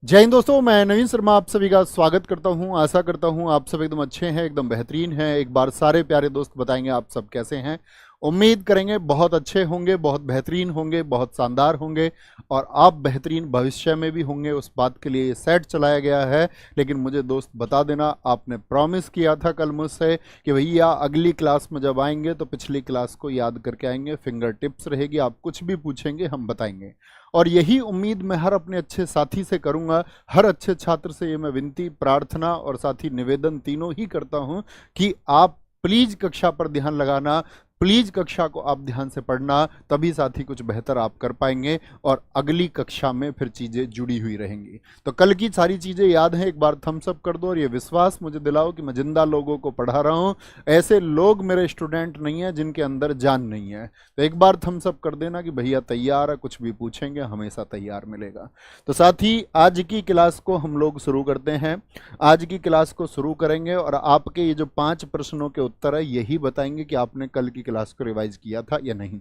जय हिंद दोस्तों, मैं नवीन शर्मा आप सभी का स्वागत करता हूं। आशा करता हूं आप सब एकदम अच्छे हैं, एकदम बेहतरीन हैं। एक बार सारे प्यारे दोस्त बताएंगे आप सब कैसे हैं। उम्मीद करेंगे बहुत अच्छे होंगे, बहुत बेहतरीन होंगे, बहुत शानदार होंगे और आप बेहतरीन भविष्य में भी होंगे। उस बात के लिए ये सेट चलाया गया है। लेकिन मुझे दोस्त बता देना, आपने प्रॉमिस किया था कल मुझसे कि भैया अगली क्लास में जब आएंगे तो पिछली क्लास को याद करके आएंगे। फिंगर टिप्स रहेगी, आप कुछ भी पूछेंगे हम बताएंगे। और यही उम्मीद मैं हर अपने अच्छे साथी से करूंगा, हर अच्छे छात्र से ये मैं विनती, प्रार्थना और साथ ही निवेदन तीनों ही करता हूं कि आप प्लीज कक्षा पर ध्यान लगाना, प्लीज कक्षा को आप ध्यान से पढ़ना, तभी साथी कुछ बेहतर आप कर पाएंगे और अगली कक्षा में फिर चीजें जुड़ी हुई रहेंगी। तो कल की सारी चीजें याद हैं, एक बार थम्स अप कर दो और ये विश्वास मुझे दिलाओ कि मैं जिंदा लोगों को पढ़ा रहा हूं। ऐसे लोग मेरे स्टूडेंट नहीं है जिनके अंदर जान नहीं है। तो एक बार थम्स अप कर देना कि भैया तैयार है, कुछ भी पूछेंगे हमेशा तैयार मिलेगा। तो साथ ही आज की क्लास को हम लोग शुरू करते हैं। आज की क्लास को शुरू करेंगे और आपके ये जो 5 प्रश्नों के उत्तर है यही बताएंगे कि आपने कल की क्लास को रिवाइज किया था या नहीं।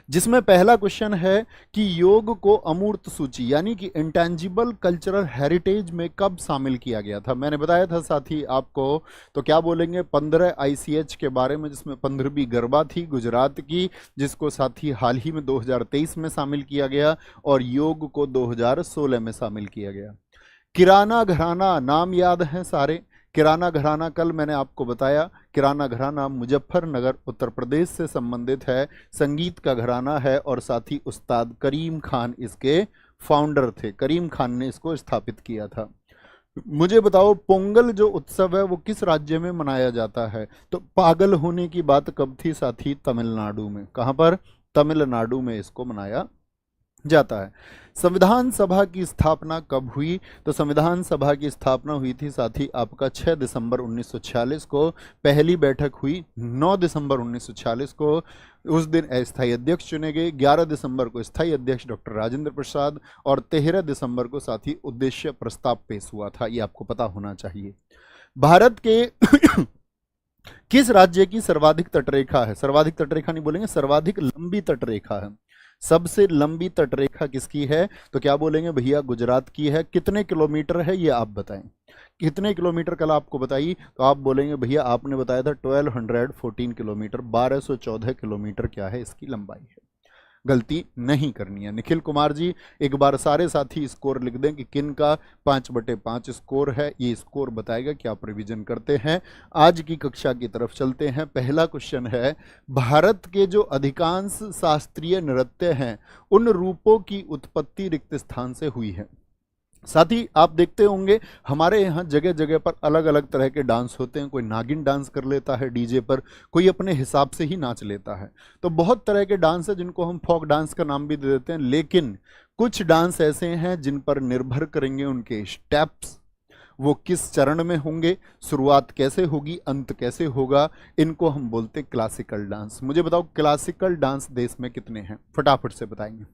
जिसमें पहला क्वेश्चन है कि योग को अमूर्त सूची यानी कि इंटेंजिबल कल्चरल हेरिटेज में कब शामिल किया गया था। मैंने बताया था साथी आपको, तो क्या बोलेंगे 15 ICH के बारे में, जिसमें 15वीं गरबा थी गुजरात की, जिसको साथी हाल ही में 2023 में शामिल किया गया और योग को 2016 में शामिल किया गया। किराना घराना नाम याद है सारे। किराना घराना कल मैंने आपको बताया, किराना घराना मुजफ्फरनगर उत्तर प्रदेश से संबंधित है, संगीत का घराना है और साथ ही उस्ताद करीम खान इसके फाउंडर थे। करीम खान ने इसको स्थापित किया था। मुझे बताओ पोंगल जो उत्सव है वो किस राज्य में मनाया जाता है। तो पागल होने की बात कब थी साथी? तमिलनाडु में। कहां पर? तमिलनाडु में इसको मनाया जाता है। संविधान सभा की स्थापना कब हुई? तो संविधान सभा की स्थापना हुई थी साथी आपका 6 दिसंबर 1946 को। पहली बैठक हुई 9 दिसंबर 1946 को। उस दिन अस्थायी अध्यक्ष चुने गए। 11 दिसंबर को स्थायी अध्यक्ष डॉक्टर राजेंद्र प्रसाद और 13 दिसंबर को साथी उद्देश्य प्रस्ताव पेश हुआ था। ये आपको पता होना चाहिए। भारत के किस राज्य की सर्वाधिक तटरेखा है? सर्वाधिक तटरेखा नहीं बोलेंगे, सर्वाधिक लंबी तटरेखा है। सबसे लंबी तटरेखा किसकी है? तो क्या बोलेंगे भैया? गुजरात की है। कितने किलोमीटर है ये आप बताएं। कितने किलोमीटर कल आपको बताई? तो आप बोलेंगे भैया आपने बताया था 1214 किलोमीटर, 1214 किलोमीटर क्या है इसकी लंबाई है। गलती नहीं करनी है। निखिल कुमार जी एक बार सारे साथी स्कोर लिख दें कि किन का 5/5 स्कोर है। ये स्कोर बताएगा कि आप रिवीजन करते हैं। आज की कक्षा की तरफ चलते हैं। पहला क्वेश्चन है, भारत के जो अधिकांश शास्त्रीय नृत्य हैं उन रूपों की उत्पत्ति रिक्त स्थान से हुई है। साथ ही आप देखते होंगे हमारे यहाँ जगह जगह पर अलग अलग तरह के डांस होते हैं। कोई नागिन डांस कर लेता है डीजे पर, कोई अपने हिसाब से ही नाच लेता है। तो बहुत तरह के डांस है जिनको हम फोक डांस का नाम भी दे देते हैं। लेकिन कुछ डांस ऐसे हैं जिन पर निर्भर करेंगे उनके स्टेप्स, वो किस चरण में होंगे, शुरुआत कैसे होगी, अंत कैसे होगा, इनको हम बोलते हैं क्लासिकल डांस। मुझे बताओ क्लासिकल डांस देश में कितने हैं? फटाफट से बताएंगे।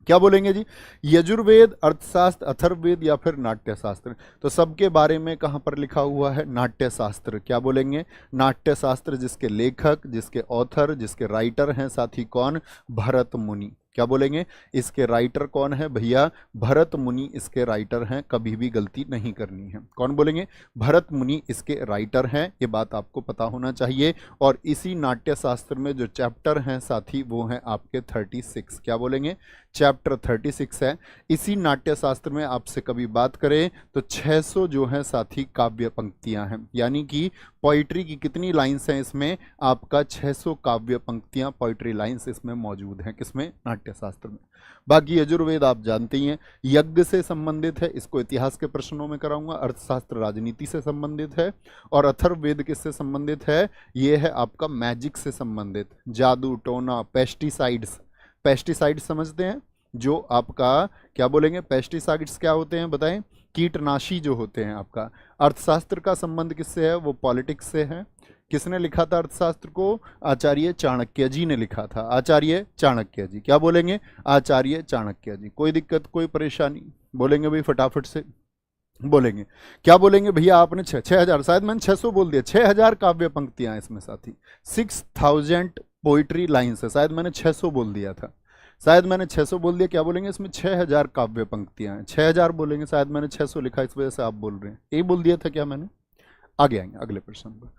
क्या बोलेंगे जी? यजुर्वेद, अर्थशास्त्र, अथर्ववेद या फिर नाट्यशास्त्र? तो सबके बारे में कहां पर लिखा हुआ है? नाट्यशास्त्र। क्या बोलेंगे? नाट्यशास्त्र, जिसके लेखक, जिसके ऑथर, जिसके राइटर हैं साथी कौन? भरत मुनि। क्या बोलेंगे? इसके राइटर कौन है भैया? भरत मुनि इसके राइटर हैं। कभी भी गलती नहीं करनी है। कौन बोलेंगे? भरत मुनि इसके राइटर हैं। ये बात आपको पता होना चाहिए। और इसी नाट्यशास्त्र में जो चैप्टर हैं साथी वो हैं आपके 36। क्या बोलेंगे? चैप्टर 36 है। इसी नाट्यशास्त्र में आपसे कभी बात करें तो 600 जो है साथी काव्य पंक्तियां हैं, यानी कि पोइट्री की कितनी लाइंस हैं इसमें? आपका 600 काव्य पंक्तियां, पोइट्री लाइंस इसमें मौजूद हैं। किसमें? नाट्यशास्त्र में। बाकी यजुर्वेद आप जानते ही हैं, यज्ञ से संबंधित है, इसको इतिहास के प्रश्नों में कराऊंगा। अर्थशास्त्र राजनीति से संबंधित है। और अथर्ववेद किससे संबंधित है? ये है आपका मैजिक से संबंधित, जादू टोना, पेस्टिसाइड्स। पेस्टिसाइड समझते हैं? जो आपका क्या बोलेंगे? पेस्टिसाइड्स क्या होते हैं बताएं? कीटनाशी जो होते हैं आपका। अर्थशास्त्र का संबंध किससे है? वो पॉलिटिक्स से है। किसने लिखा था अर्थशास्त्र को? आचार्य चाणक्य जी ने लिखा था। आचार्य चाणक्य जी। क्या बोलेंगे? आचार्य चाणक्य जी। कोई दिक्कत, कोई परेशानी? बोलेंगे भाई फटाफट से बोलेंगे। क्या बोलेंगे भैया? आपने 6000, शायद मैंने 600 बोल दिया। 6000 काव्य पंक्तियां इसमें साथी, 6000 पोइट्री लाइन्स है। शायद मैंने 600 बोल दिया था। शायद मैंने 600 बोल दिया, क्या बोलेंगे इसमें 6000 काव्य पंक्तियां हैं, 6000 बोलेंगे, शायद मैंने 600 लिखा इस वजह से आप बोल रहे हैं, यही बोल दिया था क्या मैंने। आगे आएंगे अगले प्रश्न पर।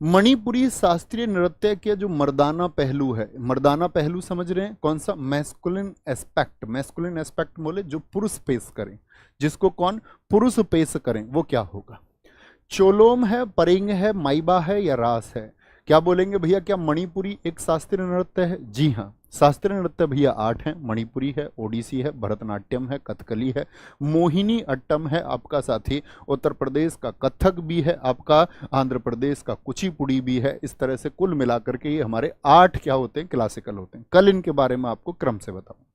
मणिपुरी शास्त्रीय नृत्य के जो मर्दाना पहलू है, मर्दाना पहलू समझ रहे हैं कौन सा, मैस्कुलिन एस्पेक्ट, मैस्कुलिन एस्पेक्ट बोले जो पुरुष पेश करें, जिसको कौन पुरुष पेश करें, वो क्या होगा। चोलोम है, परिंग है, माइबा है या रास है। क्या बोलेंगे भैया, क्या मणिपुरी एक शास्त्रीय नृत्य है। जी हाँ, शास्त्रीय नृत्य भैया 8 है, मणिपुरी है, ओडिसी है, भरतनाट्यम है, कथकली है, मोहिनी अट्टम है आपका साथी, उत्तर प्रदेश का कथक भी है आपका, आंध्र प्रदेश का कुचिपुड़ी भी है। इस तरह से कुल मिलाकर के ये हमारे 8 क्या होते हैं, क्लासिकल होते हैं। कल इनके बारे में आपको क्रम से बताऊं।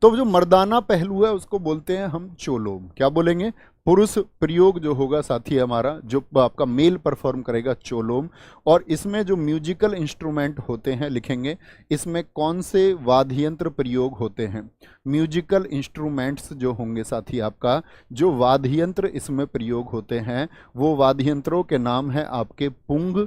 तो जो मर्दाना पहलू है उसको बोलते हैं हम चोलोम। क्या बोलेंगे, पुरुष प्रयोग जो होगा साथी हमारा, जो आपका मेल परफॉर्म करेगा, चोलोम। और इसमें जो म्यूजिकल इंस्ट्रूमेंट होते हैं लिखेंगे, इसमें कौन से वाद्य यंत्र प्रयोग होते हैं। म्यूजिकल इंस्ट्रूमेंट्स जो होंगे साथी आपका, जो वाद्य यंत्र इसमें प्रयोग होते हैं, वो वाद्य यंत्रों के नाम है आपके पुंग,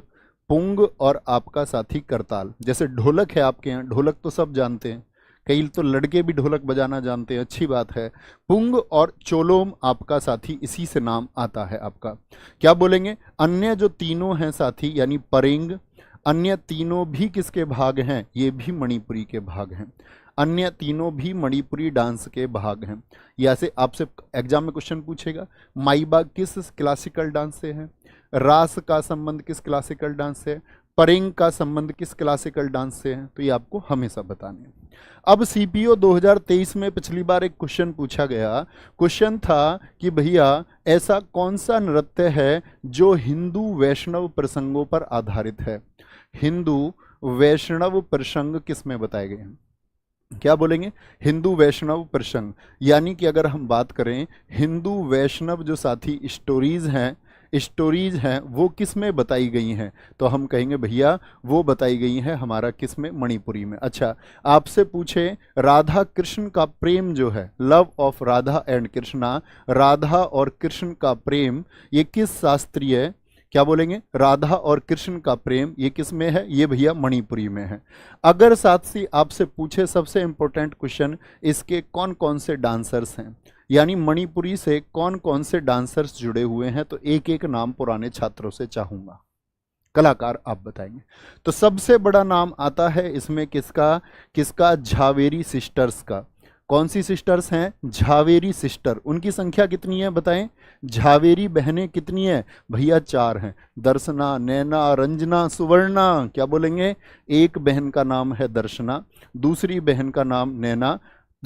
पुंग और आपका साथी करताल। जैसे ढोलक है आपके यहाँ, ढोलक तो सब जानते हैं, कई तो लड़के भी ढोलक बजाना जानते हैं, अच्छी बात है। पुंग और चोलोम आपका साथी इसी से नाम आता है आपका। क्या बोलेंगे, अन्य जो तीनों हैं साथी यानी परिंग, अन्य तीनों भी किसके भाग हैं, ये भी मणिपुरी के भाग हैं। अन्य तीनों भी मणिपुरी डांस के भाग हैं। ऐसे आपसे एग्जाम में क्वेश्चन पूछेगा, माइबा किस क्लासिकल डांस से है, रास का संबंध किस क्लासिकल डांस से, परिंग का संबंध किस क्लासिकल डांस से है, तो ये आपको हमेशा बताने हैं। अब सीपीओ 2023 में पिछली बार एक क्वेश्चन पूछा गया, क्वेश्चन था कि भैया ऐसा कौन सा नृत्य है जो हिंदू वैष्णव प्रसंगों पर आधारित है। हिंदू वैष्णव प्रसंग किसमें बताए गए हैं। क्या बोलेंगे, हिंदू वैष्णव प्रसंग, यानी कि अगर हम बात करें हिंदू वैष्णव जो साथी स्टोरीज हैं वो किस में बताई गई हैं, तो हम कहेंगे भैया वो बताई गई हैं हमारा किस में, मणिपुरी में। अच्छा, आपसे पूछे राधा कृष्ण का प्रेम जो है, love of Radha and Krishna, Radha और कृष्ण का प्रेम ये किस शास्त्रीय, क्या बोलेंगे, राधा और कृष्ण का प्रेम ये किस में है, ये भैया मणिपुरी में है। अगर साथ ही आपसे पूछे सबसे इंपॉर्टेंट क्वेश्चन, इसके कौन कौन से डांसर्स हैं, यानी मणिपुरी से कौन कौन से डांसर्स जुड़े हुए हैं, तो एक एक नाम पुराने छात्रों से चाहूंगा, कलाकार आप बताएंगे। तो सबसे बड़ा नाम आता है इसमें किसका, किसका, झावेरी सिस्टर्स का। कौन सी सिस्टर्स हैं, झावेरी सिस्टर। उनकी संख्या कितनी है बताएं, झावेरी बहनें कितनी है भैया, 4 हैं, दर्शना, नैना, रंजना, सुवर्णा। क्या बोलेंगे, एक बहन का नाम है दर्शना, दूसरी बहन का नाम नैना,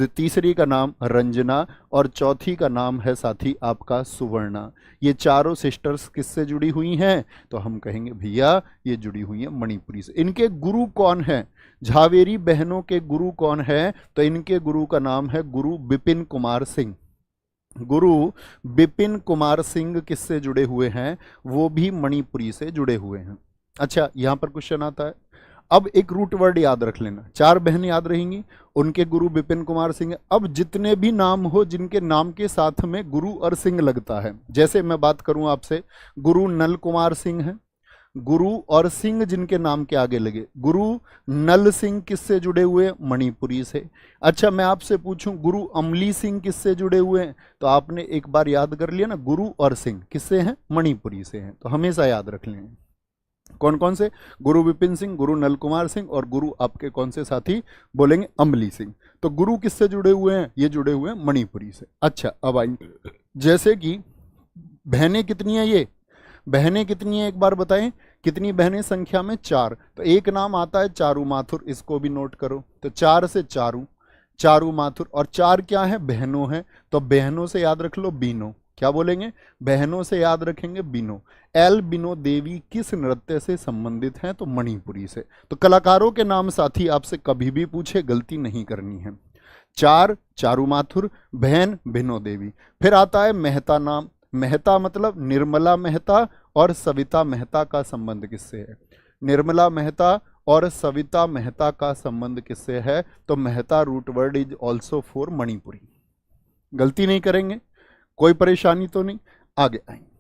तीसरी का नाम रंजना और चौथी का नाम है साथी आपका सुवर्णा। ये चारों सिस्टर्स किससे जुड़ी हुई हैं, तो हम कहेंगे भैया ये जुड़ी हुई हैं मणिपुरी से। इनके गुरु कौन है, झावेरी बहनों के गुरु कौन है, तो इनके गुरु का नाम है गुरु बिपिन कुमार सिंह। गुरु बिपिन कुमार सिंह किससे जुड़े हुए हैं, वो भी मणिपुरी से जुड़े हुए हैं। अच्छा, यहां पर क्वेश्चन आता है, अब एक रूट वर्ड याद रख लेना, 4 बहन याद रहेंगी, उनके गुरु बिपिन कुमार सिंह। अब जितने भी नाम हो जिनके नाम के साथ में गुरु और सिंह लगता है, जैसे मैं बात करूं आपसे, गुरु नल कुमार सिंह है, गुरु और सिंह जिनके नाम के आगे लगे, गुरु नल सिंह किससे जुड़े हुए, मणिपुरी से। अच्छा, मैं आपसे पूछूं गुरु अमली सिंह किससे जुड़े हुए हैं, तो आपने एक बार याद कर लिया ना, गुरु और सिंह किससे हैं, मणिपुरी से हैं। तो हमेशा याद रख लें कौन कौन से, गुरु विपिन सिंह, गुरु नल कुमार सिंह और गुरु आपके कौन से साथी बोलेंगे, अमली सिंह। तो गुरु किससे जुड़े हुए हैं, ये जुड़े हुए हैं मणिपुरी से। अच्छा, अब आइए, जैसे कि बहनें कितनी है, ये बहनें कितनी है एक बार बताएं, कितनी बहनें, संख्या में 4। तो एक नाम आता है चारू माथुर, इसको भी नोट करो। तो 4 से चारू, चारू माथुर, और 4 क्या है, बहनों है, तो बहनों से याद रख लो बीनो। क्या बोलेंगे, बहनों से याद रखेंगे बीनो। एल बिनो देवी किस नृत्य से संबंधित हैं, तो मणिपुरी से। तो कलाकारों के नाम साथी आपसे कभी भी पूछे गलती नहीं करनी है। 4 चारू माथुर, बहन बिनो देवी। फिर आता है मेहता नाम, मेहता मतलब निर्मला मेहता और सविता मेहता का संबंध किससे है, निर्मला मेहता और सविता मेहता का संबंध किससे है, तो Meitei root word is also for Manipuri. गलती नहीं करेंगे, कोई परेशानी तो नहीं। आगे आएंगे,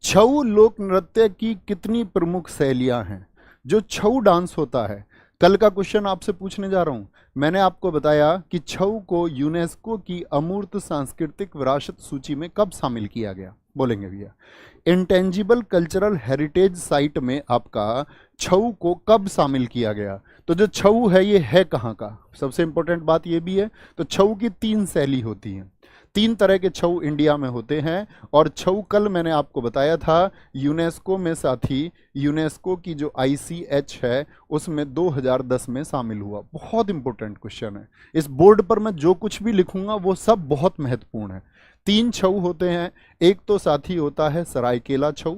छऊ लोक नृत्य की कितनी प्रमुख शैलियां हैं। जो छऊ डांस होता है, कल का क्वेश्चन आपसे पूछने जा रहा हूं। मैंने आपको बताया कि छऊ को यूनेस्को की अमूर्त सांस्कृतिक विरासत सूची में कब शामिल किया गया, बोलेंगे भैया। इंटेंजिबल कल्चरल हेरिटेज साइट में आपका छऊ को कब शामिल किया गया? तो जो छऊ है ये है कहाँ का, सबसे इंपॉर्टेंट बात ये भी है। तो छऊ की 3 शैली होती हैं, 3 तरह के छऊ इंडिया में होते हैं। और छऊ कल मैंने आपको बताया था यूनेस्को में, साथी यूनेस्को की जो ICH है उसमें 2010 में शामिल हुआ। बहुत इंपॉर्टेंट क्वेश्चन है, इस बोर्ड पर मैं जो कुछ भी लिखूंगा वो सब बहुत महत्वपूर्ण है। 3 छऊ होते हैं। एक तो साथी होता है सरायकेला छऊ।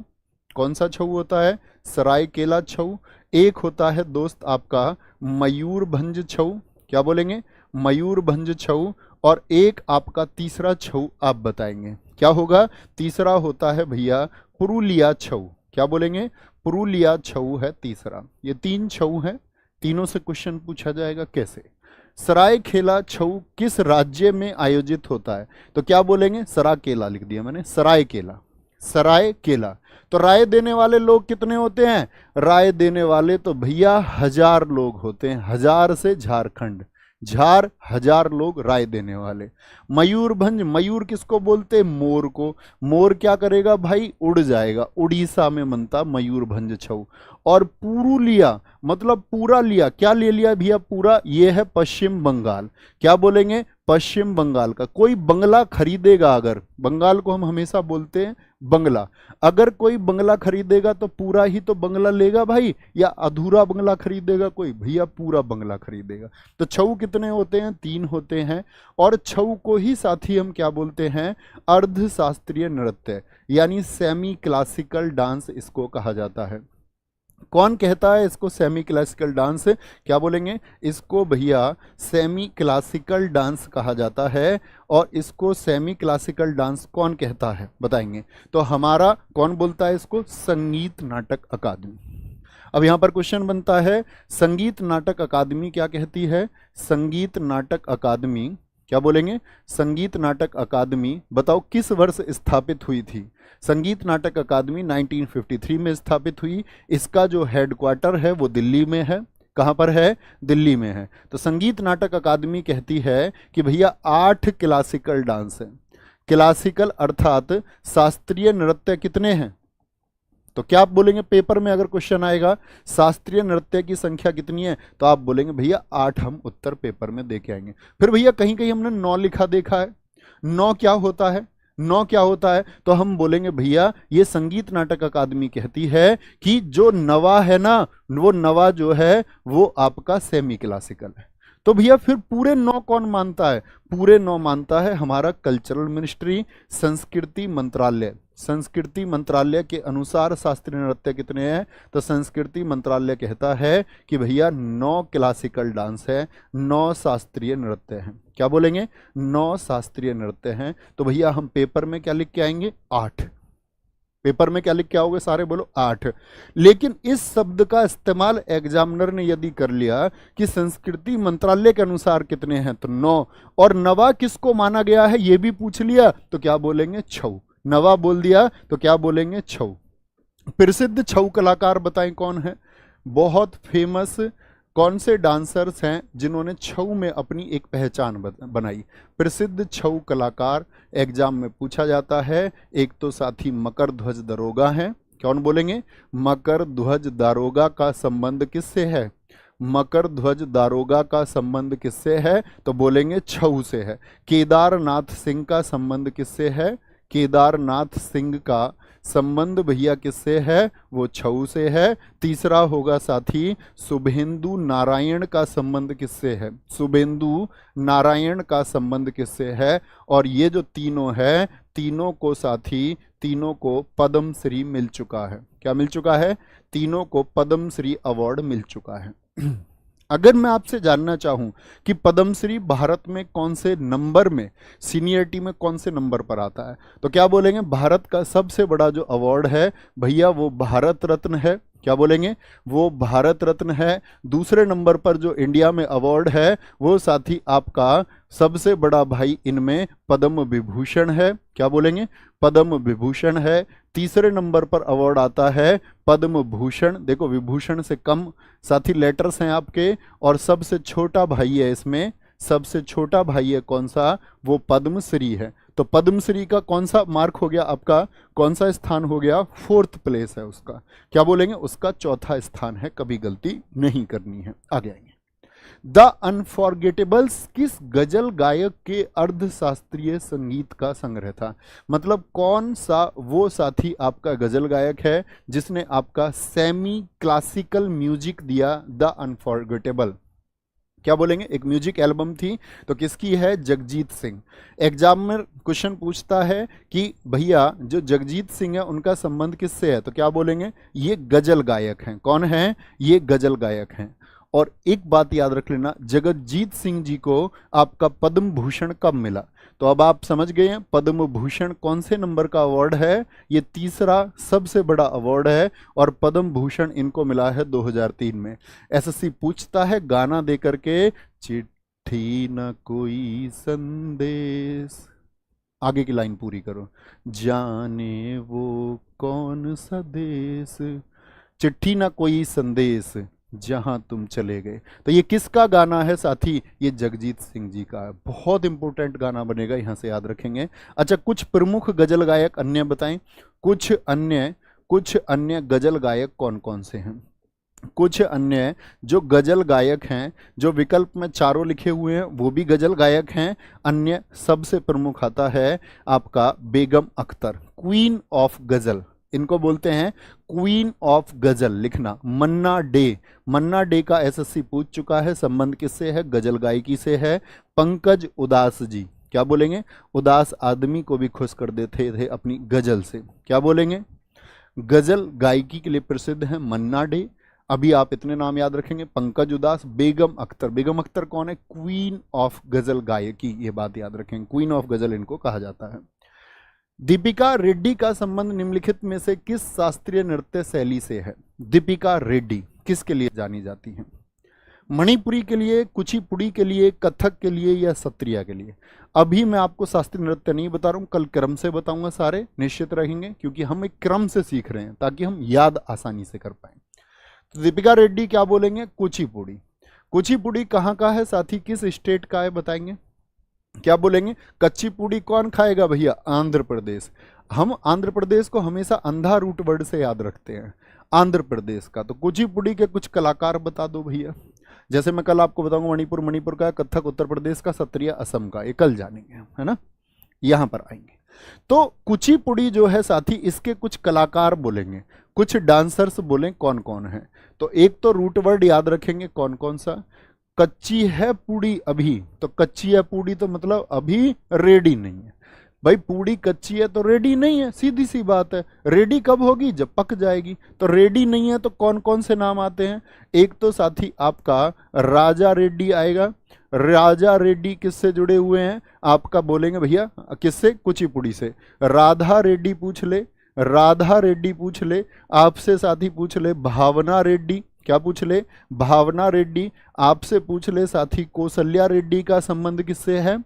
कौन सा छऊ होता है? सरायकेला छऊ। एक होता है दोस्त आपका मयूरभंज छऊ। क्या बोलेंगे? मयूरभंज छऊ। और एक आपका तीसरा छऊ आप बताएंगे क्या होगा? तीसरा होता है भैया पुरुलिया छऊ। क्या बोलेंगे? पुरुलिया छऊ है तीसरा। ये 3 छऊ हैं, तीनों से क्वेश्चन पूछा जाएगा। कैसे? सरायकेला छऊ किस राज्य में आयोजित होता है? तो क्या बोलेंगे? सरायकेला लिख दिया मैंने, सरायकेला, सरायकेला। तो राय देने वाले लोग कितने होते हैं? राय देने वाले तो भैया 1000 लोग होते हैं। 1000 से झारखंड, झार 1000 लोग राय देने वाले। मयूरभंज, मयूर किसको बोलते? मोर को। मोर क्या करेगा भाई? उड़ जाएगा। उड़ीसा में बनता मयूरभंज छऊ। और पुरुलिया मतलब पूरा लिया, क्या ले लिया भैया? पूरा। ये है पश्चिम बंगाल। क्या बोलेंगे? पश्चिम बंगाल का। कोई बंगला खरीदेगा, अगर बंगाल को हम हमेशा बोलते हैं बंगला, अगर कोई बंगला खरीदेगा तो पूरा ही तो बंगला लेगा भाई, या अधूरा बंगला खरीदेगा कोई? भैया पूरा बंगला खरीदेगा। तो छऊ कितने होते हैं? 3 होते हैं। और छऊ को ही साथी हम क्या बोलते हैं? अर्ध शास्त्रीय नृत्य, यानी सेमी क्लासिकल डांस इसको कहा जाता है। कौन कहता है इसको सेमी क्लासिकल डांस? क्या बोलेंगे? इसको भैया सेमी क्लासिकल डांस कहा जाता है। और इसको सेमी क्लासिकल डांस कौन कहता है बताएंगे? तो हमारा कौन बोलता है इसको? संगीत नाटक अकादमी। अब यहां पर क्वेश्चन बनता है, संगीत नाटक अकादमी क्या कहती है? संगीत नाटक अकादमी क्या बोलेंगे? संगीत नाटक अकादमी बताओ किस वर्ष स्थापित हुई थी? संगीत नाटक अकादमी 1953 में स्थापित हुई। इसका जो हेडक्वार्टर है वो दिल्ली में है। कहाँ पर है? दिल्ली में है। तो संगीत नाटक अकादमी कहती है कि भैया 8 क्लासिकल डांस है। क्लासिकल अर्थात शास्त्रीय नृत्य कितने हैं? तो क्या आप बोलेंगे? पेपर में अगर क्वेश्चन आएगा शास्त्रीय नृत्य की संख्या कितनी है, तो आप बोलेंगे भैया 8। हम उत्तर पेपर में दे के आएंगे। फिर भैया कहीं कहीं हमने 9 लिखा देखा है। 9 क्या होता है? 9 क्या होता है? तो हम बोलेंगे भैया ये संगीत नाटक अकादमी कहती है कि जो नवा है ना, वो नवा जो है वो आपका सेमी क्लासिकल है। तो भैया फिर पूरे 9 कौन मानता है? पूरे 9 मानता है हमारा कल्चरल मिनिस्ट्री, संस्कृति मंत्रालय। संस्कृति मंत्रालय के अनुसार शास्त्रीय नृत्य कितने हैं? तो संस्कृति मंत्रालय कहता है कि भैया 9 क्लासिकल डांस है, 9 शास्त्रीय नृत्य हैं। क्या बोलेंगे? 9 शास्त्रीय नृत्य हैं। तो भैया हम पेपर में क्या लिख के आएंगे? 8। पेपर में क्या लिख के आओगे सारे? बोलो 8। लेकिन इस शब्द का इस्तेमाल एग्जामिनर ने यदि कर लिया कि संस्कृति मंत्रालय के अनुसार कितने हैं, तो 9। और नवा किसको माना गया है ये भी पूछ लिया, तो क्या बोलेंगे? छऊ। नवा बोल दिया तो क्या बोलेंगे? छऊ। प्रसिद्ध छऊ कलाकार बताएं कौन है? बहुत फेमस कौन से डांसर्स हैं जिन्होंने छऊ में अपनी एक पहचान बनाई? प्रसिद्ध छऊ कलाकार एग्जाम में पूछा जाता है। एक तो साथी मकर ध्वज दारोगा हैं। कौन बोलेंगे? मकर ध्वज दारोगा का संबंध किससे है? मकर ध्वज दारोगा का संबंध किससे है? तो बोलेंगे छऊ से है। केदारनाथ सिंह का संबंध किससे है? केदारनाथ सिंह का संबंध भैया किससे है? वो छऊ से है। तीसरा होगा साथी शुभेंदु नारायण का संबंध किससे है? शुभेंदु नारायण का संबंध किससे है? और ये जो तीनों है, तीनों को साथी, तीनों को पद्मश्री मिल चुका है। क्या मिल चुका है? तीनों को पद्मश्री अवार्ड मिल चुका है। अगर मैं आपसे जानना चाहूं कि पद्मश्री भारत में कौन से नंबर में, सीनियरिटी में कौन से नंबर पर आता है, तो क्या बोलेंगे? भारत का सबसे बड़ा जो अवार्ड है भैया वो भारत रत्न है। क्या बोलेंगे, वो भारत रत्न है। दूसरे नंबर पर जो इंडिया में अवार्ड है वो साथी आपका सबसे बड़ा भाई इनमें पद्म विभूषण है। क्या बोलेंगे, पद्म विभूषण है। तीसरे नंबर पर अवार्ड आता है पद्म भूषण, देखो विभूषण से कम साथी लेटर्स हैं आपके। और सबसे छोटा भाई है इसमें, सबसे छोटा भाई है कौन सा, वो पद्मश्री है। तो पद्मश्री का कौन सा मार्क हो गया आपका, कौन सा स्थान हो गया, 4th प्लेस है उसका। क्या बोलेंगे, उसका चौथा स्थान है, कभी गलती नहीं करनी है। आगे आएंगे। द अनफॉरगेटेबल्स किस गजल गायक के अर्ध शास्त्रीय संगीत का संग्रह था। मतलब कौन सा वो साथी आपका गजल गायक है जिसने आपका सेमी क्लासिकल म्यूजिक दिया, द अनफॉरगेटेबल। क्या बोलेंगे, एक म्यूजिक एल्बम थी, तो किसकी है, जगजीत सिंह। एग्जाम में क्वेश्चन पूछता है कि भैया जो जगजीत सिंह है उनका संबंध किससे है, तो क्या बोलेंगे, ये गजल गायक हैं। कौन है, ये गजल गायक हैं। और एक बात याद रख लेना, जगजीत सिंह जी को आपका पद्म भूषण कब मिला, तो अब आप समझ गए हैं पद्म भूषण कौन से नंबर का अवार्ड है, ये तीसरा सबसे बड़ा अवार्ड है। और पद्म भूषण इनको मिला है 2003 में। एसएससी पूछता है गाना दे करके, चिट्ठी न कोई संदेश, आगे की लाइन पूरी करो, जाने वो कौन सा देश, चिट्ठी ना कोई संदेश जहां तुम चले गए। तो ये किसका गाना है साथी, ये जगजीत सिंह जी का है। बहुत इंपॉर्टेंट गाना बनेगा, यहां से याद रखेंगे। अच्छा, कुछ प्रमुख गजल गायक अन्य बताएं, कुछ अन्य गजल गायक कौन कौन से हैं। कुछ अन्य जो गजल गायक हैं, जो विकल्प में चारों लिखे हुए हैं वो भी गजल गायक हैं। अन्य सबसे प्रमुख आता है आपका बेगम अख्तर, क्वीन ऑफ गजल, इनको बोलते हैं क्वीन ऑफ गजल। लिखना मन्ना डे का एसएससी पूछ चुका है, संबंध किससे है, गजल गायकी से है। पंकज उदास जी, क्या बोलेंगे, उदास आदमी को भी खुश कर देते थे अपनी गजल से। क्या बोलेंगे, गजल गायकी के लिए प्रसिद्ध है मन्ना डे। अभी आप इतने नाम याद रखेंगे, पंकज उदास, बेगम अख्तर। बेगम अख्तर कौन है, क्वीन ऑफ गजल गायकी, ये बात याद रखेंगे, क्वीन ऑफ गजल इनको कहा जाता है। दीपिका रेड्डी का संबंध निम्नलिखित में से किस शास्त्रीय नृत्य शैली से है। दीपिका रेड्डी किसके लिए जानी जाती हैं, मणिपुरी के लिए, कुचिपुड़ी के लिए, कथक के लिए या सत्रिया के लिए। अभी मैं आपको शास्त्रीय नृत्य नहीं बता रहा हूं, कल क्रम से बताऊंगा, सारे निश्चित रहेंगे क्योंकि हम एक क्रम से सीख रहे हैं ताकि हम याद आसानी से कर पाए। तो दीपिका रेड्डी क्या बोलेंगे, कुचिपुड़ी। कुचिपुड़ी कहाँ का है साथी, किस स्टेट का है बताएंगे। क्या बोलेंगे, कच्ची पूड़ी कौन खाएगा भैया, आंध्र प्रदेश। हम आंध्र प्रदेश को हमेशा अंधा रूट वर्ड से याद रखते हैं, आंध्र प्रदेश का। तो कुचिपुड़ी के कुछ कलाकार बता दो भैया, जैसे मैं कल आपको बताऊंगा मणिपुर का, कथक उत्तर प्रदेश का, सत्रिया असम का, ये कल जानेंगे, है ना, यहां पर आएंगे। तो कुचिपुड़ी जो है साथी, इसके कुछ कलाकार बोलेंगे, कुछ डांसर्स बोलें कौन कौन है। तो एक तो रूट वर्ड याद रखेंगे, कौन कौन सा, कच्ची है पूड़ी अभी, तो कच्ची है पूड़ी तो मतलब अभी रेडी नहीं है भाई, पूड़ी कच्ची है तो रेडी नहीं है, सीधी सी बात है। रेडी कब होगी, जब पक जाएगी। तो रेडी नहीं है तो कौन कौन से नाम आते हैं, एक तो साथी आपका राजा रेड्डी आएगा। राजा रेड्डी किससे जुड़े हुए हैं, आपका बोलेंगे भैया किससे, कुचिपुड़ी से। राधा रेड्डी पूछ ले, राधा रेड्डी पूछ ले। आपसे साथी पूछ ले भावना रेड्डी, क्या पूछ ले, भावना रेड्डी। आपसे पूछ ले साथी कौशल्या रेड्डी का संबंध किससे है,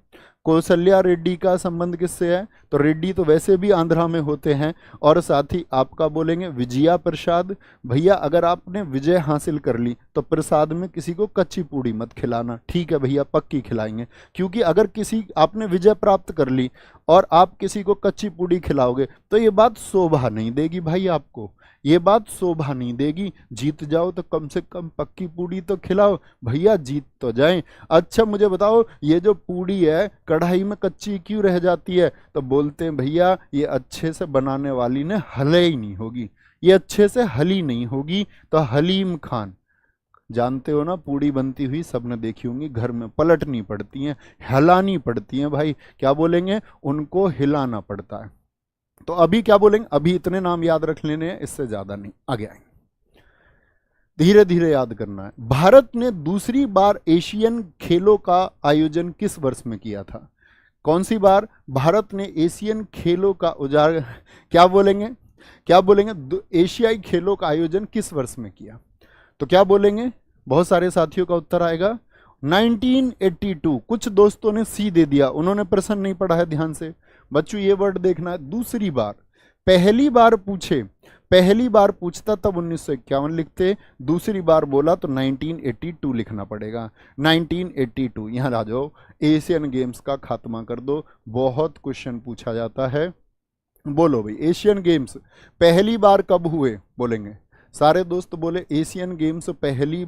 कौशल्या रेड्डी का संबंध किससे है, तो रेड्डी तो वैसे भी आंध्रा में होते हैं। और साथ ही आपका बोलेंगे विजया प्रसाद। भैया अगर आपने विजय हासिल कर ली तो प्रसाद में किसी को कच्ची पूड़ी मत खिलाना, ठीक है भैया, पक्की खिलाएंगे। क्योंकि अगर किसी आपने विजय प्राप्त कर ली और आप किसी को कच्ची पूड़ी खिलाओगे तो ये बात शोभा नहीं देगी भाई, आपको ये बात शोभा नहीं देगी। जीत जाओ तो कम से कम पक्की पूड़ी तो खिलाओ भैया, जीत तो जाएं। अच्छा मुझे बताओ, ये जो पूड़ी है कढ़ाई में कच्ची क्यों रह जाती है, तो बोलते हैं भैया ये अच्छे से बनाने वाली ने हले ही नहीं होगी, ये अच्छे से हली नहीं होगी। तो हलीम खान, जानते हो ना, पूड़ी बनती हुई सबने देखी होंगी, घर में पलटनी पड़ती हैं, हिलानी पड़ती हैं भाई, क्या बोलेंगे, उनको हिलाना पड़ता है। तो अभी क्या बोलेंगे, अभी इतने नाम याद रख लेने हैं, इससे ज्यादा नहीं, आगे आएंगे, धीरे धीरे याद करना है। भारत ने दूसरी बार एशियन खेलों का आयोजन किस वर्ष में किया था, कौन सी बार भारत ने एशियन खेलों का क्या बोलेंगे, क्या बोलेंगे? एशियाई खेलों का आयोजन किस वर्ष में किया? तो क्या बोलेंगे? बहुत सारे साथियों का उत्तर आएगा 1982। कुछ दोस्तों ने सी दे दिया, उन्होंने प्रश्न नहीं पढ़ा है ध्यान से। बच्चों ये वर्ड देखना है। दूसरी बार, पहली बार पूछे, पहली बार पूछता तब 1951 लिखते, दूसरी बार बोला तो 1982 लिखना पड़ेगा। 1982 यहाँ आ जाओ, एशियन गेम्स का खात्मा कर दो। बहुत क्वेश्चन पूछा जाता है। बोलो भाई, एशियन गेम्स पहली बार कब हुए? बोलेंगे सारे दोस्त, बोले एशियन गेम्स पहली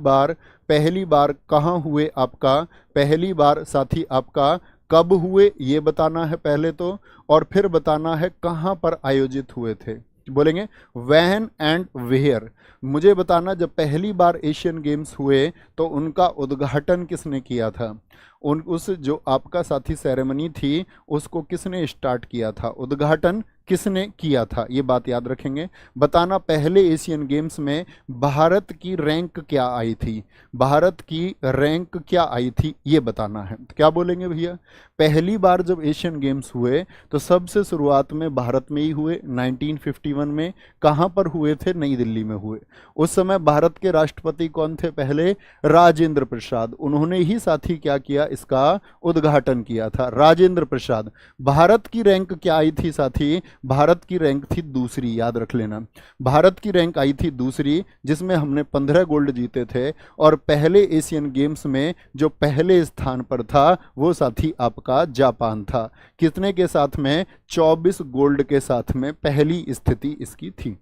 बार कहाँ हुए आपका? पहली बार साथी आपका कब हुए ये बताना है पहले तो, और फिर बताना है कहाँ पर आयोजित हुए थे। बोलेंगे व्हेन एंड वेयर। मुझे बताना जब पहली बार एशियन गेम्स हुए तो उनका उद्घाटन किसने किया था? उस जो आपका साथी सेरेमनी थी उसको किसने स्टार्ट किया था? उद्घाटन किसने किया था? ये बात याद रखेंगे। बताना पहले एशियन गेम्स में भारत की रैंक क्या आई थी? भारत की रैंक क्या आई थी ये बताना है। तो क्या बोलेंगे भैया? पहली बार जब एशियन गेम्स हुए तो सबसे शुरुआत में भारत में ही हुए 1951 में। कहाँ पर हुए थे? नई दिल्ली में हुए। उस समय भारत के राष्ट्रपति कौन थे? पहले राजेंद्र प्रसाद। उन्होंने ही साथी क्या किया? इसका उद्घाटन किया था, राजेंद्र प्रसाद। भारत की रैंक क्या आई थी साथी? भारत की रैंक थी दूसरी, याद रख लेना। भारत की रैंक आई थी दूसरी, जिसमें हमने 15 गोल्ड जीते थे। और पहले एशियन गेम्स में जो पहले स्थान पर था वो साथी आपका जापान था। कितने के साथ में? 24 गोल्ड के साथ में पहली स्थिति इसकी थी।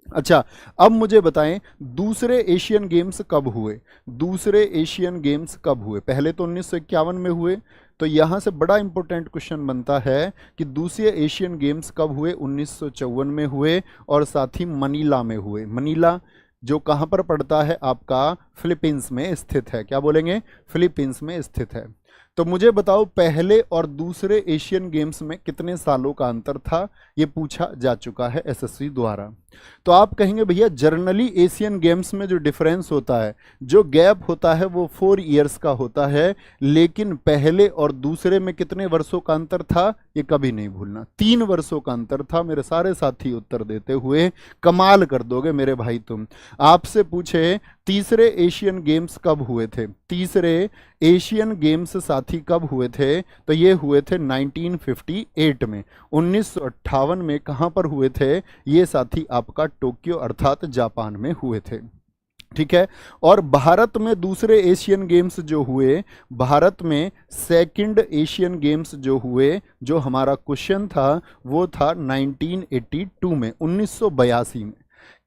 अच्छा, अब मुझे बताएं दूसरे एशियन गेम्स कब हुए? दूसरे एशियन गेम्स कब हुए? पहले तो 1951 में हुए, तो यहां से बड़ा इंपॉर्टेंट क्वेश्चन बनता है कि दूसरे एशियन गेम्स कब हुए? 1954 में हुए, और साथ ही मनीला में हुए। मनीला जो कहां पर पड़ता है? आपका फिलीपींस में स्थित है। क्या बोलेंगे? फिलीपींस में स्थित है। तो मुझे बताओ पहले और दूसरे एशियन गेम्स में कितने सालों का अंतर था? ये पूछा जा चुका है एसएससी द्वारा। तो आप कहेंगे भैया जर्नली एशियन गेम्स में जो डिफरेंस होता है, जो गैप होता है वो 4 इयर्स का होता है, लेकिन पहले और दूसरे में कितने वर्षों का अंतर था? ये कभी नहीं भूलना, 3 वर्षों का अंतर था। मेरे सारे साथी उत्तर देते हुए कमाल कर दोगे मेरे भाई तुम। आपसे पूछे तीसरे एशियन गेम्स कब हुए थे? तीसरे एशियन गेम्स साथी कब हुए थे? तो ये हुए थे 1958 में। 1958 में कहां पर हुए थे? ये साथी आपका टोक्यो अर्थात जापान में हुए थे। ठीक है। और भारत में दूसरे एशियन गेम्स जो हुए, भारत में सेकंड एशियन गेम्स जो हुए, जो हमारा क्वेश्चन था वो था 1982 में, 1982 में।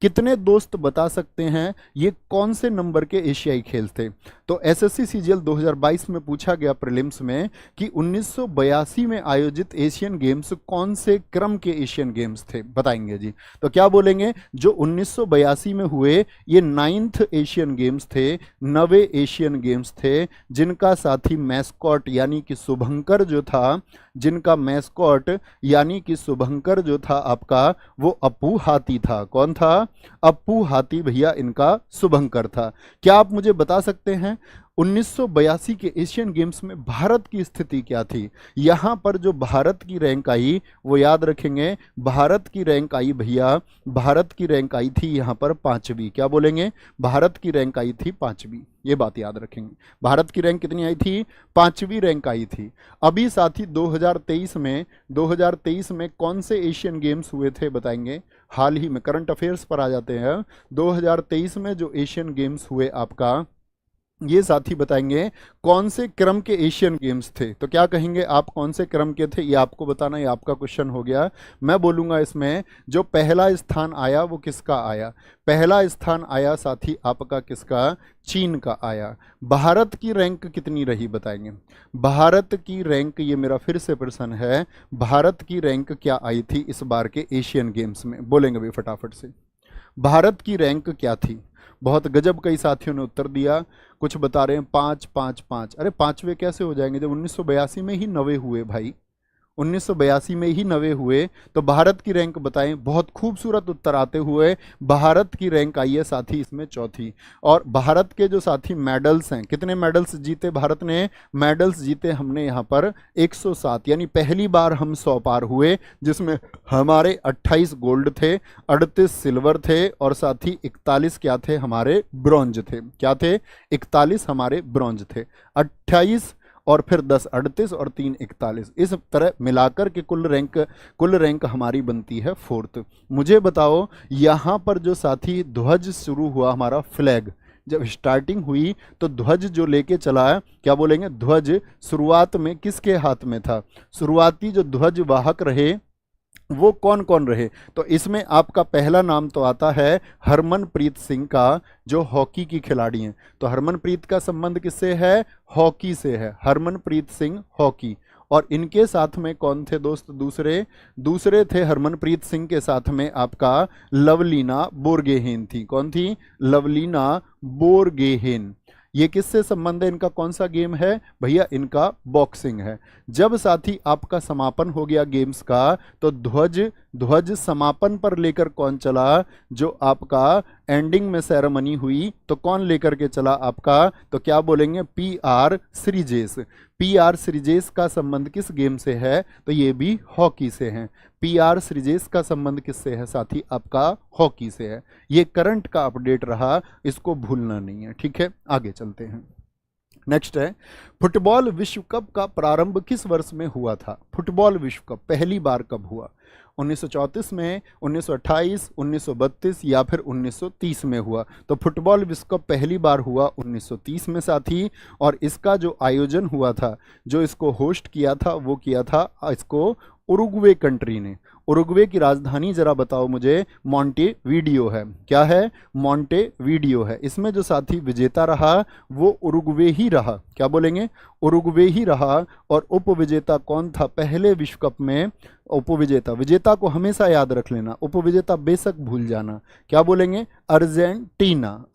कितने दोस्त बता सकते हैं ये कौन से नंबर के एशियाई खेल थे? तो एसएससी सीजीएल 2022 में पूछा गया प्रीलिम्स में कि 1982 में आयोजित एशियन गेम्स कौन से क्रम के एशियन गेम्स थे? बताएंगे जी। तो क्या बोलेंगे? जो 1982 में हुए ये 9th एशियन गेम्स थे, 9वें एशियन गेम्स थे, जिनका साथी मैस्कॉट यानी कि शुभंकर जो था, जिनका मैस्कॉट यानी कि शुभंकर जो था आपका, वो अप्पू हाथी था। कौन था? अप्पू हाथी भैया इनका शुभंकर था। क्या आप मुझे बता सकते हैं 1982 के एशियन गेम्स में भारत की स्थिति क्या थी? यहां पर जो भारत की रैंक आई वो याद रखेंगे, भारत की रैंक आई भैया, भारत की रैंक आई थी यहां पर 5वीं। क्या बोलेंगे? भारत की रैंक आई थी 5वीं, ये बात याद रखेंगे। भारत की रैंक कितनी आई थी? 5वीं रैंक आई थी। अभी साथी 2023 में कौन से एशियन गेम्स हुए थे? बताएंगे। हाल ही में करंट अफेयर्स पर आ जाते हैं। 2023 में जो एशियन गेम्स हुए आपका, ये साथी बताएंगे कौन से क्रम के एशियन गेम्स थे। तो क्या कहेंगे आप? कौन से क्रम के थे ये आपको बताना, ये आपका क्वेश्चन हो गया। मैं बोलूंगा इसमें जो पहला स्थान आया वो किसका आया? पहला स्थान आया साथी आपका किसका? चीन का आया। भारत की रैंक कितनी रही? बताएंगे। भारत की रैंक, ये मेरा फिर से प्रश्न है, भारत की रैंक क्या आई थी इस बार के एशियन गेम्स में? बोलेंगे भाई फटाफट से, भारत की रैंक क्या थी? बहुत गजब कई साथियों ने उत्तर दिया। कुछ बता रहे हैं 5 5 5। अरे 5वें कैसे हो जाएंगे जब 1982 में ही 9वें हुए भाई? 1982 में ही नवे हुए। तो भारत की रैंक बताएं। बहुत खूबसूरत उत्तर आते हुए भारत की रैंक आई है साथी इसमें चौथी। और भारत के जो साथी मेडल्स हैं, कितने मेडल्स जीते भारत ने? मेडल्स जीते हमने यहाँ पर 107, यानी पहली बार हम 100 पार हुए, जिसमें हमारे 28 गोल्ड थे, 38 सिल्वर थे और साथ ही 41 क्या थे? हमारे ब्रॉन्ज थे। क्या थे? 41 हमारे ब्रॉन्ज थे। 28 और फिर 10 38 और 3 41, इस तरह मिलाकर के कुल रैंक हमारी बनती है 4th। मुझे बताओ यहाँ पर जो साथी ध्वज शुरू हुआ हमारा, फ्लैग जब स्टार्टिंग हुई तो ध्वज जो लेके चला है, क्या बोलेंगे? ध्वज शुरुआत में किसके हाथ में था? शुरुआती जो ध्वज वाहक रहे वो कौन कौन रहे? तो इसमें आपका पहला नाम तो आता है हरमनप्रीत सिंह का, जो हॉकी की खिलाड़ी हैं। तो हरमनप्रीत का संबंध किससे है? हॉकी से है। हरमनप्रीत सिंह हॉकी। और इनके साथ में कौन थे दोस्त? दूसरे थे हरमनप्रीत सिंह के साथ में आपका लवलीना बोरगोहेन थी। कौन थी? लवलीना बोरगोहेन। ये किससे संबंध है? इनका कौन सा गेम है भैया? इनका बॉक्सिंग है। जब साथी आपका समापन हो गया गेम्स का, तो ध्वज समापन पर लेकर कौन चला? जो आपका एंडिंग में सेरेमनी हुई तो कौन लेकर के चला आपका? तो क्या बोलेंगे? PR श्रीजेश। PR श्रीजेश का संबंध किस गेम से है? तो ये भी हॉकी से है। PR श्रीजेश का संबंध किससे है साथी? आपका हॉकी से है। ये करंट का अपडेट रहा, इसको भूलना नहीं है। ठीक है, आगे चलते हैं। नेक्स्ट है, फुटबॉल विश्व कप का प्रारंभ किस वर्ष में हुआ था? फुटबॉल विश्व कप पहली बार कब हुआ? 1934 में, 1928, 1932 या फिर 1930 में हुआ? तो फुटबॉल विश्व कप पहली बार हुआ 1930 में साथी। और इसका जो आयोजन हुआ था, जो इसको होस्ट किया था, वो किया था इसको उरुग्वे कंट्री ने। उरुग्वे की राजधानी जरा बताओ मुझे? मॉन्टेवीडियो है। क्या है? मॉन्टेवीडियो है। इसमें जो साथी विजेता रहा वो उरुग्वे ही रहा। क्या बोलेंगे? उरुग्वे ही रहा। और उपविजेता कौन था पहले विश्व कप में? विजेता को हमेशा याद रख लेना, उपविजेता बेशक भूल जाना। क्या बोलेंगे?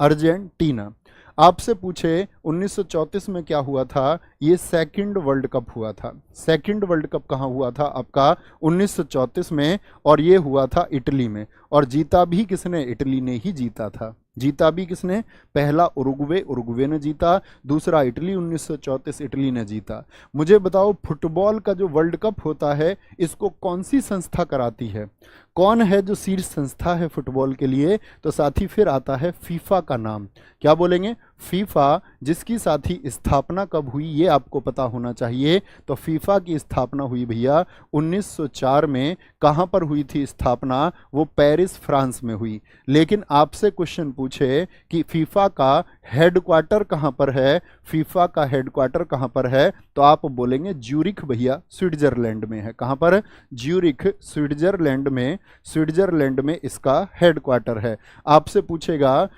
अर्जेंटीना। आपसे पूछे 1934 में क्या हुआ था? ये सेकंड वर्ल्ड कप हुआ था। सेकंड वर्ल्ड कप कहाँ हुआ था आपका? 1934 में। और ये हुआ था इटली में। और जीता भी किसने? इटली ने ही जीता था। जीता भी किसने? पहला उरुग्वे ने जीता, दूसरा इटली। 1934 इटली ने जीता। मुझे बताओ फुटबॉल का जो वर्ल्ड कप होता है, इसको कौन सी संस्था कराती है? कौन है जो शीर्ष संस्था है फुटबॉल के लिए? तो साथी फिर आता है फीफा का नाम। क्या बोलेंगे? फीफा, जिसकी साथी स्थापना कब हुई ये आपको पता होना चाहिए। तो फीफा की स्थापना हुई भैया 1904 में। कहाँ पर हुई थी स्थापना? वो पेरिस फ्रांस में हुई। लेकिन आपसे क्वेश्चन पूछे कि फीफा का हेडक्वार्टर कहाँ पर है? फीफा का हेडक्वार्टर कहाँ पर है? तो आप बोलेंगे ज्यूरिख भैया, स्विट्जरलैंड में है। कहाँ पर? ज्यूरिख, स्विट्जरलैंड में। स्विट्जरलैंड में इसका हेडक्वार्टर है। आपसे पूछेगा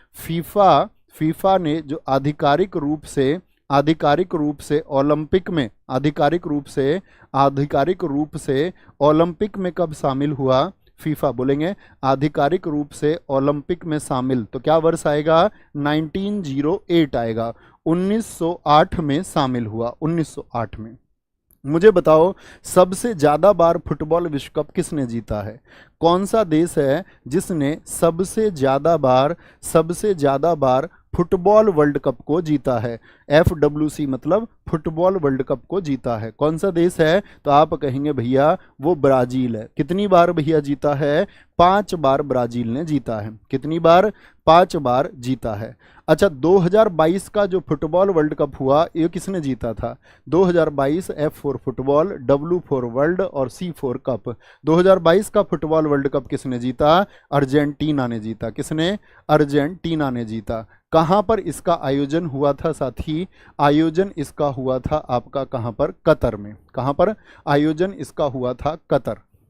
फीफा ने जो आधिकारिक रूप से ओलंपिक में कब शामिल हुआ? फीफा बोलेंगे आधिकारिक रूप से ओलंपिक में शामिल। तो क्या वर्ष आएगा? 1908 आएगा। 1908 में शामिल हुआ, 1908 में। मुझे बताओ सबसे ज्यादा बार फुटबॉल विश्व कप किसने जीता है? कौन सा देश है जिसने सबसे ज्यादा बार फुटबॉल वर्ल्ड कप को जीता है? FWC मतलब फुटबॉल वर्ल्ड कप को जीता है। कौन सा देश है? तो आप कहेंगे भैया वो ब्राजील है। कितनी बार भैया जीता है? 5 बार ब्राजील ने जीता है। कितनी बार? 5 बार जीता है। अच्छा, 2022 का जो फुटबॉल वर्ल्ड कप हुआ ये किसने जीता था? 2022 F for football, W for world और C फॉर कप। 2022 का फुटबॉल वर्ल्ड कप किसने जीता? अर्जेंटीना ने जीता। किसने? अर्जेंटीना ने जीता। कहाँ पर इसका आयोजन हुआ था साथी? आयोजन इसका हुआ था आपका कहाँ पर? कतर में। कहाँ पर आयोजन इसका हुआ था?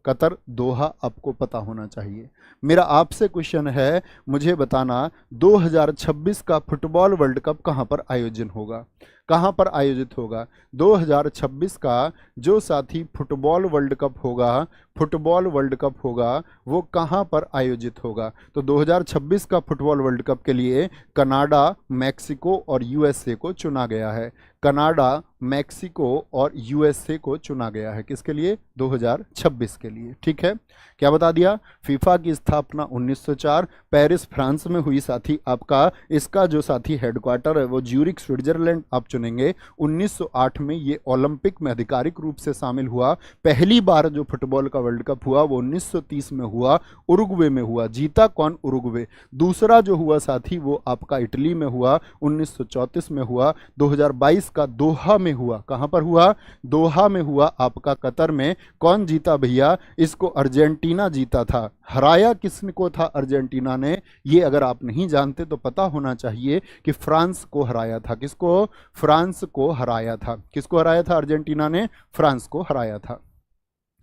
कतर, दोहा, आपको पता होना चाहिए। मेरा आपसे क्वेश्चन है, मुझे बताना 2026 का फुटबॉल वर्ल्ड कप कहाँ पर आयोजन होगा? कहाँ पर आयोजित होगा? 2026 का जो साथी फुटबॉल वर्ल्ड कप होगा, फुटबॉल वर्ल्ड कप होगा, वो कहाँ पर आयोजित होगा? तो 2026 का फुटबॉल वर्ल्ड कप के लिए कनाडा, मैक्सिको और यूएसए को चुना गया है। कनाडा, मैक्सिको और यूएसए को चुना गया है किसके लिए? 2026 के लिए। ठीक है, क्या बता दिया? फीफा की स्थापना 1904 पेरिस फ्रांस में हुई साथी आपका। इसका जो साथी हेडक्वार्टर है वो ज्यूरिख स्विट्जरलैंड आप चुनेंगे। 1908 में ये ओलंपिक में आधिकारिक रूप से शामिल हुआ। पहली बार जो फुटबॉल का वर्ल्ड कप हुआ वो 1930 में हुआ, उरुग्वे में हुआ। जीता कौन? उरुग्वे। दूसरा जो हुआ साथी वो आपका इटली में हुआ, 1934 में हुआ। 2022 का दोहा में हुआ। कहां पर हुआ? दोहा में हुआ आपका, कतर में। कौन जीता भैया? इसको अर्जेंटीना जीता था। हराया किसको था अर्जेंटीना ने? ये अगर आप नहीं जानते तो पता होना चाहिए कि फ्रांस को हराया था। किसको? फ्रांस को हराया था। किसको हराया था? अर्जेंटीना ने फ्रांस को हराया था।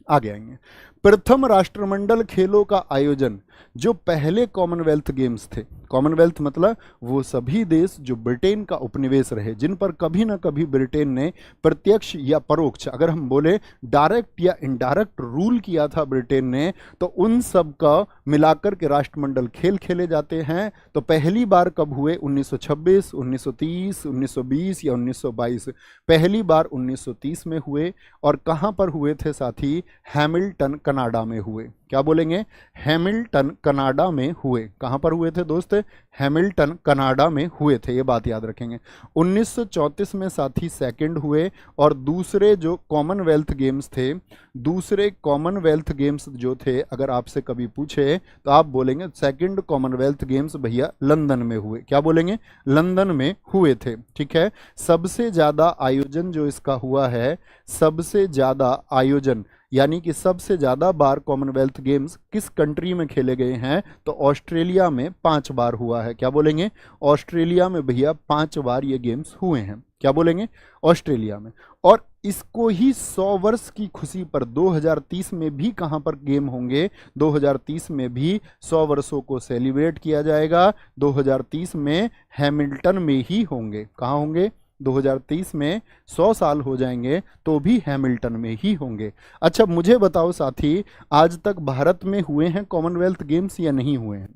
आगे आएंगे। प्रथम राष्ट्रमंडल खेलों का आयोजन, जो पहले कॉमनवेल्थ गेम्स थे, कॉमनवेल्थ मतलब वो सभी देश जो ब्रिटेन का उपनिवेश रहे, जिन पर कभी ना कभी ब्रिटेन ने प्रत्यक्ष या परोक्ष, अगर हम बोले डायरेक्ट या इनडायरेक्ट रूल किया था ब्रिटेन ने, तो उन सब का मिलाकर के राष्ट्रमंडल खेल खेले जाते हैं। तो पहली बार कब हुए? 1926, 1930, 1920 या 1922? पहली बार 1930 में हुए। और कहां पर हुए थे साथी? हैमिल्टन, कनाडा में हुए। क्या बोलेंगे? हैमिल्टन, कनाडा में हुए। कहां पर हुए थे दोस्त? हैमिल्टन, कनाडा में हुए थे, ये बात याद रखेंगे। 1934 में साथी सेकंड हुए। और दूसरे जो कॉमनवेल्थ गेम्स थे, दूसरे कॉमनवेल्थ गेम्स जो थे, अगर आपसे कभी पूछे तो आप बोलेंगे सेकंड कॉमनवेल्थ गेम्स भैया लंदन में हुए। क्या बोलेंगे? लंदन में हुए थे। ठीक है, सबसे ज्यादा आयोजन जो इसका हुआ है, सबसे ज्यादा आयोजन यानी कि सबसे ज्यादा बार कॉमनवेल्थ गेम्स किस कंट्री में खेले गए हैं? तो ऑस्ट्रेलिया में 5 बार हुआ है। क्या बोलेंगे? ऑस्ट्रेलिया में भैया 5 बार ये गेम्स हुए हैं। क्या बोलेंगे? ऑस्ट्रेलिया में। और इसको ही 100 वर्ष की खुशी पर 2030 में भी कहां पर गेम होंगे? 2030 में भी 100 वर्षों को सेलिब्रेट किया जाएगा। 2030 में हैमिल्टन में ही होंगे। कहां होंगे? 2030 में 100 साल हो जाएंगे तो भी हैमिल्टन में ही होंगे। अच्छा मुझे बताओ साथी, आज तक भारत में हुए हैं कॉमनवेल्थ गेम्स या नहीं हुए हैं?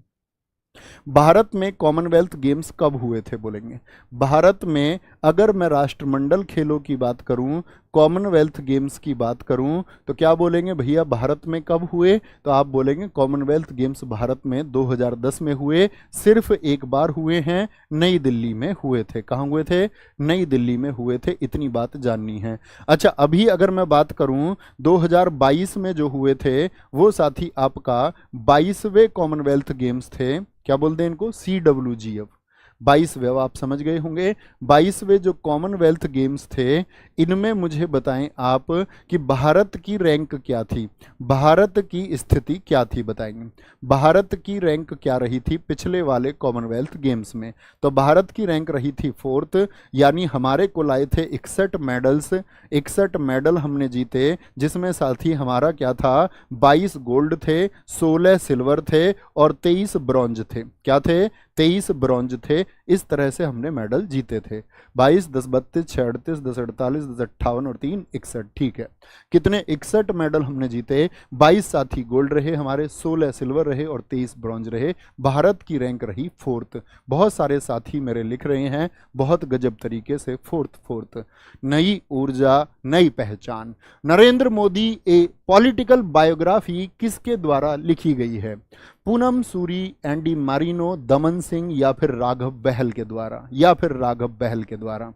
भारत में कॉमनवेल्थ गेम्स कब हुए थे बोलेंगे? भारत में अगर मैं राष्ट्रमंडल खेलों की बात करूं, कॉमनवेल्थ गेम्स की बात करूं, तो क्या बोलेंगे भैया? भारत में कब हुए? तो आप बोलेंगे कॉमनवेल्थ गेम्स भारत में 2010 में हुए। सिर्फ एक बार हुए हैं, नई दिल्ली में हुए थे। कहाँ हुए थे? नई दिल्ली में हुए थे। इतनी बात जाननी है। अच्छा अभी अगर मैं बात करूं 2022 में जो हुए थे, वो साथी आपका 22वें कॉमनवेल्थ गेम्स थे। क्या बोलते हैं इनको? CWGF। 22वें, आप समझ गए होंगे। 22वें जो कॉमनवेल्थ गेम्स थे, इनमें मुझे बताएं आप कि भारत की रैंक क्या थी? भारत की स्थिति क्या थी बताएंगे? भारत की रैंक क्या रही थी पिछले वाले कॉमनवेल्थ गेम्स में? तो भारत की रैंक रही थी 4th, यानी हमारे को लाए थे 61 मेडल्स। 61 मेडल हमने जीते, जिसमें साथी हमारा क्या था? 22 गोल्ड थे, 16 सिल्वर थे और 23 ब्रॉन्ज थे। क्या थे? 23 ब्रॉन्ज थे। इस तरह से हमने मेडल जीते थे। 22, 10, 32, 6, 38, 10, 48, 10, 58 और 3, 61। ठीक है, कितने? 61 मेडल हमने जीते। 22 साथी गोल्ड रहे हमारे, 16 सिल्वर रहे और 23 ब्रॉन्ज रहे। भारत की रैंक रही 4th। बहुत सारे साथी मेरे लिख रहे हैं बहुत गजब तरीके से, 4th। नई ऊर्जा, नई पहचान। नरेंद्र मोदी ए पॉलिटिकल बायोग्राफी किसके द्वारा लिखी गई है? पूनम सूरी, एंडी मारिनो, दमन सिंह या फिर राघव बहल के द्वारा? या फिर राघव बहल के द्वारा?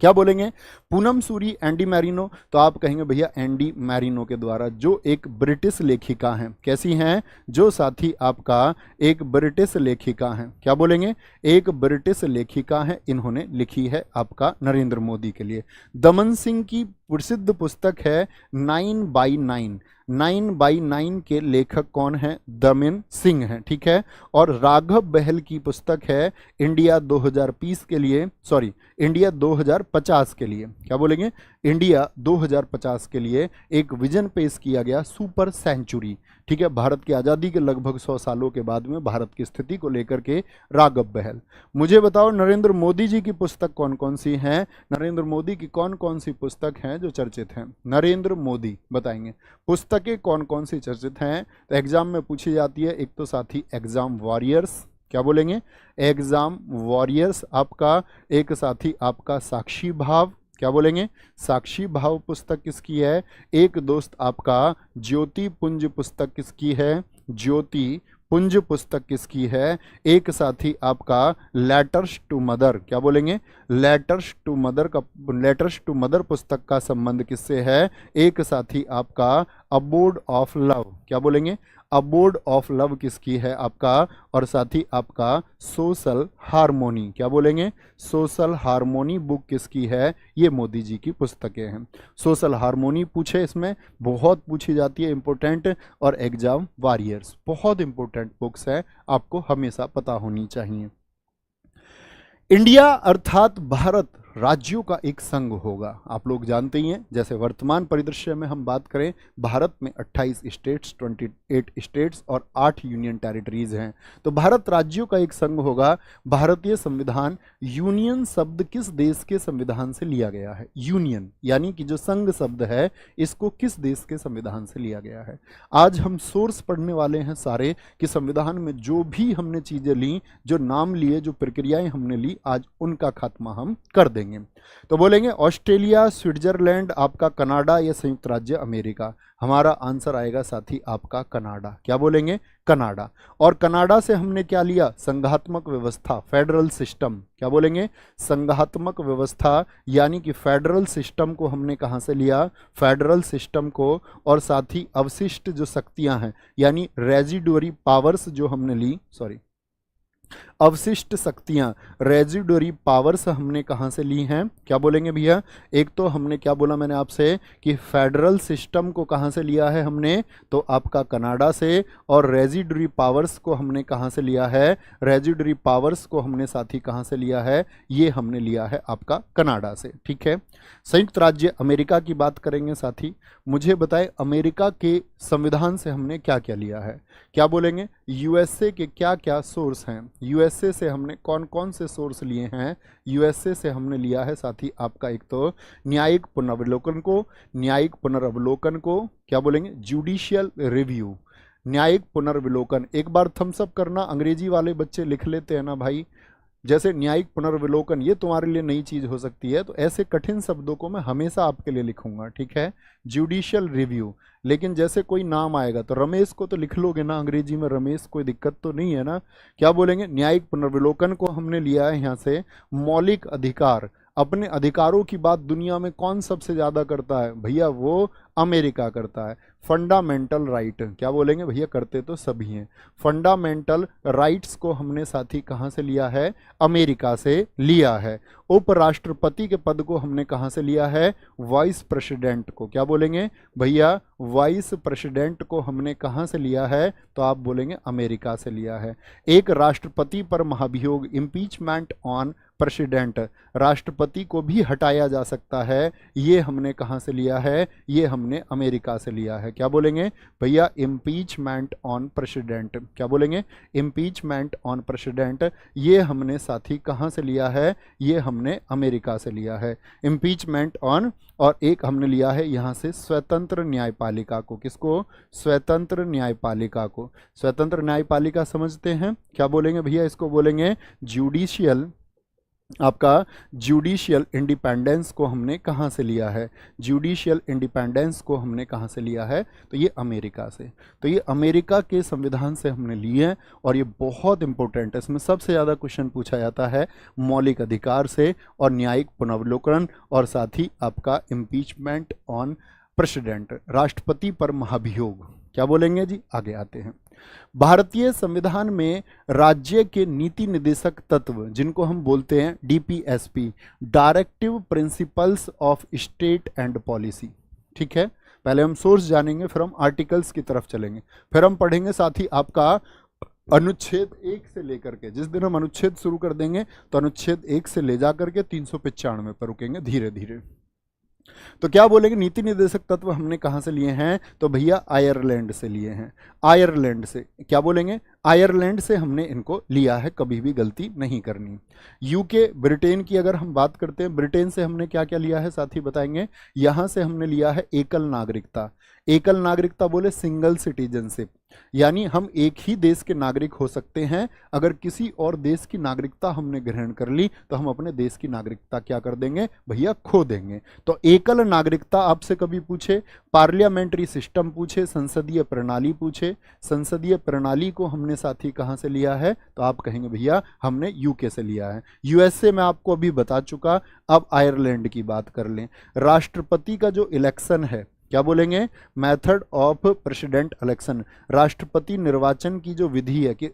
क्या बोलेंगे? Poonam Suri, Andy Marino? तो आप कहेंगे भैया एंडी मैरिनो के द्वारा, जो एक ब्रिटिश लेखिका हैं। कैसी हैं? जो साथी आपका एक ब्रिटिश लेखिका हैं। क्या बोलेंगे? एक ब्रिटिश लेखिका हैं, इन्होंने लिखी है आपका नरेंद्र मोदी के लिए। दमन सिंह की प्रसिद्ध पुस्तक है 9/9। 9/9 के लेखक कौन है? दमन सिंह हैं। ठीक है, और राघव बहल की पुस्तक है इंडिया 2020 के लिए, सॉरी इंडिया 2050 के लिए। क्या बोलेंगे? इंडिया 2050 के लिए एक विजन पेश किया गया, सुपर सेंचुरी। ठीक है, भारत की आज़ादी के लगभग 100 सालों के बाद में भारत की स्थिति को लेकर के राघव बहल। मुझे बताओ नरेंद्र मोदी जी की पुस्तक कौन कौन सी हैं, नरेंद्र मोदी की कौन कौन सी पुस्तक हैं जो चर्चित हैं? नरेंद्र मोदी बताएंगे पुस्तकें कौन कौन सी चर्चित हैं। तो एग्जाम में पूछी जाती है, एक तो साथी एग्जाम वॉरियर्स, क्या बोलेंगे? एग्जाम वॉरियर्स आपका, एक साथी आपका साक्षी भाव, क्या बोलेंगे? साक्षी भाव पुस्तक किसकी है? एक दोस्त आपका ज्योति पुंज पुस्तक किसकी है? ज्योति पुंज पुस्तक किसकी है? एक साथी आपका लेटर्स टू मदर, क्या बोलेंगे? लेटर्स टू मदर का, लेटर्स टू मदर पुस्तक का संबंध किससे है? एक साथी आपका अबोर्ड ऑफ लव, क्या बोलेंगे? अबोर्ड ऑफ लव किसकी है आपका? और साथ ही आपका सोशल हार्मोनी, क्या बोलेंगे? सोशल हार्मोनी बुक किसकी है? ये मोदी जी की पुस्तकें हैं। सोशल हार्मोनी पूछे, इसमें बहुत पूछी जाती है, इंपॉर्टेंट, और एग्जाम वॉरियर्स बहुत इंपॉर्टेंट बुक्स है, आपको हमेशा पता होनी चाहिए। इंडिया अर्थात भारत राज्यों का एक संघ होगा, आप लोग जानते ही हैं। जैसे वर्तमान परिदृश्य में हम बात करें, भारत में 28 स्टेट्स, 28 स्टेट्स और 8 यूनियन टेरिटरीज हैं, तो भारत राज्यों का एक संघ होगा। भारतीय संविधान, यूनियन शब्द किस देश के संविधान से लिया गया है? यूनियन यानी कि जो संघ शब्द है, इसको किस देश के संविधान से लिया गया है? आज हम सोर्स पढ़ने वाले हैं सारे कि संविधान में जो भी हमने चीजें ली, जो नाम लिए, जो प्रक्रियाएं हमने ली, आज उनका खात्मा हम कर देंगे। तो बोलेंगे ऑस्ट्रेलिया, स्विट्जरलैंड, आपका कनाडा या संयुक्त राज्य अमेरिका। हमारा आंसर आएगा साथी आपका कनाडा, क्या बोलेंगे? कनाडा। और कनाडा से हमने क्या लिया? संघात्मक व्यवस्था, फेडरल सिस्टम, क्या बोलेंगे? संघात्मक व्यवस्था यानी कि फेडरल सिस्टम को हमने कहां से लिया? फेडरल सिस्टम को। और साथ ही अवशिष्ट जो शक्तियां हैं यानी रेजिडुअरी पावर्स जो हमने ली, सॉरी, अवशिष्ट शक्तियां, रेजिडुअरी पावर्स हमने कहां से ली हैं? क्या बोलेंगे भैया? एक तो हमने क्या बोला मैंने आपसे कि फेडरल सिस्टम को कहां से लिया है हमने? तो आपका कनाडा से। और रेजिडुअरी पावर्स को हमने कहां से लिया है? रेजिडुअरी पावर्स को हमने साथी कहां से लिया है? ये हमने लिया है आपका कनाडा से। ठीक है, संयुक्त राज्य अमेरिका की बात करेंगे साथी। मुझे बताएं अमेरिका के संविधान से हमने क्या क्या लिया है? क्या बोलेंगे? यूएसए के क्या क्या सोर्स हैं? यूएसए से हमने कौन कौन से सोर्स लिए हैं? यूएसए से हमने लिया है साथी आपका एक तो न्यायिक पुनर्वलोकन को, न्यायिक पुनर्वलोकन को, क्या बोलेंगे? जुडिशियल रिव्यू, न्यायिक पुनर्विलोकन। एक बार थम्स अप करना, अंग्रेजी वाले बच्चे लिख लेते हैं ना भाई, जैसे न्यायिक पुनर्विलोकन, ये तुम्हारे लिए नई चीज हो सकती है, तो ऐसे कठिन शब्दों को मैं हमेशा आपके लिए लिखूंगा। ठीक है, जुडिशियल रिव्यू। लेकिन जैसे कोई नाम आएगा तो रमेश को तो लिख लोगे ना अंग्रेजी में, रमेश, कोई दिक्कत तो नहीं है ना? क्या बोलेंगे? न्यायिक पुनर्विलोकन को हमने लिया है यहाँ से। मौलिक अधिकार, अपने अधिकारों की बात दुनिया में कौन सबसे ज्यादा करता है भैया? वो अमेरिका करता है। फंडामेंटल राइट, क्या बोलेंगे भैया? करते तो सभी हैं। फंडामेंटल राइट्स को हमने साथी कहां से लिया है? अमेरिका से लिया है। उपराष्ट्रपति के पद को हमने कहां से लिया है? वाइस प्रेसिडेंट को, क्या बोलेंगे भैया? वाइस प्रेसिडेंट को हमने कहां से लिया है? तो आप बोलेंगे अमेरिका से लिया है। एक राष्ट्रपति पर महाभियोग, इम्पीचमेंट ऑन प्रेसिडेंट, राष्ट्रपति को भी हटाया जा सकता है, ये हमने कहां से लिया है? ये हमने अमेरिका से लिया है। क्या बोलेंगे भैया? इम्पीचमेंट ऑन प्रेसिडेंट, क्या बोलेंगे? इम्पीचमेंट ऑन प्रेसिडेंट, ये हमने साथी कहां से लिया है? ये हमने अमेरिका से लिया है, इम्पीचमेंट ऑन। और एक हमने लिया है यहां से स्वतंत्र न्यायपालिका को, किसको? स्वतंत्र न्यायपालिका को। स्वतंत्र न्यायपालिका समझते हैं, क्या बोलेंगे भैया? इसको बोलेंगे जुडिशियल, आपका जुडिशियल इंडिपेंडेंस को हमने कहां से लिया है? जुडिशियल इंडिपेंडेंस को हमने कहां से लिया है? तो ये अमेरिका से। तो ये अमेरिका के संविधान से हमने लिए हैं और ये बहुत इंपॉर्टेंट है, इसमें सबसे ज़्यादा क्वेश्चन पूछा जाता है मौलिक अधिकार से और न्यायिक पुनर्विलोकन और साथ ही आपका इम्पीचमेंट ऑन प्रेसिडेंट, राष्ट्रपति पर महाभियोग। क्या बोलेंगे जी? आगे आते हैं। भारतीय संविधान में राज्य के नीति निर्देशक तत्व, जिनको हम बोलते हैं DPSP, directive principles of state and policy. ठीक है, पहले हम सोर्स जानेंगे, फिर हम आर्टिकल्स की तरफ चलेंगे, फिर हम पढ़ेंगे साथी आपका अनुच्छेद 1 से लेकर के, जिस दिन हम अनुच्छेद शुरू कर देंगे तो अनुच्छेद 1 से ले जाकर के 395 पर रुकेंगे धीरे धीरे। तो क्या बोलेंगे, नीति निर्देशक तत्व हमने कहाँ से लिए हैं, तो भैया आयरलैंड से लिए हैं। आयरलैंड से, क्या बोलेंगे, आयरलैंड से हमने इनको लिया है, कभी भी गलती नहीं करनी। यूके, ब्रिटेन की अगर हम बात करते हैं, ब्रिटेन से हमने क्या क्या लिया है साथी बताएंगे, यहां से हमने लिया है एकल नागरिकता। एकल नागरिकता बोले सिंगल सिटीजनशिप, यानी हम एक ही देश के नागरिक हो सकते हैं। अगर किसी और देश की नागरिकता हमने ग्रहण कर ली तो हम अपने देश की नागरिकता क्या कर देंगे भैया, खो देंगे। तो एकल नागरिकता आपसे कभी पूछे, पार्लियामेंट्री सिस्टम पूछे, संसदीय प्रणाली पूछे, संसदीय प्रणाली को हमने साथी कहां से लिया है, तो आप कहेंगे भैया हमने यूके से लिया है। यूएसए में आपको अभी बता चुका, अब आयरलैंड की बात कर लें। राष्ट्रपति का जो इलेक्शन है, क्या बोलेंगे, मेथड ऑफ प्रेसिडेंट इलेक्शन, राष्ट्रपति निर्वाचन की जो विधि है कि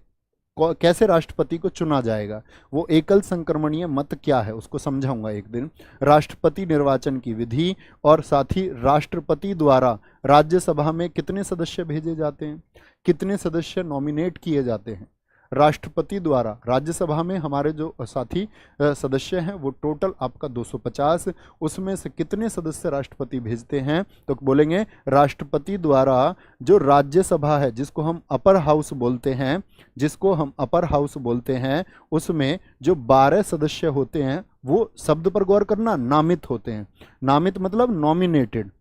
कैसे राष्ट्रपति को चुना जाएगा, वो एकल संक्रमणीय मत क्या है उसको समझाऊंगा एक दिन। राष्ट्रपति निर्वाचन की विधि, और साथ ही राष्ट्रपति द्वारा राज्यसभा में कितने सदस्य भेजे जाते हैं, कितने सदस्य नॉमिनेट किए जाते हैं राष्ट्रपति द्वारा। राज्यसभा में हमारे जो साथी सदस्य हैं वो टोटल आपका 250, उसमें से कितने सदस्य राष्ट्रपति भेजते हैं, तो बोलेंगे राष्ट्रपति द्वारा जो राज्यसभा है, जिसको हम अपर हाउस बोलते हैं, जिसको हम अपर हाउस बोलते हैं, उसमें जो 12 सदस्य होते हैं, वो शब्द पर गौर करना, नामित होते हैं। नामित मतलब नॉमिनेटेड,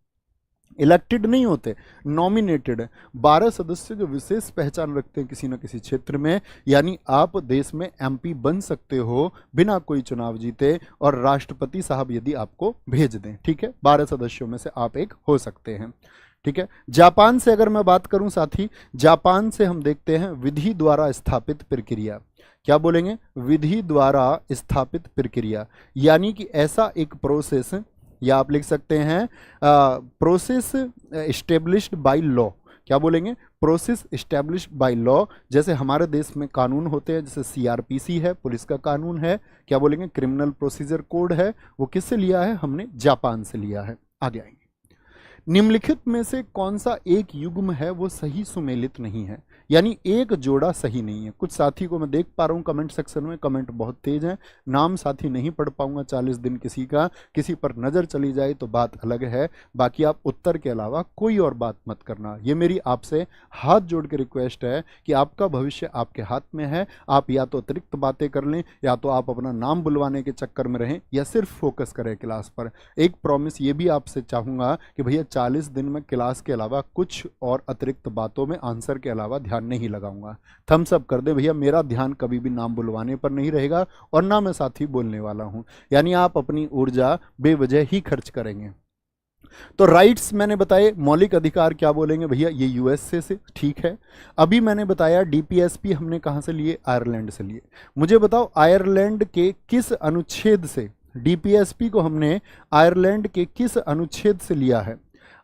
इलेक्टेड नहीं होते, नॉमिनेटेड। 12 सदस्य जो विशेष पहचान रखते हैं किसी न किसी क्षेत्र में, यानी आप देश में एमपी बन सकते हो बिना कोई चुनाव जीते, और राष्ट्रपति साहब यदि आपको भेज दें, ठीक है, 12 सदस्यों में से आप एक हो सकते हैं, ठीक है। जापान से अगर मैं बात करूं साथी, जापान से हम देखते हैं विधि द्वारा स्थापित प्रक्रिया। क्या बोलेंगे, विधि द्वारा स्थापित प्रक्रिया, यानी कि ऐसा एक प्रोसेस, या आप लिख सकते हैं प्रोसेस एस्टेब्लिश्ड बाय लॉ। क्या बोलेंगे, प्रोसेस एस्टेब्लिश्ड बाय लॉ। जैसे हमारे देश में कानून होते हैं, जैसे सीआरपीसी है, पुलिस का कानून है, क्या बोलेंगे, क्रिमिनल प्रोसीजर कोड है, वो किससे लिया है, हमने जापान से लिया है। आगे आएंगे, निम्नलिखित में से कौन सा एक युग्म है वो सही सुमेलित नहीं है, यानी एक जोड़ा सही नहीं है। कुछ साथी को मैं देख पा रहा हूँ कमेंट सेक्शन में, कमेंट बहुत तेज है, नाम साथी नहीं पढ़ पाऊंगा 40 दिन किसी का, किसी पर नजर चली जाए तो बात अलग है, बाकी आप उत्तर के अलावा कोई और बात मत करना। ये मेरी आपसे हाथ जोड़ के रिक्वेस्ट है कि आपका भविष्य आपके हाथ में है। आप या तो अतिरिक्त बातें कर लें, या तो आप अपना नाम बुलवाने के चक्कर में रहें, या सिर्फ फोकस करें क्लास पर। एक प्रॉमिस ये भी आपसे चाहूंगा कि भैया 40 दिन में क्लास के अलावा कुछ और अतिरिक्त बातों में आंसर के अलावा ध्यान नहीं लगाऊंगा। थम्स अप कर दे भैया, मेरा ध्यान कभी भी नाम बुलवाने पर नहीं रहेगा, और ना मैं साथी बोलने वाला हूं, यानी आप अपनी ऊर्जा बेवजह ही खर्च करेंगे। तो राइट्स मैंने बताए, मौलिक अधिकार क्या बोलेंगे भैया, ये यूएसए से, ठीक है। अभी मैंने बताया डीपीएसपी हमने कहां से लिए, आयरलैंड से लिए। मुझे बताओ आयरलैंड के किस अनुच्छेद से, डीपीएसपी को हमने आयरलैंड के किस अनुच्छेद से लिया है,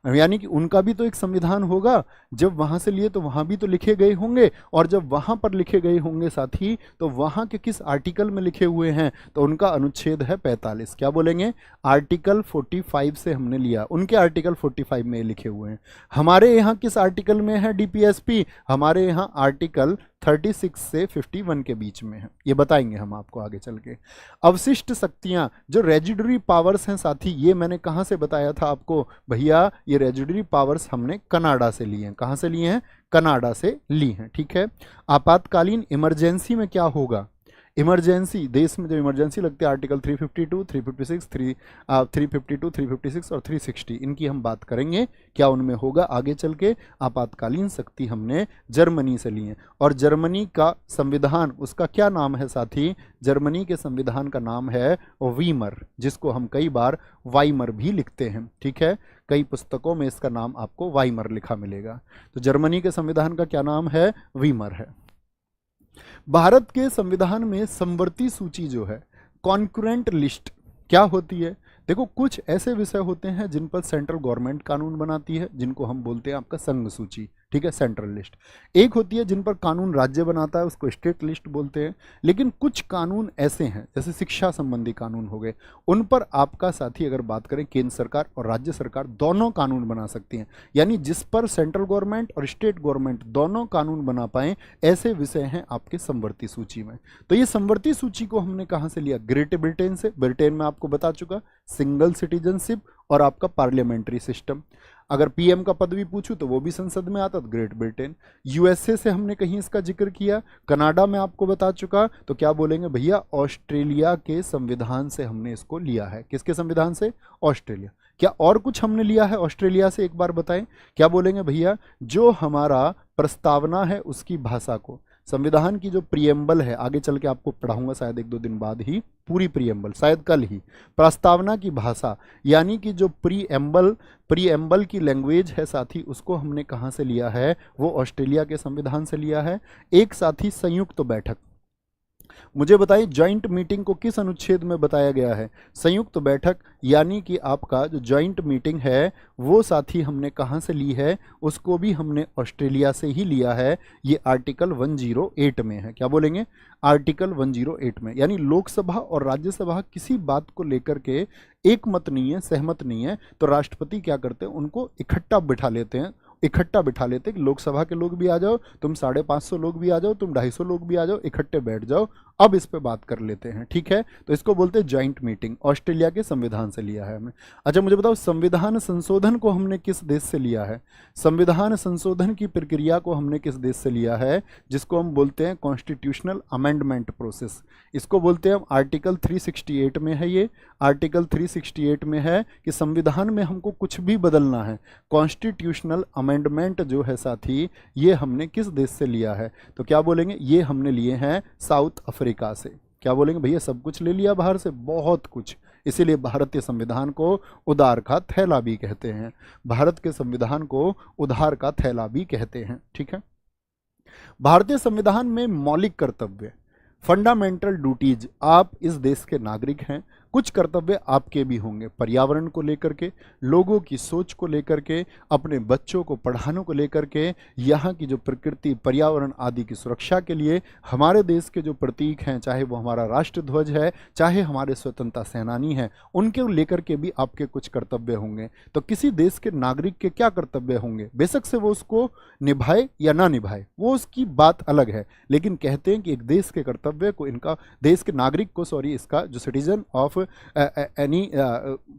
यानी कि उनका भी तो एक संविधान होगा, जब वहां से लिए तो वहां भी तो लिखे गए होंगे, और जब वहां पर लिखे गए होंगे साथी तो वहां के किस आर्टिकल में लिखे हुए हैं, तो उनका अनुच्छेद है 45। क्या बोलेंगे, आर्टिकल 45 से हमने लिया, उनके आर्टिकल 45 में लिखे हुए हैं। हमारे यहाँ किस आर्टिकल में है डीपीएसपी, हमारे यहाँ आर्टिकल 36 से 51 के बीच में है, ये बताएंगे हम आपको आगे चल के। अवशिष्ट शक्तियां, जो रेजिडरी पावर्स हैं साथी, ये मैंने कहां से बताया था आपको भैया, ये रेजिडरी पावर्स हमने कनाडा से लिए हैं। कहां से लिए हैं, कनाडा से ली हैं, ठीक है। आपातकालीन इमरजेंसी में क्या होगा, इमरजेंसी, देश में जो इमरजेंसी लगती है, आर्टिकल 352, 356, 352, 356 और 360, इनकी हम बात करेंगे, क्या उनमें होगा आगे चल के। आपातकालीन शक्ति हमने जर्मनी से ली है, और जर्मनी का संविधान, उसका क्या नाम है साथी, जर्मनी के संविधान का नाम है वीमर, जिसको हम कई बार वाइमर भी लिखते हैं, ठीक है। कई पुस्तकों में इसका नाम आपको वाइमर लिखा मिलेगा। तो जर्मनी के संविधान का क्या नाम है, वीमर है। भारत के संविधान में समवर्ती सूची जो है, कॉन्करेंट लिस्ट, क्या होती है, देखो कुछ ऐसे विषय होते हैं जिन पर सेंट्रल गवर्नमेंट कानून बनाती है, जिनको हम बोलते हैं आपका संघ सूची, ठीक है, सेंट्रल लिस्ट। एक होती है जिन पर कानून राज्य बनाता है, उसको स्टेट लिस्ट बोलते हैं। लेकिन कुछ कानून ऐसे हैं, जैसे शिक्षा संबंधी कानून हो गए, उन पर आपका साथी अगर बात करें, केंद्र सरकार और राज्य सरकार दोनों कानून बना सकती हैं। यानी जिस पर सेंट्रल गवर्नमेंट और स्टेट गवर्नमेंट दोनों कानून बना पाए, ऐसे विषय हैं आपके समवर्ती सूची में। तो ये समवर्ती सूची को हमने कहां से लिया? ग्रेट ब्रिटेन से। ब्रिटेन में आपको बता चुका, सिंगल सिटीजनशिप और आपका पार्लियामेंट्री सिस्टम। अगर पीएम का पद भी पूछूं तो वो भी संसद में आता, तो ग्रेट ब्रिटेन। यूएसए से हमने कहीं इसका जिक्र किया, कनाडा में आपको बता चुका, तो क्या बोलेंगे भैया? ऑस्ट्रेलिया के संविधान से हमने इसको लिया है। किसके संविधान से? ऑस्ट्रेलिया। क्या और कुछ हमने लिया है ऑस्ट्रेलिया से? एक बार बताएं, क्या बोलेंगे भैया? जो हमारा प्रस्तावना है उसकी भाषा को, संविधान की जो प्रियम्बल है, आगे चल के आपको पढ़ाऊंगा शायद एक दो दिन बाद ही, पूरी प्रियम्बल शायद कल ही, प्रस्तावना की भाषा यानी कि जो प्रियम्बल की लैंग्वेज है साथी, उसको हमने कहाँ से लिया है? वो ऑस्ट्रेलिया के संविधान से लिया है। एक साथी संयुक्त बैठक, मुझे बताइए ज्वाइंट मीटिंग को किस अनुच्छेद में बताया गया है? संयुक्त बैठक, यानी कि आपका जो ज्वाइंट मीटिंग है वो साथी हमने कहाँ से ली है? उसको भी हमने ऑस्ट्रेलिया से ही लिया है। ये आर्टिकल 108 में है। क्या बोलेंगे? आर्टिकल 108 में। यानी लोकसभा और राज्यसभा किसी बात को लेकर के एक मत नहीं है, सहमत नहीं है, तो राष्ट्रपति क्या करते हैं? उनको इकट्ठा बिठा लेते हैं, कि लोकसभा के लोग भी आ जाओ, तुम 550 लोग भी आ जाओ, तुम 250 लोग भी आ जाओ, इकट्ठे बैठ जाओ, अब इस पे बात कर लेते हैं। ठीक है, तो इसको बोलते हैं ज्वाइंट मीटिंग। ऑस्ट्रेलिया के संविधान से लिया है हमने। अच्छा मुझे बताओ, संविधान संशोधन को हमने किस देश से लिया है? संविधान संशोधन की प्रक्रिया को हमने किस देश से लिया है? जिसको हम बोलते हैं कॉन्स्टिट्यूशनल अमेंडमेंट प्रोसेस। इसको बोलते हैं हम, आर्टिकल 368 में है। ये आर्टिकल 368 में है कि संविधान में हमको कुछ भी बदलना है, कॉन्स्टिट्यूशनल अमेंडमेंट जो है साथी, ये हमने किस देश से लिया है? तो क्या बोलेंगे? ये हमने लिए हैं साउथ अफ्रीका से। क्या बोलेंगे भैया? सब कुछ ले लिया बाहर से, बहुत कुछ। इसीलिए भारतीय संविधान को उधार का थैला भी कहते हैं। भारत के संविधान को उधार का थैला भी कहते हैं। ठीक है, भारतीय संविधान में मौलिक कर्तव्य, फंडामेंटल ड्यूटीज, आप इस देश के नागरिक हैं, कुछ कर्तव्य आपके भी होंगे, पर्यावरण को लेकर के, लोगों की सोच को लेकर के, अपने बच्चों को पढ़ाने को लेकर के, यहाँ की जो प्रकृति, पर्यावरण आदि की सुरक्षा के लिए, हमारे देश के जो प्रतीक हैं, चाहे वो हमारा राष्ट्र ध्वज है, चाहे हमारे स्वतंत्रता सेनानी हैं, उनके लेकर के भी आपके कुछ कर्तव्य होंगे। तो किसी देश के नागरिक के क्या कर्तव्य होंगे? बेशक से वो उसको निभाए या ना निभाए, वो उसकी बात अलग है, लेकिन कहते हैं कि एक देश के कर्तव्य को, इनका देश के नागरिक को, इसका जो सिटीजन ऑफ एनी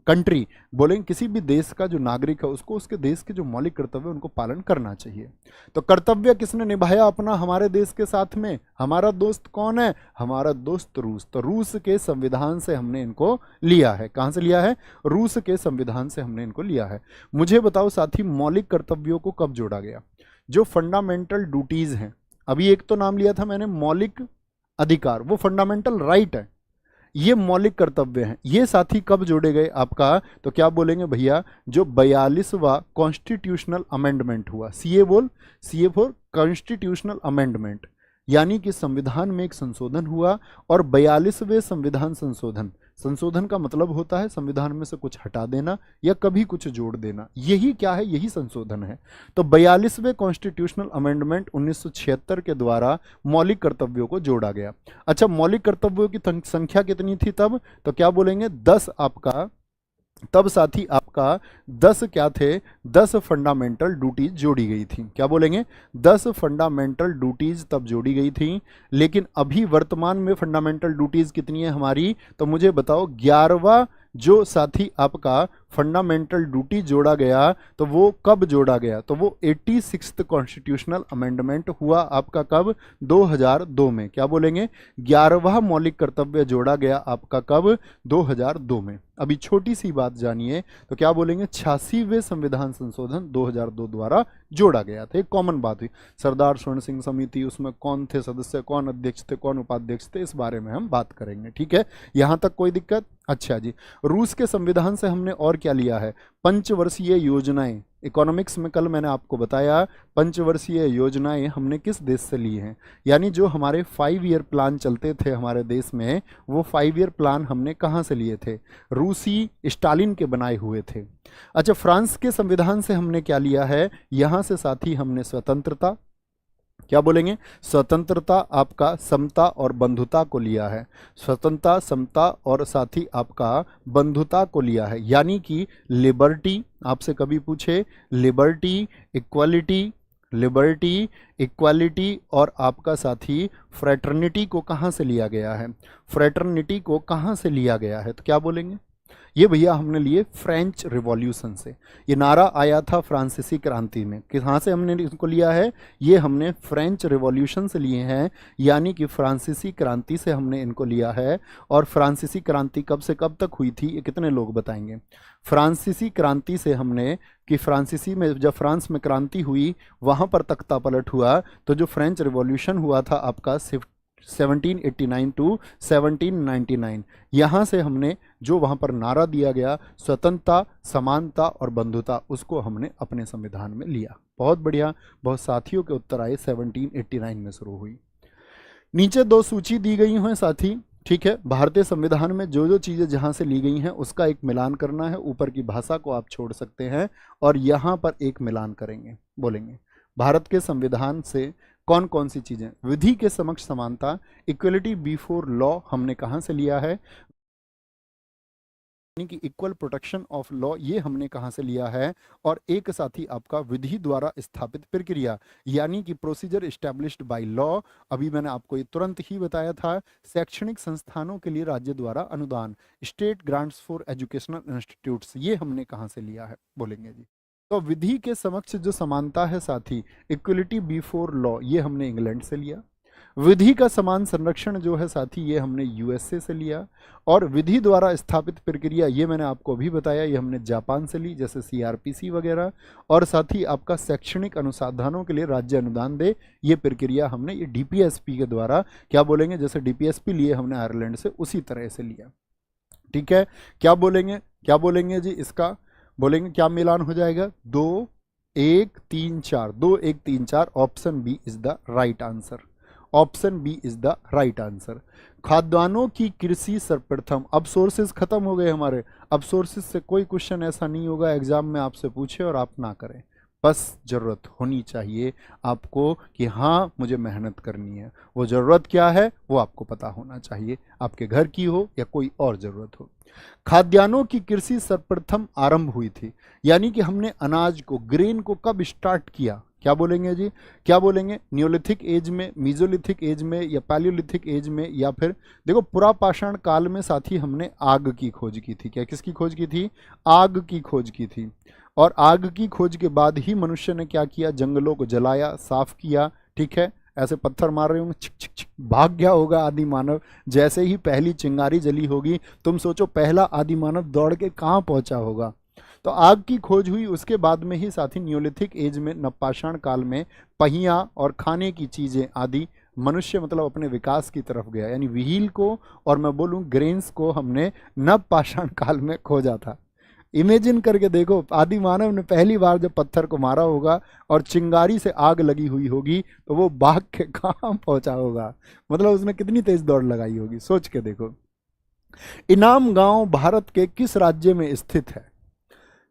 कंट्री, बोलेंगे किसी भी देश का जो नागरिक है, उसको उसके देश के जो मौलिक कर्तव्य उनको पालन करना चाहिए। तो कर्तव्य किसने निभाया अपना हमारे देश के साथ में? हमारा दोस्त कौन है? हमारा दोस्त रूस। तो रूस के संविधान से हमने इनको लिया है। कहां से लिया है? रूस के संविधान से हमने इनको लिया है। मुझे बताओ साथी, मौलिक कर्तव्यों को कब जोड़ा गया? जो फंडामेंटल ड्यूटीज हैं, अभी एक तो नाम लिया था मैंने, मौलिक अधिकार, वो फंडामेंटल राइट है, ये मौलिक कर्तव्य हैं। ये साथी कब जोड़े गए आपका? तो क्या बोलेंगे भैया? जो 42वां कॉन्स्टिट्यूशनल अमेंडमेंट हुआ, सीए फॉर कॉन्स्टिट्यूशनल अमेंडमेंट, यानी कि संविधान में एक संशोधन हुआ, और 42वें संविधान संशोधन का मतलब होता है संविधान में से कुछ हटा देना या कभी कुछ जोड़ देना। यही क्या है? यही संशोधन है। तो 42वें कॉन्स्टिट्यूशनल अमेंडमेंट 1976 के द्वारा मौलिक कर्तव्यों को जोड़ा गया। अच्छा, मौलिक कर्तव्यों की संख्या कितनी थी तब? तो क्या बोलेंगे? 10 आपका, तब साथी आपका 10 क्या थे? 10 फंडामेंटल ड्यूटीज जोड़ी गई थी। क्या बोलेंगे? 10 फंडामेंटल ड्यूटीज तब जोड़ी गई थी। लेकिन अभी वर्तमान में फंडामेंटल ड्यूटीज कितनी है हमारी? तो मुझे बताओ, 11वां जो साथी आपका फंडामेंटल ड्यूटी जोड़ा गया, तो वो कब जोड़ा गया? तो वो 86th कॉन्स्टिट्यूशनल अमेंडमेंट हुआ आपका कब? 2002 में। क्या बोलेंगे? 11वां मौलिक कर्तव्य जोड़ा गया आपका कब? 2002 में। अभी छोटी सी बात जानिए, तो क्या बोलेंगे? 86वें संविधान संशोधन 2002 द्वारा जोड़ा गया था। एक कॉमन बात हुई, सरदार स्वर्ण सिंह समिति, उसमें कौन थे सदस्य, कौन अध्यक्ष थे, कौन उपाध्यक्ष थे, इस बारे में हम बात करेंगे। ठीक है, यहां तक कोई दिक्कत? अच्छा जी, रूस के संविधान से हमने और क्या लिया है? पंचवर्षीय योजनाएं, इकोनॉमिक्स में कल मैंने आपको बताया पंचवर्षीय योजनाएं हमने किस देश से ली हैं, यानी जो हमारे 5 ईयर प्लान चलते थे हमारे देश में, वो 5 ईयर प्लान हमने कहाँ से लिए थे? रूसी स्टालिन के बनाए हुए थे। अच्छा, फ्रांस के संविधान से हमने क्या लिया है? यहाँ से साथी हमने स्वतंत्रता, क्या बोलेंगे? स्वतंत्रता, आपका समता और बंधुता को लिया है। स्वतंत्रता, समता और साथी आपका बंधुता को लिया है, यानी कि लिबर्टी, आपसे कभी पूछे लिबर्टी, इक्वालिटी, लिबर्टी, इक्वालिटी और आपका साथी फ्रेटर्निटी को कहाँ से लिया गया है? फ्रेटर्निटी को कहाँ से लिया गया है? तो क्या बोलेंगे? ये भैया हमने लिए फ्रेंच रिवॉल्यूशन से। ये नारा आया था फ्रांसीसी क्रांति में। कहाँ से हमने इसको लिया है? ये हमने फ्रेंच रिवॉल्यूशन से लिए हैं, यानी कि फ्रांसीसी क्रांति से हमने इनको लिया है। और फ्रांसीसी क्रांति कब से कब तक हुई थी, ये कितने लोग बताएंगे? फ्रांसीसी क्रांति से हमने, कि फ्रांसीसी में जब फ्रांस में क्रांति हुई वहाँ पर तख्ता पलट हुआ, तो जो फ्रेंच रिवॉल्यूशन हुआ था आपका 1789 टू 1799, यहाँ से हमने जो वहाँ पर नारा दिया गया स्वतंत्रता, समानता और बंधुता, उसको हमने अपने संविधान में लिया। बहुत बढ़िया, बहुत साथियों के उत्तर आए, 1789 में शुरू हुई। नीचे 2 सूची दी गई हैं साथी, ठीक है। भारतीय संविधान में जो जो चीज़ें जहाँ से ली गई हैं उसका एक मिलान करना है। ऊपर की भाषा को आप छोड़ सकते हैं और यहाँ पर एक मिलान करेंगे, बोलेंगे भारत के संविधान से कौन कौन सी चीज़ें? विधि के समक्ष समानता, इक्वलिटी बिफोर लॉ हमने कहाँ से लिया है? यानी कि इक्वल प्रोटेक्शन ऑफ लॉ, ये हमने कहाँ से लिया है? और एक साथी आपका विधि द्वारा स्थापित प्रक्रिया, यानी कि प्रोसीजर एस्टैब्लिश्ड बाय लॉ। अभी मैंने आपको ये तुरंत ही बताया था। शैक्षणिक संस्थानों के लिए राज्य द्वारा अनुदान, state grants for educational institutes, ये हमने कहाँ से लिया है? बोलेंगे जी। तो विधि के समक्ष जो समानता है साथी, इक्वलिटी बिफोर लॉ, ये हमने इंग्लैंड से लिया। विधि का समान संरक्षण जो है साथी, ये हमने यूएसए से लिया। और विधि द्वारा स्थापित प्रक्रिया, ये मैंने आपको अभी बताया, ये हमने जापान से ली, जैसे सीआरपीसी वगैरह। और साथ ही आपका शैक्षणिक अनुसंधानों के लिए राज्य अनुदान दे, ये प्रक्रिया हमने ये डीपीएसपी के द्वारा, क्या बोलेंगे, जैसे डीपीएसपी लिए हमने आयरलैंड से, उसी तरह से लिया। ठीक है, क्या बोलेंगे, क्या बोलेंगे जी इसका? बोलेंगे क्या मिलान हो जाएगा? 2 1 3 4, 2 1 3 4, option B is the right answer. Option B is the right answer. खाद्यान्नों की कृषि सर्वप्रथम, अब सोर्सेज खत्म हो गए हमारे। अब सोर्सेज से कोई क्वेश्चन ऐसा नहीं होगा एग्जाम में आपसे पूछे और आप ना करें। बस ज़रूरत होनी चाहिए आपको कि हाँ मुझे मेहनत करनी है। वो ज़रूरत क्या है वो आपको पता होना चाहिए, आपके घर की हो या कोई और ज़रूरत हो। खाद्यान्नों की कृषि सर्वप्रथम आरंभ हुई थी, यानी कि हमने अनाज को, ग्रेन को कब स्टार्ट किया? क्या बोलेंगे जी? क्या बोलेंगे? न्योलिथिक एज में, मीजोलिथिक एज में, या पैलियोलिथिक एज में, या फिर देखो पुरापाषाण काल में साथी हमने आग की खोज की थी। क्या किसकी खोज की थी? आग की खोज की थी। और आग की खोज के बाद ही मनुष्य ने क्या किया? जंगलों को जलाया, साफ किया। ठीक है, ऐसे पत्थर मार रहे होंगे, छिक छिक छिक, भाग गया होगा आदि मानव। जैसे ही पहली चिंगारी जली होगी, तुम सोचो पहला आदि मानव दौड़ के कहाँ पहुंचा होगा। तो आग की खोज हुई, उसके बाद में ही साथी न्योलिथिक एज में, नवपाषाण काल में पहिया और खाने की चीज़ें आदि, मनुष्य मतलब अपने विकास की तरफ गया। यानी व्हील को और मैं बोलूँ ग्रेन्स को हमने नवपाषाण काल में खोजा था। इमेजिन करके देखो, आदि मानव ने पहली बार जब पत्थर को मारा होगा और चिंगारी से आग लगी हुई होगी, तो वो भाग के कहाँ पहुंचा होगा, मतलब उसने कितनी तेज दौड़ लगाई होगी, सोच के देखो। इनाम गांव भारत के किस राज्य में स्थित है?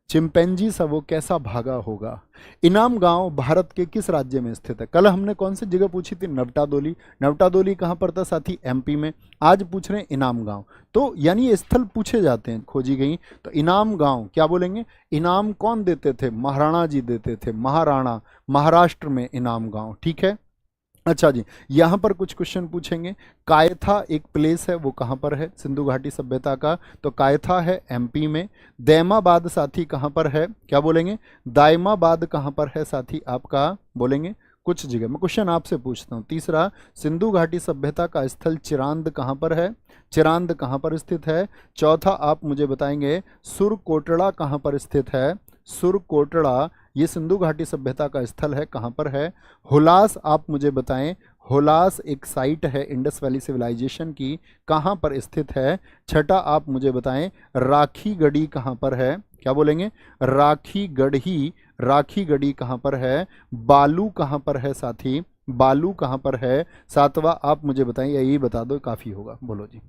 चिंपैंजी सा वो कैसा भागा होगा। इनाम गांव भारत के किस राज्य में स्थित है? कल हमने कौन सी जगह पूछी थी? नवटादोली। नवटादोली कहाँ पर था साथी? एमपी में। आज पूछ रहे हैं इनाम गांव। तो यानी ये स्थल पूछे जाते हैं, खोजी गई। तो इनाम गांव क्या बोलेंगे? इनाम कौन देते थे? महाराणा जी देते थे, महाराणा, महाराष्ट्र में इनाम गांव। ठीक है, अच्छा जी, यहाँ पर कुछ क्वेश्चन पूछेंगे। कायथा एक प्लेस है, वो कहाँ पर है? सिंधु घाटी सभ्यता का। तो कायथा है एमपी में। दैमाबाद साथी कहाँ पर है? क्या बोलेंगे? दायमाबाद कहाँ पर है साथी आपका? बोलेंगे कुछ जगह। मैं क्वेश्चन आपसे पूछता हूँ। तीसरा, सिंधु घाटी सभ्यता का स्थल चिरांद कहाँ पर है? चिरांद कहाँ पर स्थित है? चौथा, आप मुझे बताएंगे सुरकोटड़ा कहाँ पर स्थित है? सुरकोटड़ा ये सिंधु घाटी सभ्यता का स्थल है, कहाँ पर है? हुलास आप मुझे बताएं, हुलास एक साइट है इंडस वैली सिविलाइजेशन की, कहाँ पर स्थित है? छठा, आप मुझे बताएं राखी गढ़ी कहाँ पर है? क्या बोलेंगे? राखी गढ़ी राखी गढ़ी कहाँ पर है, बालू कहाँ पर है साथी, बालू कहाँ पर है, सातवां आप मुझे बताएं, या यही बता दो काफ़ी होगा, बोलो जी।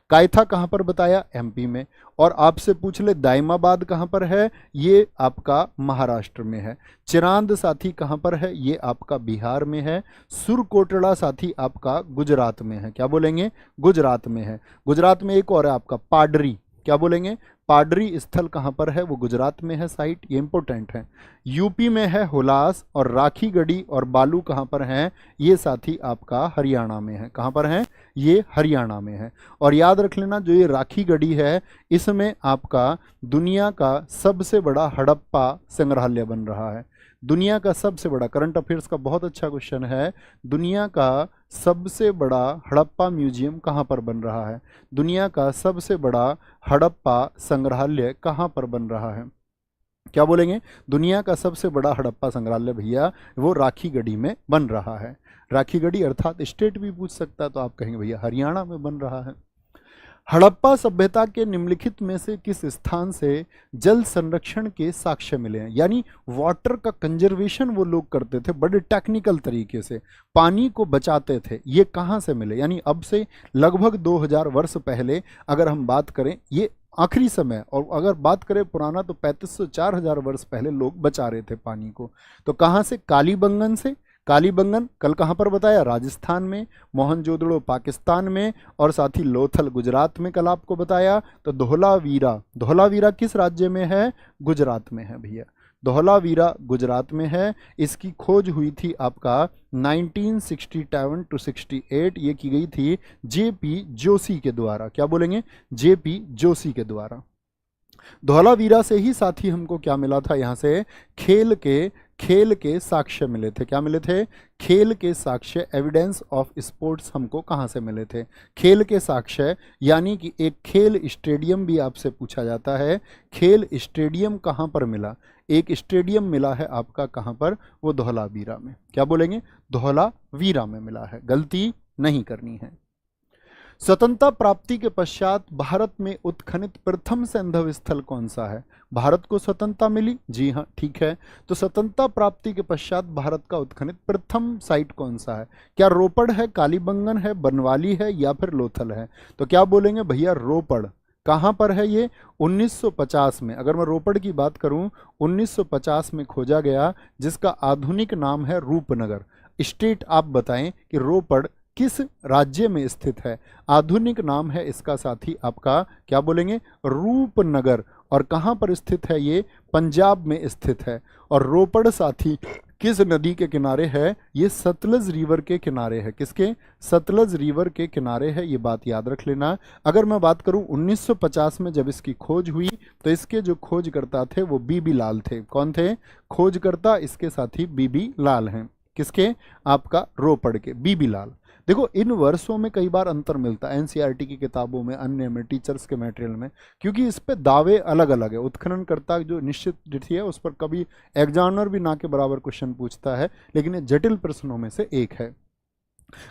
कायथा कहाँ पर बताया, एमपी में। और आपसे पूछ ले दाइमाबाद कहाँ पर है, ये आपका महाराष्ट्र में है। चिरांद साथी कहाँ पर है, ये आपका बिहार में है। सुरकोटड़ा साथी आपका गुजरात में है, क्या बोलेंगे, गुजरात में है। गुजरात में एक और है आपका पाडरी, क्या बोलेंगे, पाडरी स्थल कहाँ पर है, वो गुजरात में है साइट, ये इंपॉर्टेंट है। यूपी में है हुलास, और राखी गढ़ी और बालू कहाँ पर हैं, ये साथी आपका हरियाणा में है। कहाँ पर हैं, ये हरियाणा में है। और याद रख लेना जो ये राखी गढ़ी है, इसमें आपका दुनिया का सबसे बड़ा हड़प्पा संग्रहालय बन रहा है। दुनिया का सबसे बड़ा, करंट अफेयर्स का बहुत अच्छा क्वेश्चन है, दुनिया का सबसे बड़ा हड़प्पा म्यूजियम कहाँ पर बन रहा है, दुनिया का सबसे बड़ा हड़प्पा संग्रहालय कहाँ पर बन रहा है, क्या बोलेंगे, दुनिया का सबसे बड़ा हड़प्पा संग्रहालय भैया वो राखी गढ़ी में बन रहा है। राखी गढ़ी अर्थात स्टेट भी पूछ सकता है, तो आप कहेंगे भैया हरियाणा में बन रहा है। हड़प्पा सभ्यता के निम्नलिखित में से किस स्थान से जल संरक्षण के साक्ष्य मिले हैं, यानी वाटर का कंजर्वेशन वो लोग करते थे बड़े टेक्निकल तरीके से, पानी को बचाते थे, ये कहाँ से मिले, यानी अब से लगभग 2000 वर्ष पहले अगर हम बात करें, ये आखिरी समय, और अगर बात करें पुराना तो 3500-4000 वर्ष पहले लोग बचा रहे थे पानी को। तो कहाँ से, कालीबंगन से। कालीबंगन कल कहाँ पर बताया, राजस्थान में, मोहनजोदड़ो पाकिस्तान में, और साथ ही लोथल गुजरात में कल आपको बताया। तो धौलावीरा, धौलावीरा किस राज्य में है, गुजरात में है भैया, धौलावीरा गुजरात में है। इसकी खोज हुई थी आपका 1967 to 68, ये की गई थी जेपी जोशी के द्वारा, क्या बोलेंगे, जेपी जोशी के द्वारा। धौलावीरा से ही साथी हमको क्या मिला था, यहाँ से खेल के साक्ष्य मिले थे, क्या मिले थे, खेल के साक्ष्य, एविडेंस ऑफ स्पोर्ट्स हमको कहाँ से मिले थे, खेल के साक्ष्य, यानी कि एक खेल स्टेडियम भी आपसे पूछा जाता है, खेल स्टेडियम कहाँ पर मिला, एक स्टेडियम मिला है आपका कहाँ पर, वो धौलावीरा में, क्या बोलेंगे, धौलावीरा में मिला है, गलती नहीं करनी है। स्वतंत्रता प्राप्ति के पश्चात भारत में उत्खनित प्रथम सैंधव स्थल कौन सा है, भारत को स्वतंत्रता मिली, जी हाँ ठीक है, तो स्वतंत्रता प्राप्ति के पश्चात भारत का उत्खनित प्रथम साइट कौन सा है, क्या रोपड़ है, कालीबंगन है, बनवाली है, या फिर लोथल है, तो क्या बोलेंगे भैया रोपड़। कहाँ पर है ये, 1950 में, अगर मैं रोपड़ की बात करूं 1950 में खोजा गया, जिसका आधुनिक नाम है रूपनगर। स्टेट आप बताएं कि रोपड़ किस राज्य में स्थित है, आधुनिक नाम है इसका साथी आपका, क्या बोलेंगे, रूपनगर। और कहाँ पर स्थित है ये, पंजाब में स्थित है। और रोपड़ साथी किस नदी के किनारे है, ये सतलज रिवर के किनारे है, किसके, सतलज रिवर के किनारे है, ये बात याद रख लेना। अगर मैं बात करूं 1950 में जब इसकी खोज हुई, तो इसके जो खोजकर्ता थे वो बीबी लाल थे, कौन थे, खोजकर्ता इसके साथी बीबी लाल हैं, किसके, आपका रोपड़ के बीबी लाल। देखो इन वर्षों में कई बार अंतर मिलता है एनसीईआरटी की किताबों में, अन्य में, टीचर्स के मटेरियल में, क्योंकि इस पे दावे अलग अलग है। उत्खननकर्ता जो निश्चित तिथि है उस पर कभी एग्जामिनर भी ना के बराबर क्वेश्चन पूछता है, लेकिन ये जटिल प्रश्नों में से एक है।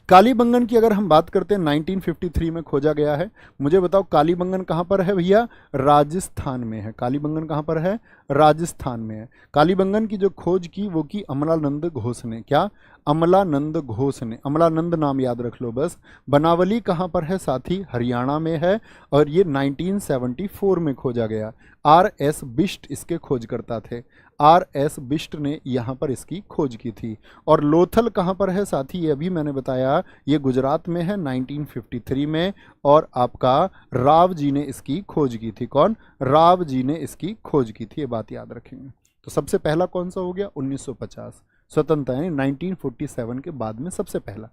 कालीबंगन की अगर हम बात करते हैं 1953 में खोजा गया है। मुझे बताओ कालीबंगन कहाँ पर है भैया, राजस्थान में है। कालीबंगन कहाँ पर है, राजस्थान में है। कालीबंगन की जो खोज की वो की अमलानंद घोष ने, क्या, अमलानंद घोष ने, अमलानंद नाम याद रख लो बस। बनावली कहाँ पर है साथी, हरियाणा में है, और ये 1974 में खोजा गया। R.S. बिष्ट इसके खोजकर्ता थे, R.S. बिष्ट ने यहाँ पर इसकी खोज की थी। और लोथल कहाँ पर है साथी, ये अभी मैंने बताया, ये गुजरात में है 1953 में, और आपका राव जी ने इसकी खोज की थी। कौन, राव जी ने इसकी खोज की थी, ये बात याद रखेंगे। तो सबसे पहला कौन सा हो गया, 1950 स्वतंत्रता, यानी 1947 के बाद में सबसे पहला।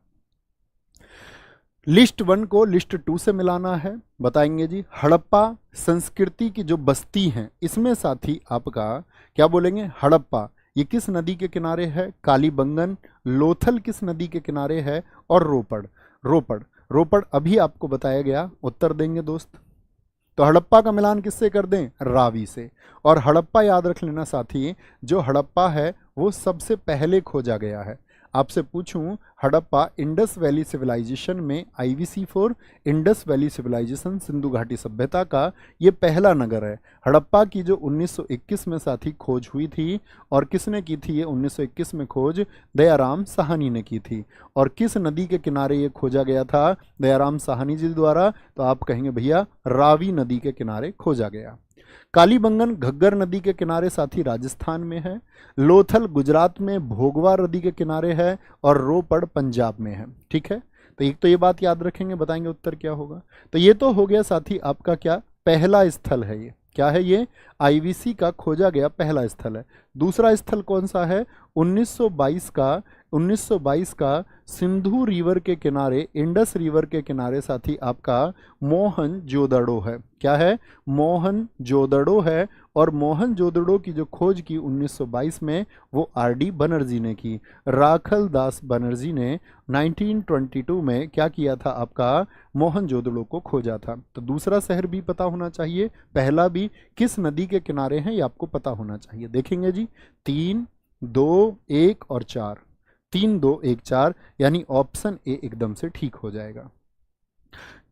लिस्ट 1 को लिस्ट 2 से मिलाना है, बताएंगे जी। हड़प्पा संस्कृति की जो बस्ती हैं इसमें साथी आपका क्या बोलेंगे, हड़प्पा ये किस नदी के किनारे है, कालीबंगन। लोथल किस नदी के किनारे है, और रोपड़। रोपड़ अभी आपको बताया गया, उत्तर देंगे दोस्त। तो हड़प्पा का मिलान किससे कर दें, रावी से। और हड़प्पा याद रख लेना साथी, जो हड़प्पा है वो सबसे पहले खोजा गया है। आपसे पूछूं हड़प्पा इंडस वैली सिविलाइजेशन में IVC4 Indus valley civilisation Sindhu घाटी सभ्यता का ये पहला नगर है। हड़प्पा की जो 1921 में साथी खोज हुई थी, और किसने की थी ये 1921 में खोज? दयाराम साहनी ने की थी। और किस नदी के किनारे ये खोजा गया था दयाराम साहनी जी द्वारा? तो आप कहेंगे भैया रावी नदी के किनारे खोजा गया। कालीबंगन घग्गर नदी के किनारे साथी राजस्थान में है। लोथल गुजरात में भोगवा नदी के किनारे है, और रोपड़ पंजाब में है। ठीक है, तो एक तो ये बात याद रखेंगे, बताएंगे उत्तर क्या होगा। तो ये तो हो गया साथी आपका क्या पहला स्थल है। ये क्या है? ये IVC का खोजा गया पहला स्थल है। दूसरा स्थल कौन सा है? 1922 का सिंधु रिवर के किनारे, इंडस रिवर के किनारे साथी आपका मोहनजोदड़ो है। क्या है? मोहनजोदड़ो है। और मोहनजोदड़ो की जो खोज की 1922 में, वो RD बनर्जी ने की। राखल दास बनर्जी ने 1922 में क्या किया था? आपका मोहनजोदड़ो को खोजा था। तो दूसरा शहर भी पता होना चाहिए, पहला भी किस नदी के किनारे हैं ये आपको पता होना चाहिए। देखेंगे जी, 3, 2, 1 और 4, 3, 2, 1, 4, यानी ऑप्शन ए एकदम से ठीक हो जाएगा।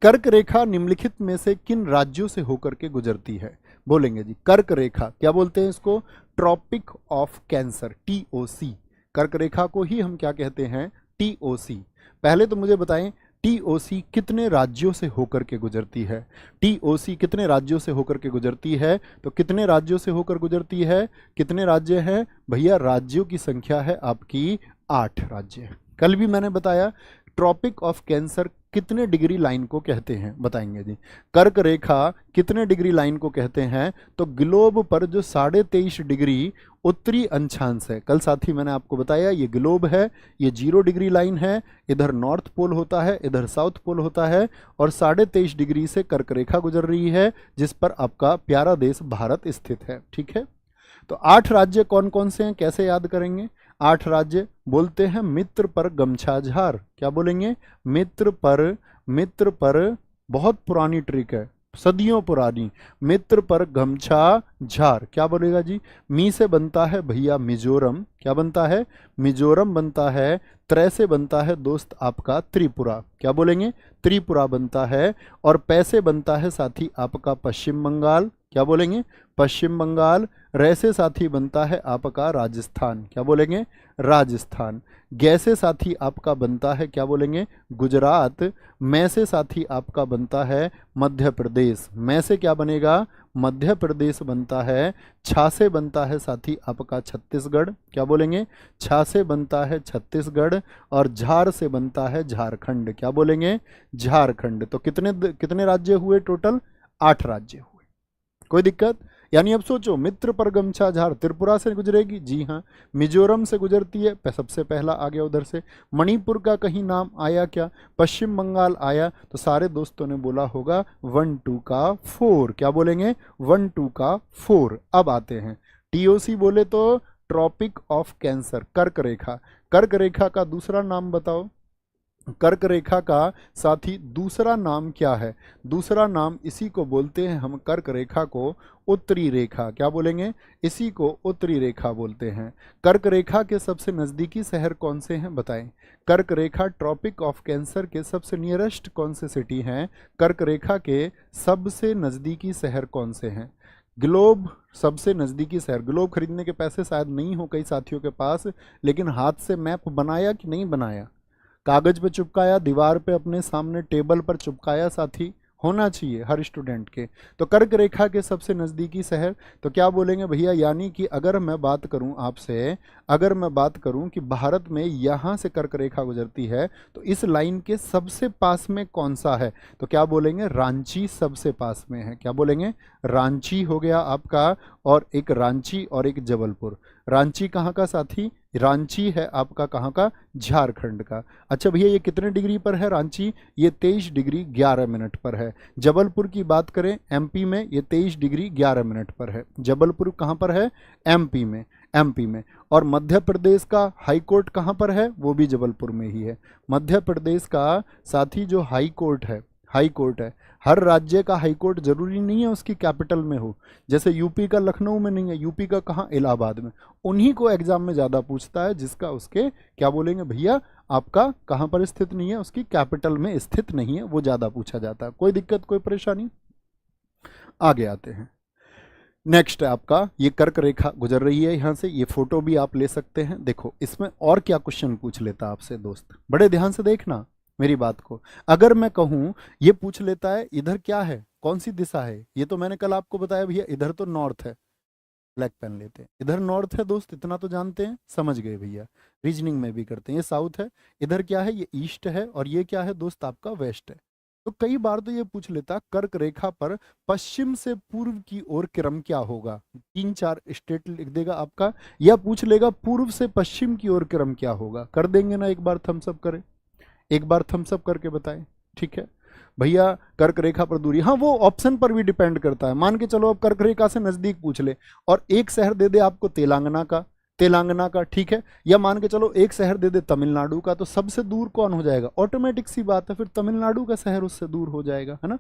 कर्क रेखा निम्नलिखित में से किन राज्यों से होकर के गुजरती है? बोलेंगे जी, कर्क रेखा क्या बोलते हैं इसको? Tropic of cancer, TOC। कर्क रेखा को ही हम क्या कहते हैं? TOC। पहले तो मुझे बताएं TOC कितने राज्यों से होकर के गुजरती है? TOC कितने राज्यों से होकर के गुजरती है? तो कितने राज्यों से होकर गुजरती है? कितने राज्य हैं भैया? राज्यों की संख्या है आपकी 8 राज्य। कल भी मैंने बताया ट्रॉपिक ऑफ कैंसर कितने डिग्री लाइन को कहते हैं, बताएंगे जी। कर्क रेखा कितने डिग्री लाइन को कहते हैं? तो ग्लोब पर जो 23.5 डिग्री उत्तरी अंशांश है, कल साथी मैंने आपको बताया ये ग्लोब है, ये 0 डिग्री लाइन है, इधर नॉर्थ पोल होता है, इधर साउथ पोल होता है, और 23.5 डिग्री से कर्क रेखा गुजर रही है, जिस पर आपका प्यारा देश भारत स्थित है। ठीक है, तो 8 राज्य कौन कौन से हैं, कैसे याद करेंगे? 8 राज्य बोलते हैं मित्र पर गमछा झार। क्या बोलेंगे? मित्र पर बहुत पुरानी ट्रिक है, सदियों पुरानी। मित्र पर गमछा झार क्या बोलेगा जी? मी से बनता है भैया मिजोरम। क्या बनता है? मिजोरम बनता है। त्रय से बनता है दोस्त आपका त्रिपुरा। क्या बोलेंगे? त्रिपुरा बनता है। और पै से बनता है साथी आपका पश्चिम बंगाल। क्या बोलेंगे? पश्चिम बंगाल। रै से साथी बनता है आपका राजस्थान। क्या बोलेंगे? राजस्थान। गै से साथी आपका बनता है, क्या बोलेंगे? गुजरात। मै से साथी आपका बनता है मध्य प्रदेश। मै से क्या बनेगा? मध्य प्रदेश बनता है। छा से बनता है साथी आपका छत्तीसगढ़। क्या बोलेंगे? छा से बनता है छत्तीसगढ़। और झार से बनता है झारखंड। क्या बोलेंगे? झारखंड। तो कितने राज्य हुए टोटल? 8 राज्य हुए। कोई दिक्कत? यानी अब सोचो, मित्र पर गमछा झार त्रिपुरा से गुजरेगी, जी हाँ। मिजोरम से गुजरती है, सबसे पहला आ गया उधर से। मणिपुर का कहीं नाम आया क्या? पश्चिम बंगाल आया। तो सारे दोस्तों ने बोला होगा 1 2 का 4। क्या बोलेंगे? 1 2 का 4। अब आते हैं TOC बोले तो ट्रॉपिक ऑफ कैंसर, कर्क रेखा। कर्क रेखा का दूसरा नाम बताओ। कर्क रेखा का साथी दूसरा नाम क्या है? दूसरा नाम इसी को बोलते हैं हम, कर्क रेखा को उत्तरी रेखा। क्या बोलेंगे? इसी को उत्तरी रेखा बोलते हैं। कर्क रेखा के सबसे नज़दीकी शहर कौन से हैं, बताएं। कर्क रेखा ट्रॉपिक ऑफ कैंसर के सबसे नियरेस्ट कौन से सिटी हैं? कर्क रेखा के सबसे नज़दीकी शहर कौन से हैं? ग्लोब सबसे नज़दीकी शहर। ग्लोब खरीदने के पैसे शायद नहीं हो कई साथियों के पास, लेकिन हाथ से मैप बनाया कि नहीं बनाया? कागज पे चिपकाया, दीवार पे अपने सामने टेबल पर चिपकाया साथी? होना चाहिए हर स्टूडेंट के। तो कर्क रेखा के सबसे नज़दीकी शहर तो क्या बोलेंगे भैया? यानी कि अगर मैं बात करूं आपसे, अगर मैं बात करूं कि भारत में यहाँ से कर्क रेखा गुजरती है, तो इस लाइन के सबसे पास में कौन सा है? तो क्या बोलेंगे? रांची सबसे पास में है। क्या बोलेंगे? रांची हो गया आपका। और एक रांची और एक जबलपुर। रांची कहाँ का साथी? रांची है आपका कहाँ का? झारखंड का। अच्छा भैया, ये कितने डिग्री पर है रांची? ये 23 डिग्री 11 मिनट पर है। जबलपुर की बात करें MP में, ये 23 डिग्री 11 मिनट पर है। जबलपुर कहाँ पर है? MP में। MP में। और मध्य प्रदेश का हाई कोर्ट कहाँ पर है? वो भी जबलपुर में ही है। मध्य प्रदेश का साथी जो हाई कोर्ट है, हाई कोर्ट है। हर राज्य का हाई कोर्ट जरूरी नहीं है उसकी कैपिटल में हो, जैसे यूपी का लखनऊ में नहीं है, यूपी का कहाँ, इलाहाबाद में। उन्हीं को एग्जाम में ज़्यादा पूछता है जिसका उसके क्या बोलेंगे भैया, आपका कहाँ पर स्थित नहीं है, उसकी कैपिटल में स्थित नहीं है, वो ज़्यादा पूछा जाता है। कोई दिक्कत कोई परेशानी? आगे आते हैं। नेक्स्ट है आपका, ये कर्क रेखा गुजर रही है यहाँ से, ये फोटो भी आप ले सकते हैं। देखो इसमें और क्या क्वेश्चन पूछ लेता आपसे दोस्त, बड़े ध्यान से देखना मेरी बात को। अगर मैं कहूँ ये पूछ लेता है इधर क्या है, कौन सी दिशा है, ये तो मैंने कल आपको बताया भैया इधर तो नॉर्थ है, ब्लैक पेन लेते हैं, इधर नॉर्थ है दोस्त, इतना तो जानते हैं, समझ गए भैया, रीजनिंग में भी करते हैं। ये साउथ है, इधर क्या है, ये ईस्ट है, और ये क्या है दोस्त आपका वेस्ट है। तो कई बार तो ये पूछ लेता कर्क रेखा पर पश्चिम से पूर्व की ओर क्रम क्या होगा, 3-4 स्टेट लिख देगा आपका, या पूछ लेगा पूर्व से पश्चिम की ओर क्रम क्या होगा। कर देंगे ना, एक बार थम्स अप करें, एक बार थम्स अप करके बताएं। ठीक है भैया, कर्क रेखा पर दूरी, हाँ वो ऑप्शन पर भी डिपेंड करता है। मान के चलो अब कर्क रेखा से नजदीक पूछ ले और एक शहर दे दे आपको तेलंगाना का, ठीक है, या मान के चलो एक शहर दे दे तमिलनाडु का, तो सबसे दूर कौन हो जाएगा, ऑटोमेटिक सी बात है फिर तमिलनाडु का शहर उससे दूर हो जाएगा, है ना।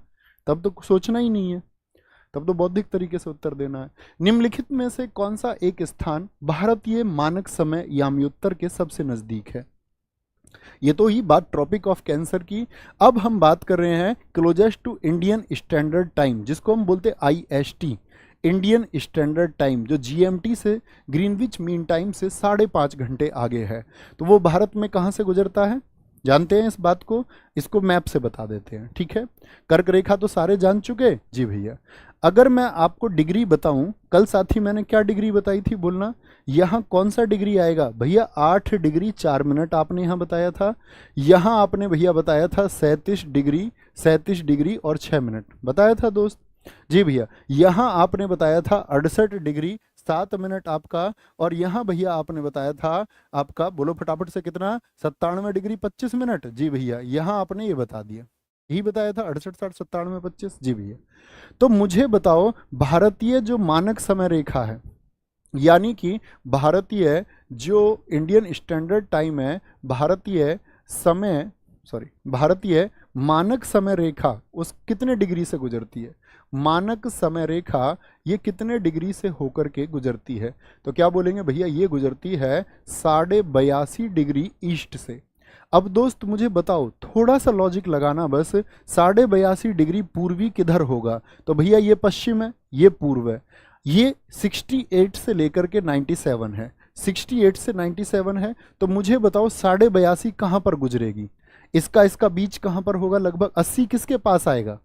तब तो सोचना ही नहीं है, तब तो बौद्धिक तरीके से उत्तर देना है। निम्नलिखित में से कौन सा एक स्थान भारतीय मानक समय याम्योत्तर के सबसे नजदीक है। ये तो ही बात ट्रॉपिक ऑफ कैंसर की। अब हम बात कर रहे हैं closest to Indian standard time, जिसको हम बोलते हैं IST, इंडियन स्टैंडर्ड टाइम, जो GMT से ग्रीनविच मीन टाइम से 5.5 घंटे आगे है। तो वो भारत में कहाँ से गुजरता है, जानते हैं इस बात को, इसको मैप से बता देते हैं। ठीक है, कर्क रेखा तो सारे जान चुके जी भैया। अगर मैं आपको डिग्री बताऊं, कल साथी मैंने क्या डिग्री बताई थी, बोलना यहाँ कौन सा डिग्री आएगा भैया, 8 डिग्री 4 मिनट आपने यहाँ बताया था। यहाँ आपने भैया बताया था 37 डिग्री और 6 मिनट बताया था दोस्त जी भैया। यहाँ आपने बताया था 68 डिग्री 7 मिनट आपका, और यहाँ भैया आपने बताया था आपका, बोलो फटाफट से कितना, 97 डिग्री 25 मिनट जी भैया। यहाँ आपने ये बता दिया, यही बताया था 68 60 97 25 जी भैया। तो मुझे बताओ भारतीय जो मानक समय रेखा है, यानी कि भारतीय जो इंडियन स्टैंडर्ड टाइम है, भारतीय मानक समय रेखा उस कितने डिग्री से गुजरती है, मानक समय रेखा ये कितने डिग्री से होकर के गुजरती है। तो क्या बोलेंगे भैया, ये गुजरती है 82.5 डिग्री ईस्ट से। अब दोस्त मुझे बताओ, थोड़ा सा लॉजिक लगाना बस, 82.5 डिग्री पूर्वी किधर होगा, तो भैया ये पश्चिम है, ये पूर्व है, ये 68 से लेकर के 97 है, 68 से 97 है। तो मुझे बताओ 82.5 कहाँ पर गुजरेगी, इसका बीच कहाँ पर होगा, लगभग 80 किसके पास आएगा,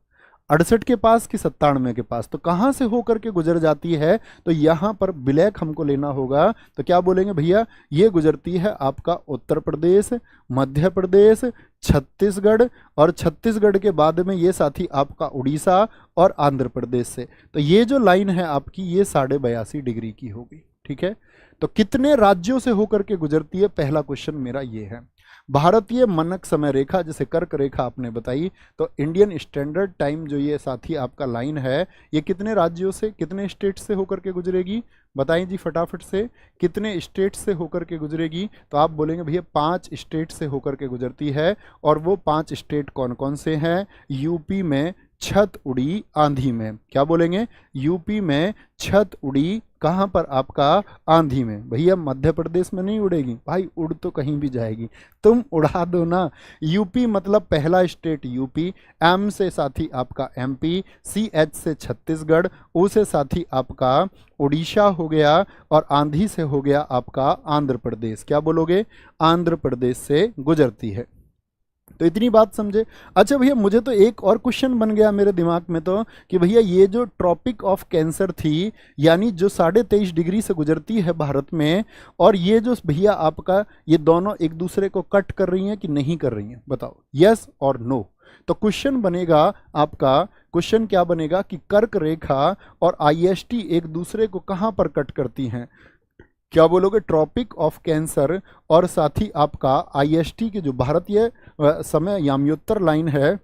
68 के पास कि 97 के पास, तो कहाँ से होकर के गुजर जाती है, तो यहाँ पर ब्लैक हमको लेना होगा। तो क्या बोलेंगे भैया, ये गुजरती है आपका उत्तर प्रदेश, मध्य प्रदेश, छत्तीसगढ़, और छत्तीसगढ़ के बाद में ये साथी आपका उड़ीसा और आंध्र प्रदेश से। तो ये जो लाइन है आपकी, ये 82.5 डिग्री की होगी। ठीक है, तो कितने राज्यों से होकर के गुजरती है, पहला क्वेश्चन मेरा ये है। भारतीय मानक समय रेखा जैसे कर्क रेखा आपने बताई, तो इंडियन स्टैंडर्ड टाइम जो ये साथी आपका लाइन है, ये कितने राज्यों से, कितने स्टेट से होकर के गुजरेगी, बताएं जी फटाफट से, कितने स्टेट से होकर के गुजरेगी। तो आप बोलेंगे भैया 5 स्टेट से होकर के गुजरती है, और वो 5 स्टेट कौन कौन से हैं, यूपी में छत उड़ी आंधी में, क्या बोलेंगे, यूपी में छत उड़ी, कहाँ पर आपका, आंधी में। भैया मध्य प्रदेश में नहीं उड़ेगी भाई, उड़ तो कहीं भी जाएगी, तुम उड़ा दो ना। यूपी मतलब पहला स्टेट यूपी, एम से साथी आपका MP, CH से छत्तीसगढ़, ओ से साथी आपका उड़ीसा हो गया, और आंधी से हो गया आपका आंध्र प्रदेश। क्या बोलोगे, आंध्र प्रदेश से गुजरती है। तो इतनी बात समझे। अच्छा भैया, मुझे तो एक और क्वेश्चन बन गया मेरे दिमाग में, तो कि भैया ये जो ट्रॉपिक ऑफ कैंसर थी, यानी जो 23.5 डिग्री से गुजरती है भारत में, और ये जो भैया आपका, ये दोनों एक दूसरे को कट कर रही हैं कि नहीं कर रही हैं, बताओ यस और नो। तो क्वेश्चन बनेगा आपका, क्वेश्चन क्या बनेगा कि कर्क रेखा और IST एक दूसरे को कहां पर कट करती हैं, क्या बोलोगे, ट्रॉपिक ऑफ कैंसर और साथ ही आपका IST की जो भारतीय समय याम्योत्तर लाइन है,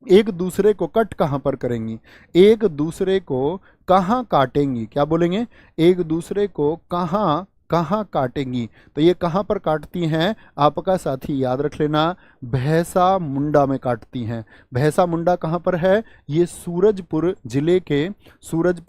एक दूसरे को कट कहां पर करेंगी, एक दूसरे को कहां काटेंगी, क्या बोलेंगे, एक दूसरे को कहां कहाँ काटेंगी? तो ये कहाँ पर काटती हैं आपका साथी याद रख लेना, भैंसा मुंडा में काटती हैं। भैंसा मुंडा कहाँ पर है? ये सूरजपुर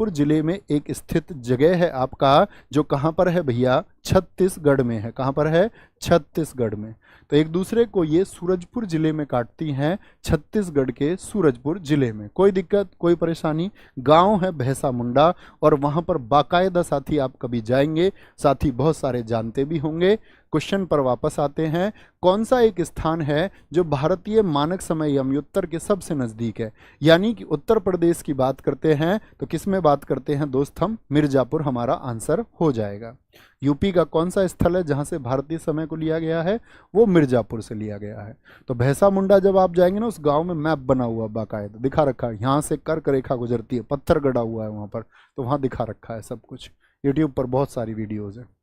जिले में एक स्थित जगह है आपका, जो कहाँ पर है भैया? छत्तीसगढ़ में है। कहाँ पर है? छत्तीसगढ़ में। तो एक दूसरे को ये सूरजपुर जिले में काटती हैं, छत्तीसगढ़ के सूरजपुर जिले में। कोई दिक्कत, कोई परेशानी? गांव है भैंसा मुंडा, और वहां पर बाकायदा साथी आप कभी जाएंगे, साथी बहुत सारे जानते भी होंगे। क्वेश्चन पर वापस आते हैं। कौन सा एक स्थान है जो भारतीय मानक समय यमयुत्तर के सबसे नजदीक है? यानी कि उत्तर प्रदेश की बात करते हैं तो किस में बात करते हैं दोस्त हम? मिर्जापुर हमारा आंसर हो जाएगा। यूपी का कौन सा स्थल है जहां से भारतीय समय को लिया गया है? वो मिर्जापुर से लिया गया है। तो भैंसा मुंडा जब आप जाएंगे ना, उस गांव में मैप बना हुआ बाकायदा दिखा रखा है, यहाँ से कर्क रेखा गुजरती है, पत्थर गड़ा हुआ है वहां पर, तो वहां दिखा रखा है सब कुछ। यूट्यूब पर बहुत सारी वीडियोज है।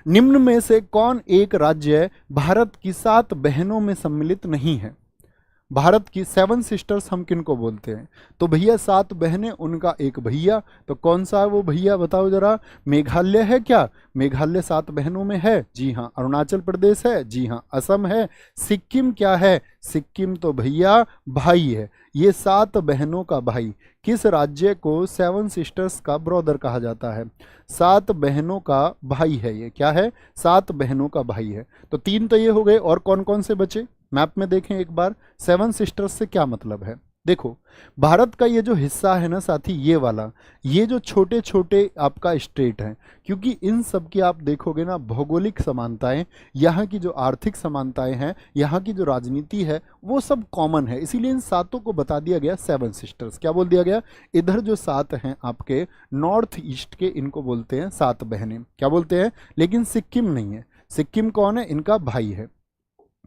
निम्न में से कौन एक राज्य भारत की 7 बहनों में सम्मिलित नहीं है? भारत की 7 सिस्टर्स हम किनको बोलते हैं? तो भैया 7 बहनें, उनका एक भैया। तो कौन सा है वो भैया बताओ जरा? मेघालय है क्या? मेघालय 7 बहनों में है? जी हाँ। अरुणाचल प्रदेश है? जी हाँ। असम है? सिक्किम क्या है? सिक्किम तो भैया भाई है, ये 7 बहनों का भाई। किस राज्य को 7 सिस्टर्स का ब्रदर कहा जाता है? 7 बहनों का भाई है ये। क्या है? 7 बहनों का भाई है। तो 3 तो ये हो गए, और कौन कौन से बचे? मैप में देखें एक बार। 7 सिस्टर्स से क्या मतलब है? देखो, भारत का ये जो हिस्सा है ना साथी, ये वाला, ये जो छोटे छोटे आपका स्टेट हैं, क्योंकि इन सब की आप देखोगे ना भौगोलिक समानताएं, यहाँ की जो आर्थिक समानताएं हैं, यहाँ की जो राजनीति है, वो सब कॉमन है। इसीलिए इन 7 को बता दिया गया 7 सिस्टर्स। क्या बोल दिया गया? इधर जो 7 हैं आपके नॉर्थ ईस्ट के, इनको बोलते हैं 7 बहनें। क्या बोलते हैं? लेकिन सिक्किम नहीं है। सिक्किम कौन है? इनका भाई है।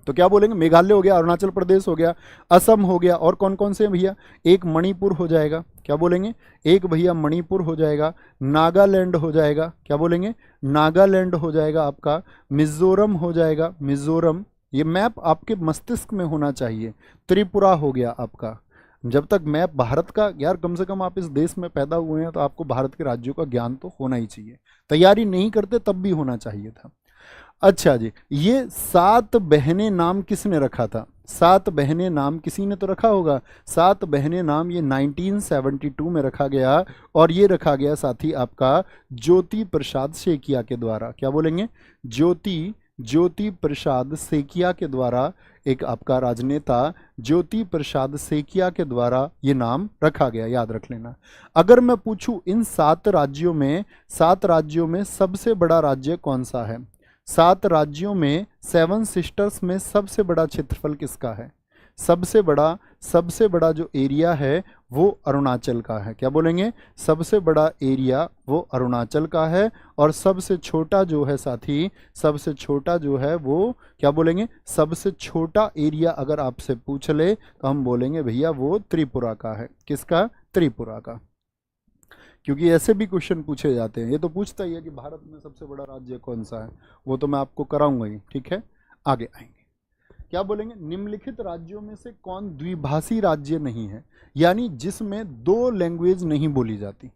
तो क्या बोलेंगे? मेघालय हो गया, अरुणाचल प्रदेश हो गया, असम हो गया, और कौन कौन से भैया? एक मणिपुर हो जाएगा। क्या बोलेंगे? एक भैया मणिपुर हो जाएगा, नागालैंड हो जाएगा। क्या बोलेंगे? नागालैंड हो जाएगा आपका, मिजोरम हो जाएगा, मिजोरम। ये मैप आपके मस्तिष्क में होना चाहिए। त्रिपुरा हो गया आपका। जब तक मैप भारत का, यार कम से कम आप इस देश में पैदा हुए हैं तो आपको भारत के राज्यों का ज्ञान तो होना ही चाहिए। तैयारी नहीं करते तब भी होना चाहिए था। अच्छा जी, ये 7 बहनें नाम किसने रखा था? 7 बहनें नाम किसी ने तो रखा होगा। 7 बहनें नाम ये 1972 में रखा गया, और ये रखा गया साथी आपका ज्योति प्रसाद सेकिया के द्वारा। क्या बोलेंगे? ज्योति प्रसाद सेकिया के द्वारा, एक आपका राजनेता ज्योति प्रसाद सेकिया के द्वारा ये नाम रखा गया, याद रख लेना। अगर मैं पूछूं इन 7 राज्यों में सबसे बड़ा राज्य कौन सा है? 7 राज्यों में 7 सिस्टर्स में सबसे बड़ा क्षेत्रफल किसका है? सबसे बड़ा जो एरिया है वो अरुणाचल का है। क्या बोलेंगे? सबसे बड़ा एरिया वो अरुणाचल का है। और सबसे छोटा जो है साथी, सबसे छोटा जो है वो, क्या बोलेंगे? सबसे छोटा एरिया अगर आपसे पूछ ले तो हम बोलेंगे भैया वो त्रिपुरा का है। किसका? त्रिपुरा का। क्योंकि ऐसे भी क्वेश्चन पूछे जाते हैं। ये तो पूछता ही है कि भारत में सबसे बड़ा राज्य कौन सा है, वो तो मैं आपको कराऊंगा ही। ठीक है, आगे आएंगे। क्या बोलेंगे? निम्नलिखित राज्यों में से कौन द्विभाषी राज्य नहीं है? यानी जिसमें 2 लैंग्वेज नहीं बोली जाती,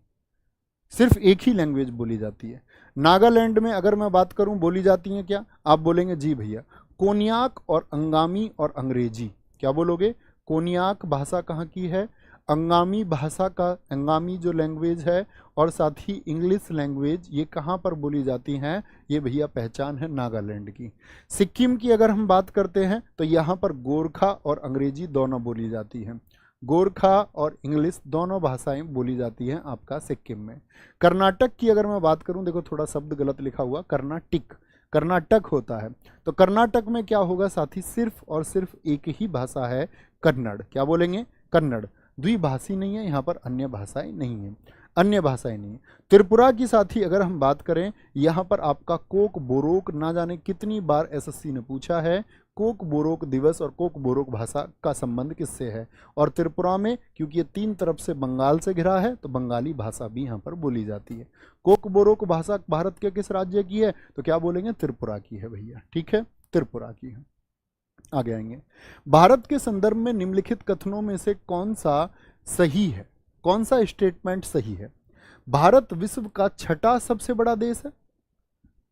सिर्फ एक ही लैंग्वेज बोली जाती है। नागालैंड में अगर मैं बात करूं बोली जाती है क्या? आप बोलेंगे जी भैया, कोन्याक और अंगामी और अंग्रेजी। क्या बोलोगे? कोन्याक भाषा कहाँ की है? अंगामी भाषा का, अंगामी जो लैंग्वेज है, और साथ ही इंग्लिश लैंग्वेज, ये कहाँ पर बोली जाती हैं? ये भैया पहचान है नागालैंड की। सिक्किम की अगर हम बात करते हैं तो यहाँ पर गोरखा और अंग्रेजी दोनों बोली जाती हैं। गोरखा और इंग्लिश दोनों भाषाएं बोली जाती हैं आपका सिक्किम में। कर्नाटक की अगर मैं बात करूं, देखो थोड़ा शब्द गलत लिखा हुआ, कर्नाटक होता है। तो कर्नाटक में क्या होगा साथी? सिर्फ और सिर्फ एक ही भाषा है, कन्नड़। क्या बोलेंगे? कन्नड़। द्विभाषी नहीं है यहाँ पर, अन्य भाषाएं नहीं है, अन्य भाषाएं नहीं है। त्रिपुरा की साथी अगर हम बात करें, यहाँ पर आपका कोक बोरोक, ना जाने कितनी बार एसएससी ने पूछा है, कोक बोरोक दिवस और कोक बोरोक भाषा का संबंध किससे है? और त्रिपुरा में, क्योंकि ये 3 तरफ से बंगाल से घिरा है, तो बंगाली भाषा भी यहाँ पर बोली जाती है। कोक बोरोक भाषा भारत के किस राज्य की है? तो क्या बोलेंगे? त्रिपुरा की है भैया। ठीक है, त्रिपुरा की है। आगे आएंगे। भारत के संदर्भ में निम्नलिखित कथनों में से कौन सा सही है? कौन सा स्टेटमेंट सही है? भारत विश्व का 6ठा सबसे बड़ा देश है।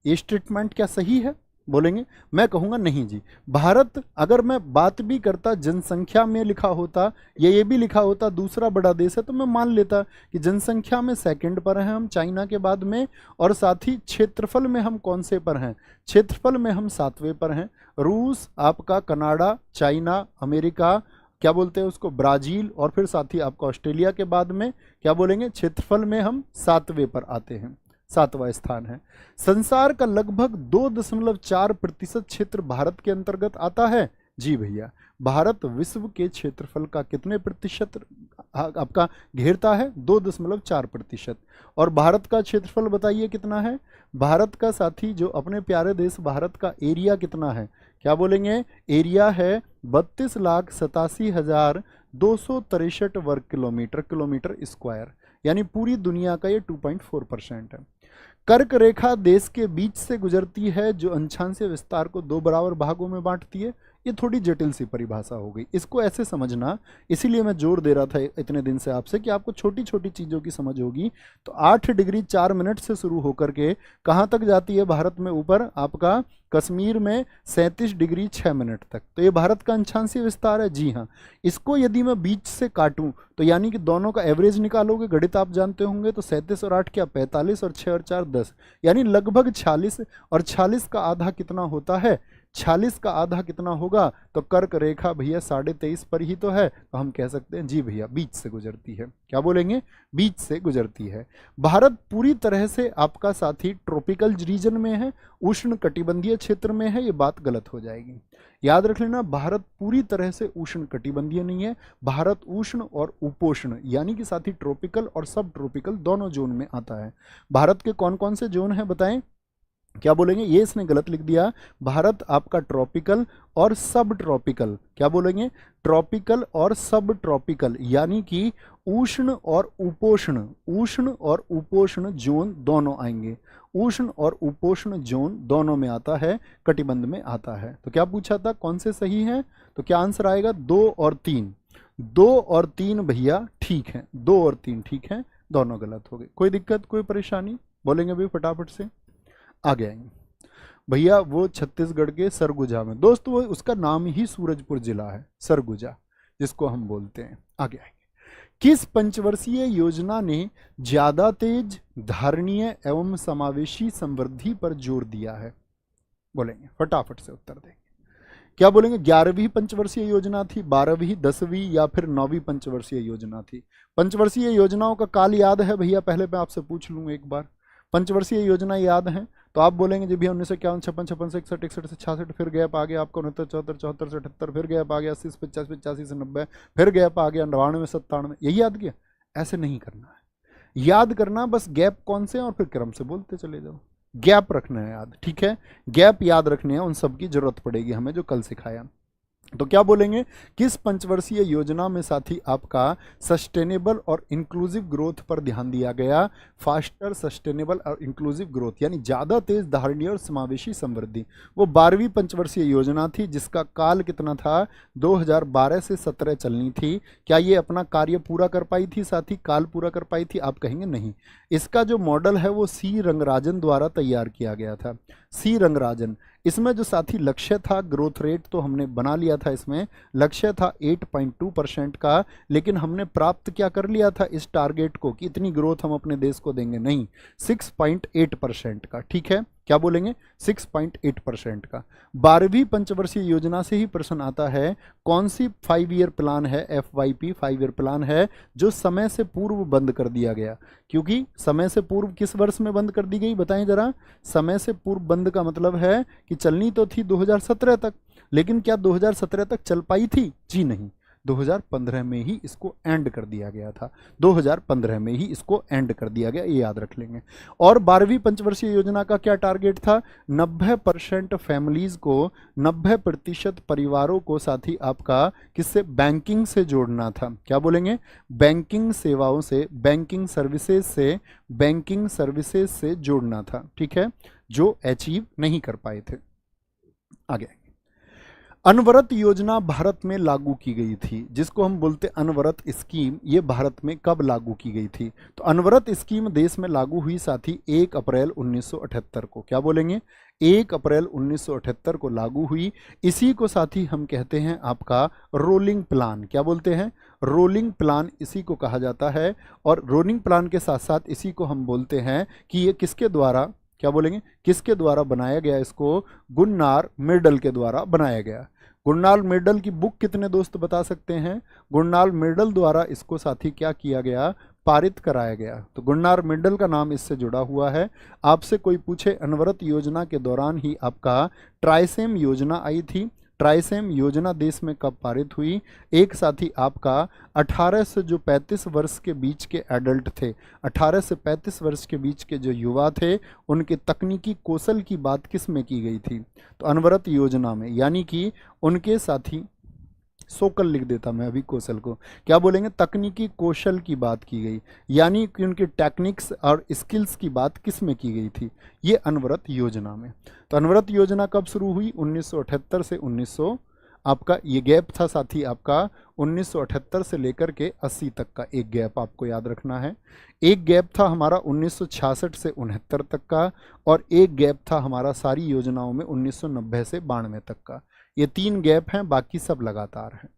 ये स्टेटमेंट क्या सही है? बोलेंगे। मैं कहूँगा नहीं जी। भारत, अगर मैं बात भी करता जनसंख्या में लिखा होता या ये भी लिखा होता दूसरा बड़ा देश है, तो मैं मान लेता कि जनसंख्या में सेकंड पर हैं हम चाइना के बाद में, और साथ ही क्षेत्रफल में हम कौन से पर हैं? क्षेत्रफल में हम 7वें पर हैं। रूस, आपका कनाडा, चाइना, अमेरिका, क्या बोलते हैं उसको, ब्राजील, और फिर साथ ही आपका ऑस्ट्रेलिया के बाद में क्या बोलेंगे, क्षेत्रफल में हम 7वें पर आते हैं, 7वां स्थान है। संसार का लगभग 2.4% क्षेत्र भारत के अंतर्गत आता है। जी भैया, भारत विश्व के क्षेत्रफल का कितने प्रतिशत आपका घेरता है? 2.4%। और भारत का क्षेत्रफल बताइए कितना है? भारत का साथी जो अपने प्यारे देश भारत का एरिया कितना है? क्या बोलेंगे? एरिया है 32,87,263 वर्ग किलोमीटर, किलोमीटर स्क्वायर, यानी पूरी दुनिया का ये 2.4% है। कर्क रेखा देश के बीच से गुजरती है जो अंशांशीय विस्तार को 2 बराबर भागों में बांटती है। ये थोड़ी जटिल सी परिभाषा हो गई, इसको ऐसे समझना, इसीलिए मैं जोर दे रहा था इतने दिन से आपसे कि आपको छोटी छोटी चीज़ों की समझ होगी। तो 8 डिग्री 4 मिनट से शुरू होकर के कहाँ तक जाती है भारत में? ऊपर आपका कश्मीर में 37 डिग्री 6 मिनट तक। तो ये भारत का अंशांशीय विस्तार है। जी हाँ, इसको यदि मैं बीच से काटूं तो यानी कि दोनों का एवरेज निकालोगे, गणित आप जानते होंगे, तो 37 और 8 क्या 45, और 6 और 4 10, यानी लगभग 46। और 46 का आधा कितना होता है? 46 का आधा कितना होगा? तो कर्क रेखा भैया 23.5 पर ही तो है, तो हम कह सकते हैं जी भैया बीच से गुजरती है। क्या बोलेंगे? बीच से गुजरती है। भारत पूरी तरह से आपका साथी ट्रॉपिकल रीजन में है, उष्ण कटिबंधीय क्षेत्र में है, ये बात गलत हो जाएगी। याद रख लेना, भारत पूरी तरह से उष्ण कटिबंधीय नहीं है, भारत उष्ण और उपोष्ण यानी कि साथी ट्रॉपिकल और सब ट्रॉपिकल दोनों जोन में आता है। भारत के कौन कौन से जोन हैं बताएं? क्या बोलेंगे? ये इसने गलत लिख दिया। भारत आपका ट्रॉपिकल और सब ट्रॉपिकल, क्या बोलेंगे? ट्रॉपिकल और सब ट्रॉपिकल, यानी कि उष्ण और उपोष्ण, उष्ण और उपोष्ण जोन दोनों आएंगे। उष्ण और उपोष्ण जोन दोनों में आता है, कटिबंध में आता है। तो क्या पूछा था, कौन से सही हैं? तो क्या आंसर आएगा? 2 और 3। 2 और 3 भैया ठीक है, 2 और 3 ठीक है, दोनों गलत हो गए। कोई दिक्कत, कोई परेशानी? बोलेंगे भाई फटाफट से, आगे आएंगे भैया। वो छत्तीसगढ़ के सरगुजा में, दोस्त वो उसका नाम ही सूरजपुर जिला है, सरगुजा जिसको हम बोलते हैं। आगे आएंगे। किस पंचवर्षीय योजना ने ज्यादा तेज, धारणीय एवं समावेशी समृद्धि पर जोर दिया है? बोलेंगे फटाफट से उत्तर देंगे। क्या बोलेंगे? 11वीं पंचवर्षीय योजना थी, 12वीं, 10वीं या फिर 9वीं पंचवर्षीय योजना थी? पंचवर्षीय योजनाओं का काल याद है भैया? पहले मैं आपसे पूछ लूँ एक बार, पंचवर्षीय योजना याद है? तो आप बोलेंगे जी भैया 1951, 56, 56 से 61, 61 से 66, फिर गैप आ गया आपका 69, 74, 74 से 78, फिर गैप आ गया 80 से 85, 85 से 90, फिर गैप आ गया 99, 97, यही याद किया? ऐसे नहीं करना है, याद करना बस गैप कौन से हैं और फिर क्रम से बोलते चले जाओ। गैप रखना है याद, ठीक है? गैप याद रखने हैं, उन सब की जरूरत पड़ेगी हमें जो कल सिखाया। तो क्या बोलेंगे? किस पंचवर्षीय योजना में साथी आपका सस्टेनेबल और इंक्लूसिव ग्रोथ पर ध्यान दिया गया? फास्टर, सस्टेनेबल और इंक्लूसिव ग्रोथ, यानी ज्यादा तेज, धारणीय और समावेशी समृद्धि। वो 12वीं पंचवर्षीय योजना थी जिसका काल कितना था? 2012 से 17 चलनी थी। क्या ये अपना कार्य पूरा कर पाई थी साथी? काल पूरा कर पाई थी? आप कहेंगे नहीं। इसका जो मॉडल है वो सी रंगराजन द्वारा तैयार किया गया था, सी रंगराजन। इसमें जो साथी लक्ष्य था, ग्रोथ रेट तो हमने बना लिया था, इसमें लक्ष्य था 8.2% का, लेकिन हमने प्राप्त क्या कर लिया था इस टारगेट को कि इतनी ग्रोथ हम अपने देश को देंगे, नहीं, 6.8% का। ठीक है, क्या बोलेंगे? 6.8% का। 12वीं पंचवर्षीय योजना से ही प्रश्न आता है, कौन सी 5 ईयर प्लान है, FYP 5 ईयर प्लान है, जो समय से पूर्व बंद कर दिया गया? क्योंकि समय से पूर्व किस वर्ष में बंद कर दी गई बताएं जरा? समय से पूर्व बंद का मतलब है कि चलनी तो थी 2017 तक, लेकिन क्या 2017 तक चल पाई थी? जी नहीं, 2015 में ही इसको एंड कर दिया गया था, 2015 में ही इसको एंड कर दिया गया, ये याद रख लेंगे। और 12वीं पंचवर्षीय योजना का क्या टारगेट था? 90% फैमिलीज को, 90% परिवारों को साथी आपका किससे? बैंकिंग से जोड़ना था। क्या बोलेंगे? बैंकिंग सेवाओं से, बैंकिंग सर्विसेज से, बैंकिंग सर्विसेज से जोड़ना था। ठीक है, जो अचीव नहीं कर पाए थे। आगे अनवरत योजना भारत में लागू की गई थी, जिसको हम बोलते अनवरत स्कीम, ये भारत में कब लागू की गई थी? तो अनवरत स्कीम देश में लागू हुई साथी 1 अप्रैल 1978 को। क्या बोलेंगे? 1 अप्रैल 1978 को लागू हुई। इसी को साथी हम कहते हैं आपका रोलिंग प्लान। क्या बोलते हैं? रोलिंग प्लान इसी को कहा जाता है। और रोलिंग प्लान के साथ साथ इसी को हम बोलते हैं कि ये किसके द्वारा, क्या बोलेंगे, किसके द्वारा बनाया गया? इसको गुन्नार मिर्डल के द्वारा बनाया गया। गुरनाल मिर्डल की बुक कितने दोस्त बता सकते हैं? गुरनाल मिर्डल द्वारा इसको साथी क्या किया गया? पारित कराया गया। तो गुरनाल मिर्डल का नाम इससे जुड़ा हुआ है। आपसे कोई पूछे अनवरत योजना के दौरान ही आपका ट्राइसेम योजना आई थी। ट्राइसेम योजना देश में कब पारित हुई? एक साथी आपका 18 से जो 35 वर्ष के बीच के एडल्ट थे, 18 से 35 वर्ष के बीच के जो युवा थे, उनके तकनीकी कौशल की बात किस में की गई थी? तो अनवरत योजना में। यानी कि उनके साथी, सोकल लिख देता मैं अभी कौशल को, क्या बोलेंगे? तकनीकी कौशल की बात की गई, यानी कि उनके टेक्निक्स और स्किल्स की बात किस में की गई थी? ये अनवरत योजना में। तो अनवरत योजना कब शुरू हुई? 1978 से 1900, आपका ये गैप था साथी आपका 1978 से लेकर के 80 तक का एक गैप आपको याद रखना है। एक गैप था हमारा 1966 से 69 तक का, और एक गैप था हमारा सारी योजनाओं में 1990 से 92 तक का। ये 3 गैप हैं, बाकी सब लगातार हैं।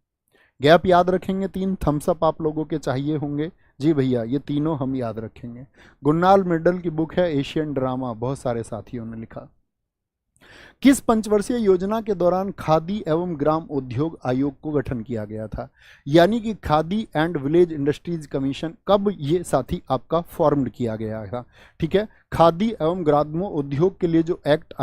गैप याद रखेंगे 3। थम्सअप आप लोगों के चाहिए होंगे। जी भैया, ये तीनों हम याद रखेंगे। गुरनाल मिर्डल की बुक है एशियन ड्रामा, बहुत सारे साथियों ने लिखा। किस पंचवर्षीय योजना के दौरान खादी एवं ग्राम उद्योग आयोग को गठन किया गया था? यानी कि khadi and village industries commission, कब ये साथी आपका फॉर्म्ड किया गया था? ठीक है, खादी एवं ग्रामो उद्योग के लिए जो एक्ट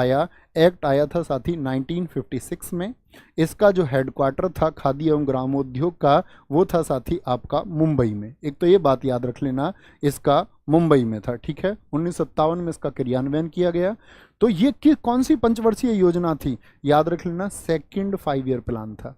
आया था साथी 1956 में। इसका जो हेडक्वार्टर था खादी एवं ग्रामोद्योग का, वो था साथी आपका मुंबई में। एक तो ये बात याद रख लेना, इसका मुंबई में था। ठीक है, 1957 में इसका क्रियान्वयन किया गया। तो ये कौन सी पंचवर्षीय योजना थी? याद रख लेना, सेकंड 5 ईयर प्लान था।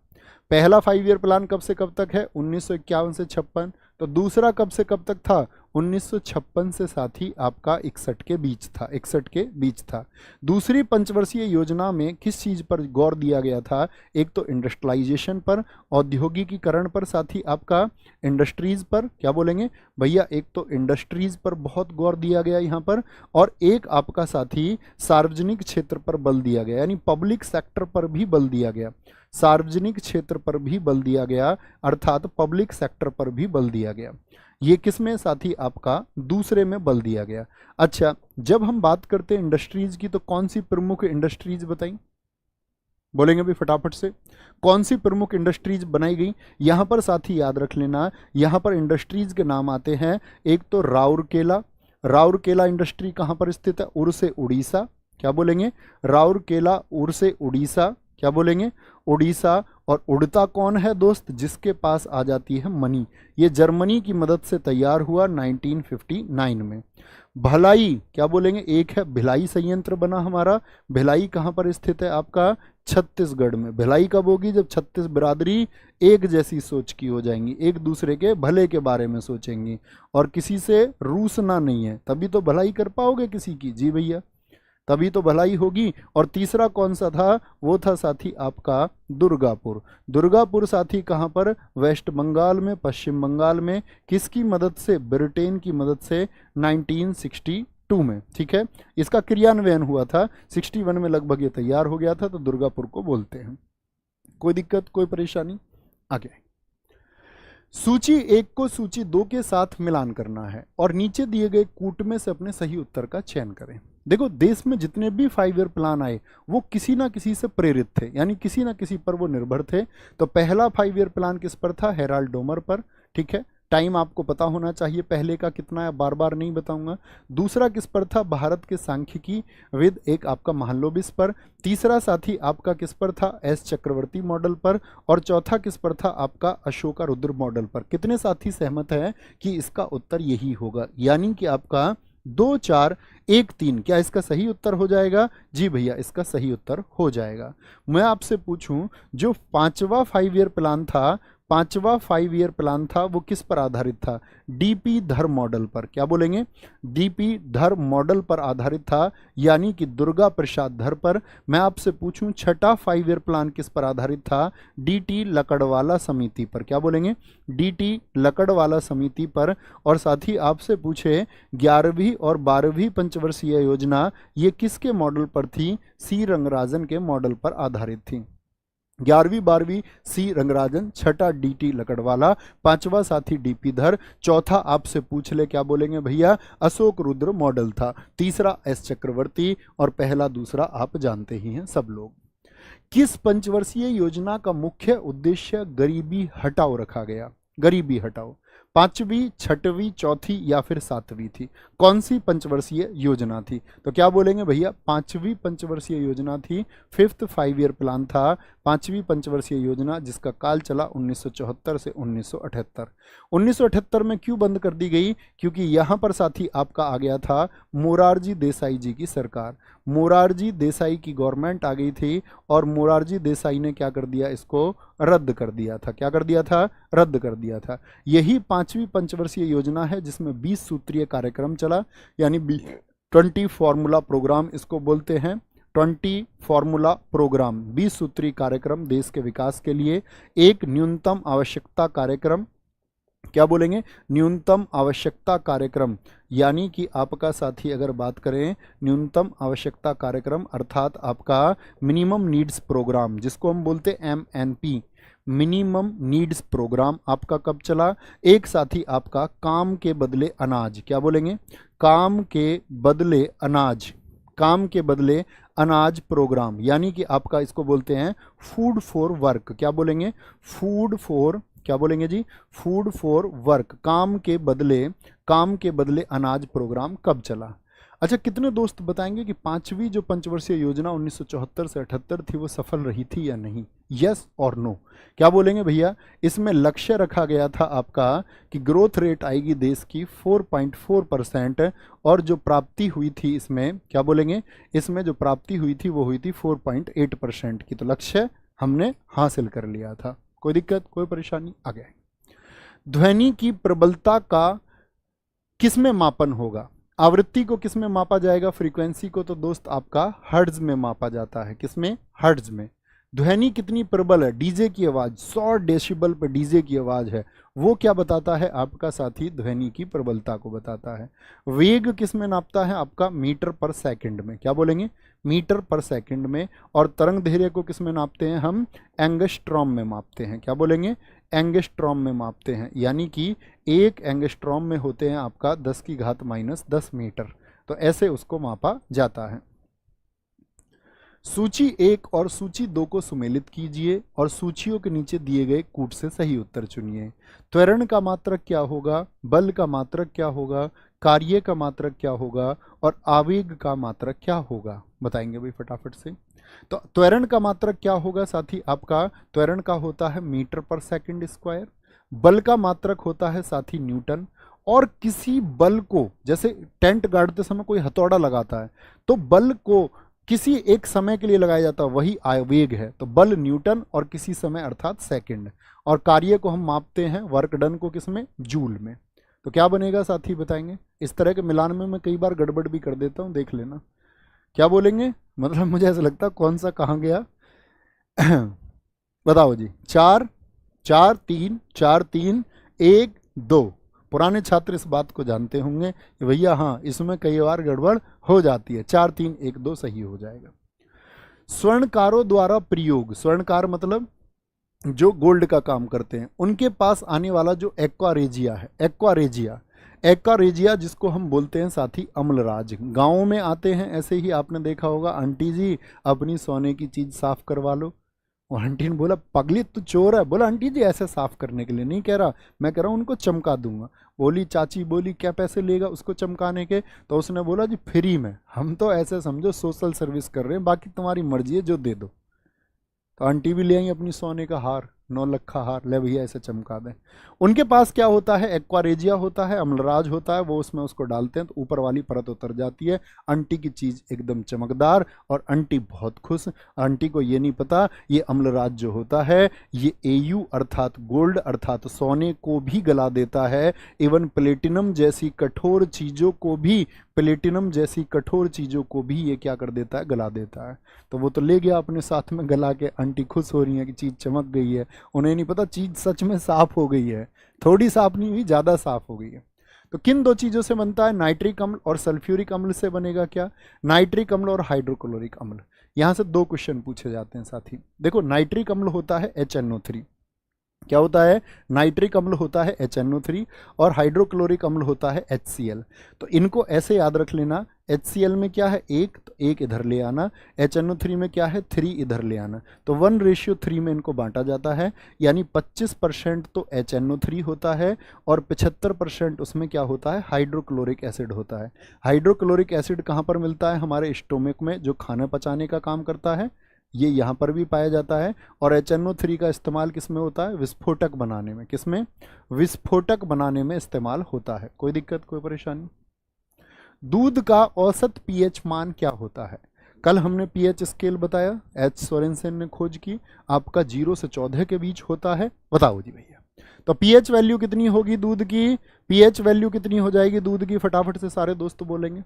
पहला 5 ईयर प्लान कब से कब तक है? 1951 से 56। तो दूसरा कब से कब तक था? 1956 से साथी आपका 61 के बीच था, 61 के बीच था। दूसरी पंचवर्षीय योजना में किस चीज पर गौर दिया गया था? एक तो इंडस्ट्रियलाइजेशन पर, औद्योगिकीकरण पर साथी आपका, इंडस्ट्रीज पर। क्या बोलेंगे भैया? एक तो इंडस्ट्रीज पर बहुत गौर दिया गया यहाँ पर, और एक आपका साथी सार्वजनिक क्षेत्र पर बल दिया गया, यानी पब्लिक सेक्टर पर भी बल दिया गया। सार्वजनिक क्षेत्र पर भी बल दिया गया, अर्थात पब्लिक सेक्टर पर भी बल दिया गया। ये किसमें साथी आपका? दूसरे में बल दिया गया। अच्छा, जब हम बात करते हैं इंडस्ट्रीज की, तो कौन सी प्रमुख इंडस्ट्रीज बताई? बोलेंगे भी फटाफट से, कौन सी प्रमुख इंडस्ट्रीज बनाई गई? यहां पर साथी याद रख लेना, यहां पर इंडस्ट्रीज के नाम आते हैं। एक तो राउरकेला। राउरकेला इंडस्ट्री कहां पर स्थित है? उड़ीसा, उड़ीसा। क्या बोलेंगे? राउरकेला, उड़ीसा, उड़ीसा। क्या बोलेंगे? उड़ीसा। और उड़ता कौन है दोस्त? जिसके पास आ जाती है मनी। ये जर्मनी की मदद से तैयार हुआ 1959 में। भलाई, क्या बोलेंगे? एक है भिलाई संयंत्र बना हमारा। भिलाई कहाँ पर स्थित है आपका? छत्तीसगढ़ में। भिलाई कब होगी? जब छत्तीस बिरादरी एक जैसी सोच की हो जाएंगी, एक दूसरे के भले के बारे में सोचेंगी, और किसी से रूसना नहीं है, तभी तो भलाई कर पाओगे किसी की। जी भैया, तभी तो भलाई होगी। और तीसरा कौन सा था? वो था साथी आपका दुर्गापुर। दुर्गापुर साथी कहाँ पर? वेस्ट बंगाल में, पश्चिम बंगाल में। किसकी मदद से? ब्रिटेन की मदद से 1962 में। ठीक है, इसका क्रियान्वयन हुआ था 61 में, लगभग ये तैयार हो गया था। तो दुर्गापुर को बोलते हैं। कोई दिक्कत, कोई परेशानी? आगे सूची 1 को सूची 2 के साथ मिलान करना है, और नीचे दिए गए कूट में से अपने सही उत्तर का चयन करें। देखो, देश में जितने भी 5 ईयर प्लान आए, वो किसी ना किसी से प्रेरित थे, यानी किसी ना किसी पर वो निर्भर थे। तो पहला 5 ईयर प्लान किस पर था? हेराल्ड डोमर पर। ठीक है, टाइम आपको पता होना चाहिए पहले का कितना है, बार बार नहीं बताऊंगा। दूसरा किस पर था? भारत के सांख्यिकी विद एक आपका महालनोबिस पर। तीसरा साथी आपका किस पर था? एस चक्रवर्ती मॉडल पर। और चौथा किस पर था? आपका अशोका रुद्र मॉडल पर। कितने साथी सहमत हैं कि इसका उत्तर यही होगा? यानी कि आपका 2, 4, 1, 3, क्या इसका सही उत्तर हो जाएगा? जी भैया, इसका सही उत्तर हो जाएगा। मैं आपसे पूछूं, जो 5वां 5 ईयर प्लान था, पांचवा 5 ईयर प्लान था वो किस पर आधारित था? डीपी धर मॉडल पर। क्या बोलेंगे? डीपी धर मॉडल पर आधारित था, यानी कि दुर्गा प्रसाद धर पर। मैं आपसे पूछूं छठा 5 ईयर प्लान किस पर आधारित था? डीटी लकड़वाला समिति पर। क्या बोलेंगे? डीटी लकड़वाला समिति पर। और साथ ही आपसे पूछे 11वीं और 12वीं पंचवर्षीय योजना ये किसके मॉडल पर थी? सी रंगराजन के मॉडल पर आधारित थी। 11वीं 12वीं सी रंगराजन, छठा डीटी लकड़वाला, पांचवा साथी डीपी धर, चौथा आपसे पूछ ले क्या बोलेंगे भैया? अशोक रुद्र मॉडल था, तीसरा एस चक्रवर्ती, और पहला दूसरा आप जानते ही हैं सब लोग। किस पंचवर्षीय योजना का मुख्य उद्देश्य गरीबी हटाओ रखा गया? गरीबी हटाओ। पांचवी, छठवीं, चौथी या फिर सातवीं थी? कौन सी पंचवर्षीय योजना थी? तो क्या बोलेंगे भैया? पांचवी पंचवर्षीय योजना थी। 5th 5 ईयर प्लान था, पांचवी पंचवर्षीय योजना, जिसका काल चला 1974 से 1978। 1978 में क्यों बंद कर दी गई? क्योंकि यहां पर साथी आपका आ गया था मोरारजी देसाई जी की सरकार। मोरारजी देसाई की गवर्नमेंट आ गई थी और मोरारजी देसाई ने क्या कर दिया? इसको रद्द कर दिया था। क्या कर दिया था? रद्द कर दिया था। यही पांचवी पंचवर्षीय योजना है जिसमें 20 सूत्रीय कार्यक्रम चला, यानी 20 फॉर्मूला प्रोग्राम इसको बोलते हैं। 20 फॉर्मूला प्रोग्राम, 20 सूत्री कार्यक्रम देश के विकास के लिए। एक न्यूनतम आवश्यकता कार्यक्रम, क्या बोलेंगे? न्यूनतम आवश्यकता कार्यक्रम, यानी कि आपका साथी अगर बात करें न्यूनतम आवश्यकता कार्यक्रम अर्थात आपका मिनिमम नीड्स प्रोग्राम, जिसको हम बोलते हैं MNP, मिनिमम नीड्स प्रोग्राम, आपका कब चला? एक साथी आपका काम के बदले अनाज, क्या बोलेंगे? काम के बदले अनाज, काम के बदले अनाज प्रोग्राम, यानी कि आपका इसको बोलते हैं फूड फॉर वर्क। क्या बोलेंगे? फूड फॉर, क्या बोलेंगे जी? फूड फॉर वर्क, काम के बदले अनाज प्रोग्राम कब चला? अच्छा, कितने दोस्त बताएंगे कि पांचवी जो पंचवर्षीय योजना 1974 से 78 थी वो सफल रही थी या नहीं? यस और नो? क्या बोलेंगे भैया? इसमें लक्ष्य रखा गया था आपका कि ग्रोथ रेट आएगी देश की 4.4%, और जो प्राप्ति हुई थी इसमें, क्या बोलेंगे? इसमें जो प्राप्ति हुई थी वो हुई थी 4.8% की। तो लक्ष्य हमने हासिल कर लिया था। कोई दिक्कत, कोई परेशानी? आ गया। ध्वनि की प्रबलता का किसमें मापन होगा? आवृत्ति को किसमें मापा जाएगा? फ्रीक्वेंसी को तो दोस्त आपका हर्ट्ज में मापा जाता है। किसमें? हर्ट्ज में। ध्वनि कितनी प्रबल है? डीजे की आवाज 100 डेसिबल पर डीजे की आवाज है, वो क्या बताता है? आपका साथी ध्वनि की प्रबलता को बताता है। वेग किसमें नापता है? आपका मीटर पर सेकंड में। क्या बोलेंगे? मीटर पर सेकंड में। और तरंग धैर्य को किसमें नापते हैं? हम एंगस्ट्रॉम में मापते हैं। क्या बोलेंगे? एंगस्ट्रॉम में मापते हैं, यानी कि 1 एंगस्ट्रॉम में होते हैं आपका 10⁻⁻10 मीटर। तो ऐसे उसको मापा जाता है। सूची 1 और सूची 2 को सुमेलित कीजिए और सूचियों के नीचे दिए गए कूट से सही उत्तर चुनिए। त्वरण का मात्रक क्या होगा? बल का मात्रक क्या होगा? कार्य का मात्रक क्या होगा? और आवेग का मात्रक क्या होगा? बताएंगे भाई फटाफट से। तो त्वरण का मात्रक क्या होगा साथी? आपका त्वरण का होता है मीटर पर सेकंड स्क्वायर। बल का मात्रक होता है साथी न्यूटन। और किसी बल को, जैसे टेंट गाड़ते समय कोई हथौड़ा लगाता है, तो बल को किसी एक समय के लिए लगाया जाता है, वही आवेग है। तो बल न्यूटन और किसी समय अर्थात सेकंड। और कार्य को हम मापते हैं वर्क डन को किसमें? जूल में। तो क्या बनेगा साथी बताएंगे? इस तरह के मिलान में मैं कई बार गड़बड़ भी कर देता हूं, देख लेना। क्या बोलेंगे? मतलब मुझे ऐसा लगता है कौन सा कहाँ गया। बताओ जी। 4 4 3 4 3 1 2। पुराने छात्र इस बात को जानते होंगे कि भैया हाँ, इसमें कई बार गड़बड़ हो जाती है। 4 3 1 2 सही हो जाएगा। स्वर्णकारों द्वारा प्रयोग, स्वर्णकार मतलब जो गोल्ड का काम करते हैं, उनके पास आने वाला जो एक्वारेजिया है, एक्वारेजिया जिसको हम बोलते हैं साथी अम्लराज। गाँव में आते हैं, ऐसे ही आपने देखा होगा, आंटी जी अपनी सोने की चीज साफ करवा लो। और आंटी ने बोला पगली तू चोर है। बोला आंटी जी ऐसे साफ करने के लिए नहीं कह रहा, मैं कह रहा हूँ उनको चमका दूंगा। बोली चाची बोली क्या पैसे लेगा उसको चमकाने के? तो उसने बोला जी फ्री में। हम तो ऐसे समझो सोशल सर्विस कर रहे हैं, बाकी तुम्हारी मर्जी है जो दे दो। तो आंटी भी ले आई अपनी सोने का हार। नौलखा हार, ले भैया ऐसे चमका दें। उनके पास क्या होता है, एक्वारेजिया होता है, अम्लराज होता है, वो उसमें उसको डालते हैं तो ऊपर वाली परत उतर जाती है, आंटी की चीज़ एकदम चमकदार और आंटी बहुत खुश। आंटी को ये नहीं पता ये अम्लराज जो होता है ये एयू अर्थात गोल्ड अर्थात सोने को भी गला देता है, इवन प्लेटिनम जैसी कठोर चीज़ों को भी, प्लेटिनम जैसी कठोर चीज़ों को भी ये क्या कर देता है, गला देता है। तो वो तो ले गया अपने साथ में गला के, आंटी खुश हो रही है कि चीज़ चमक गई है, उन्हें नहीं पता चीज़ सच में साफ हो गई है, थोड़ी साफ नहीं हुई, ज़्यादा साफ हो गई है। तो किन दो चीज़ों से बनता है, नाइट्रिक अम्ल और सल्फ्यूरिक अम्ल से बनेगा क्या, नाइट्रिक अम्ल और हाइड्रोक्लोरिक अम्ल। यहाँ से दो क्वेश्चन पूछे जाते हैं साथी। देखो नाइट्रिक अम्ल होता है HNO3, क्या होता है, नाइट्रिक अम्ल होता है HNO3 और हाइड्रोक्लोरिक अम्ल होता है HCl। तो इनको ऐसे याद रख लेना, HCl में क्या है, एक, तो एक इधर ले आना, HNO3 में क्या है, 3 इधर ले आना, तो 1:3 में इनको बांटा जाता है, यानी 25% तो HNO3 होता है और 75% उसमें क्या होता है, हाइड्रोक्लोरिक एसिड होता है। हाइड्रोक्लोरिक एसिड कहाँ पर मिलता है, हमारे स्टोमक में, जो खाना पचाने का काम करता है, ये यहाँ पर भी पाया जाता है। और HNO3 का इस्तेमाल किस में होता है, विस्फोटक बनाने में, किसमें, विस्फोटक बनाने में इस्तेमाल होता है। कोई दिक्कत, कोई परेशानी। दूध का औसत पीएच मान क्या होता है, कल हमने पीएच स्केल बताया, एच सोरेनसन ने खोज की, आपका 0 से 14 के बीच होता है। बताओ जी भैया, तो पीएच वैल्यू कितनी होगी दूध की, पीएच वैल्यू कितनी हो जाएगी दूध की, फटाफट से सारे दोस्त बोलेंगे।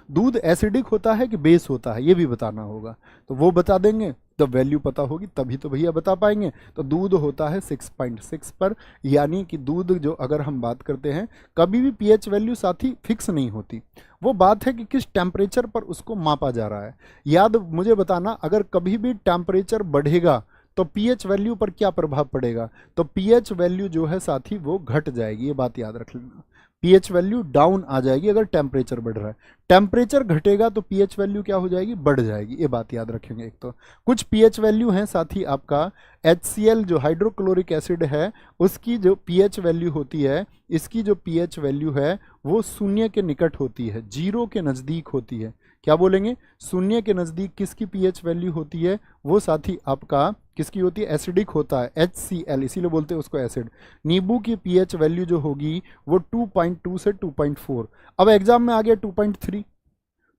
दूध एसिडिक होता है कि बेस होता है, ये भी बताना होगा, तो वो बता देंगे, तो वैल्यू पता होगी तभी तो भैया बता पाएंगे। तो दूध होता है 6.6 पर, यानी कि दूध जो अगर हम बात करते हैं, कभी भी पीएच वैल्यू साथी फिक्स नहीं होती, वो बात है कि किस टेम्परेचर पर उसको मापा जा रहा है। याद मुझे बताना, अगर कभी भी टेम्परेचर बढ़ेगा तो पीएच वैल्यू पर क्या प्रभाव पड़ेगा, तो पीएच वैल्यू जो है साथी वो घट जाएगी, ये बात याद रख लेना। पीएच वैल्यू डाउन आ जाएगी अगर टेम्परेचर बढ़ रहा है, टेम्परेचर घटेगा तो पीएच वैल्यू क्या हो जाएगी, बढ़ जाएगी, ये बात याद रखेंगे। एक तो कुछ पीएच वैल्यू हैं साथी, आपका HCl जो हाइड्रोक्लोरिक एसिड है उसकी जो पीएच वैल्यू होती है, इसकी जो पीएच वैल्यू है वो शून्य के निकट होती है, 0 के नज़दीक होती है। क्या बोलेंगे, शून्य के नज़दीक किसकी पीएच वैल्यू होती है, वो साथी आपका किसकी होती है, एसिडिक होता है, HCl, इसीलिए बोलते हैं उसको एसिड। नींबू की पीएच वैल्यू जो होगी वो 2.2 से 2.4। अब एग्जाम में आ गया 2.3,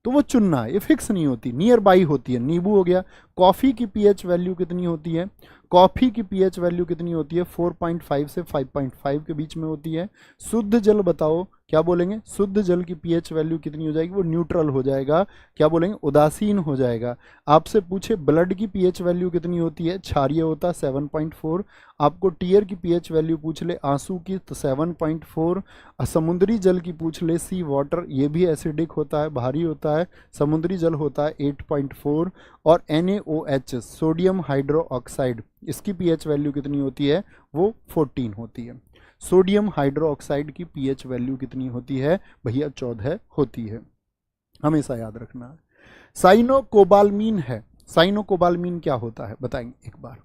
तो वो चुनना है, ये फिक्स नहीं होती, नियर बाई होती है। नींबू हो गया। कॉफ़ी की पीएच वैल्यू कितनी होती है, कॉफ़ी की पीएच वैल्यू कितनी होती है, 4.5 से 5.5 के बीच में होती है। शुद्ध जल बताओ, क्या बोलेंगे, शुद्ध जल की पीएच वैल्यू कितनी हो जाएगी, वो न्यूट्रल हो जाएगा, क्या बोलेंगे, उदासीन हो जाएगा। आपसे पूछे ब्लड की पीएच वैल्यू कितनी होती है, क्षारीय होता है 7.4। आपको टीयर की पीएच वैल्यू पूछ ले आंसू की तो 7.4। समुद्री जल की पूछ ले सी वाटर, ये भी एसिडिक होता है, भारी होता है, समुद्री जल होता है 8.4। और NaOH सोडियम हाइड्रो ऑक्साइड, इसकी पीएच वैल्यू कितनी होती है, वो 14 होती है। सोडियम हाइड्रो ऑक्साइड की पीएच वैल्यू कितनी होती है भैया, 14 होती है, हमेशा याद रखना है। साइनोकोबाल्मीन है, साइनोकोबाल्मीन क्या होता है बताएंगे एक बार।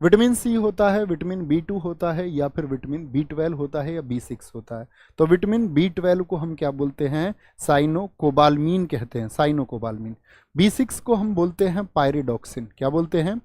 विटामिन सी होता है, विटामिन B2 होता है, या फिर विटामिन B12 होता है, या B6 होता है। तो विटामिन B12 को हम क्या बोलते हैं, साइनोकोबाल्मीन कहते हैं, साइनोकोबाल्मीन। B6 को हम बोलते हैं पायरिडॉक्सिन, क्या बोलते हैं,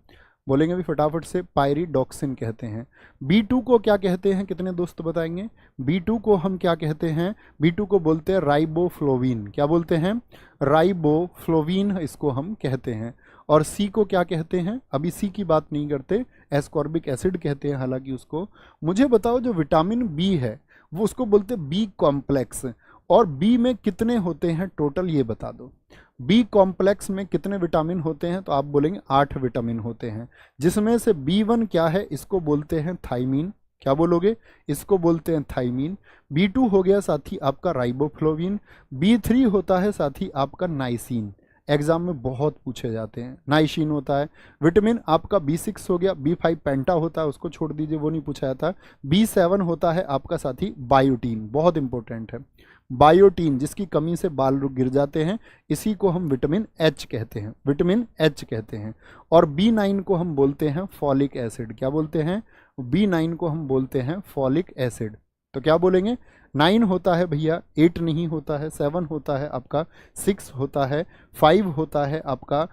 बोलेंगे भी फटाफट से, पायरिडॉक्सिन कहते हैं। B2 को क्या कहते हैं, कितने दोस्त बताएंगे, B2 को हम क्या कहते हैं, B2 को बोलते हैं राइबोफ्लोविन, क्या बोलते हैं, राइबोफ्लोविन इसको हम कहते हैं। और सी को क्या कहते हैं, अभी सी की बात नहीं करते, एस्कॉर्बिक एसिड कहते हैं हालांकि उसको। मुझे बताओ जो विटामिन बी है वो उसको बोलते हैं बी कॉम्प्लेक्स, और बी में कितने होते हैं टोटल ये बता दो। बी कॉम्प्लेक्स में कितने विटामिन होते हैं, तो आप बोलेंगे 8 विटामिन होते हैं, जिसमें से B1 क्या है, इसको बोलते हैं थाइमीन, क्या बोलोगे, इसको बोलते हैं थाइमीन। B2 हो गया साथी आपका राइबोफ्लोविन। B3 होता है साथी आपका नाइसिन, एग्जाम में बहुत पूछे जाते हैं, नाइसिन होता है। विटामिन आपका B6 हो गया, B5 पेंटा होता है, उसको छोड़ दीजिए, वो नहीं पूछा जाता। B7 होता है आपका साथी बायोटीन, बहुत इंपॉर्टेंट है, बायोटीन, जिसकी कमी से बाल गिर जाते हैं, इसी को हम विटामिन H कहते हैं, विटामिन H कहते हैं। और B9 को हम बोलते हैं फॉलिक एसिड, क्या बोलते हैं, B9 को हम बोलते हैं फॉलिक एसिड। तो क्या बोलेंगे, 9 होता है भैया, 8 नहीं होता है, 7 होता है आपका, 6 होता है, 5 होता है आपका,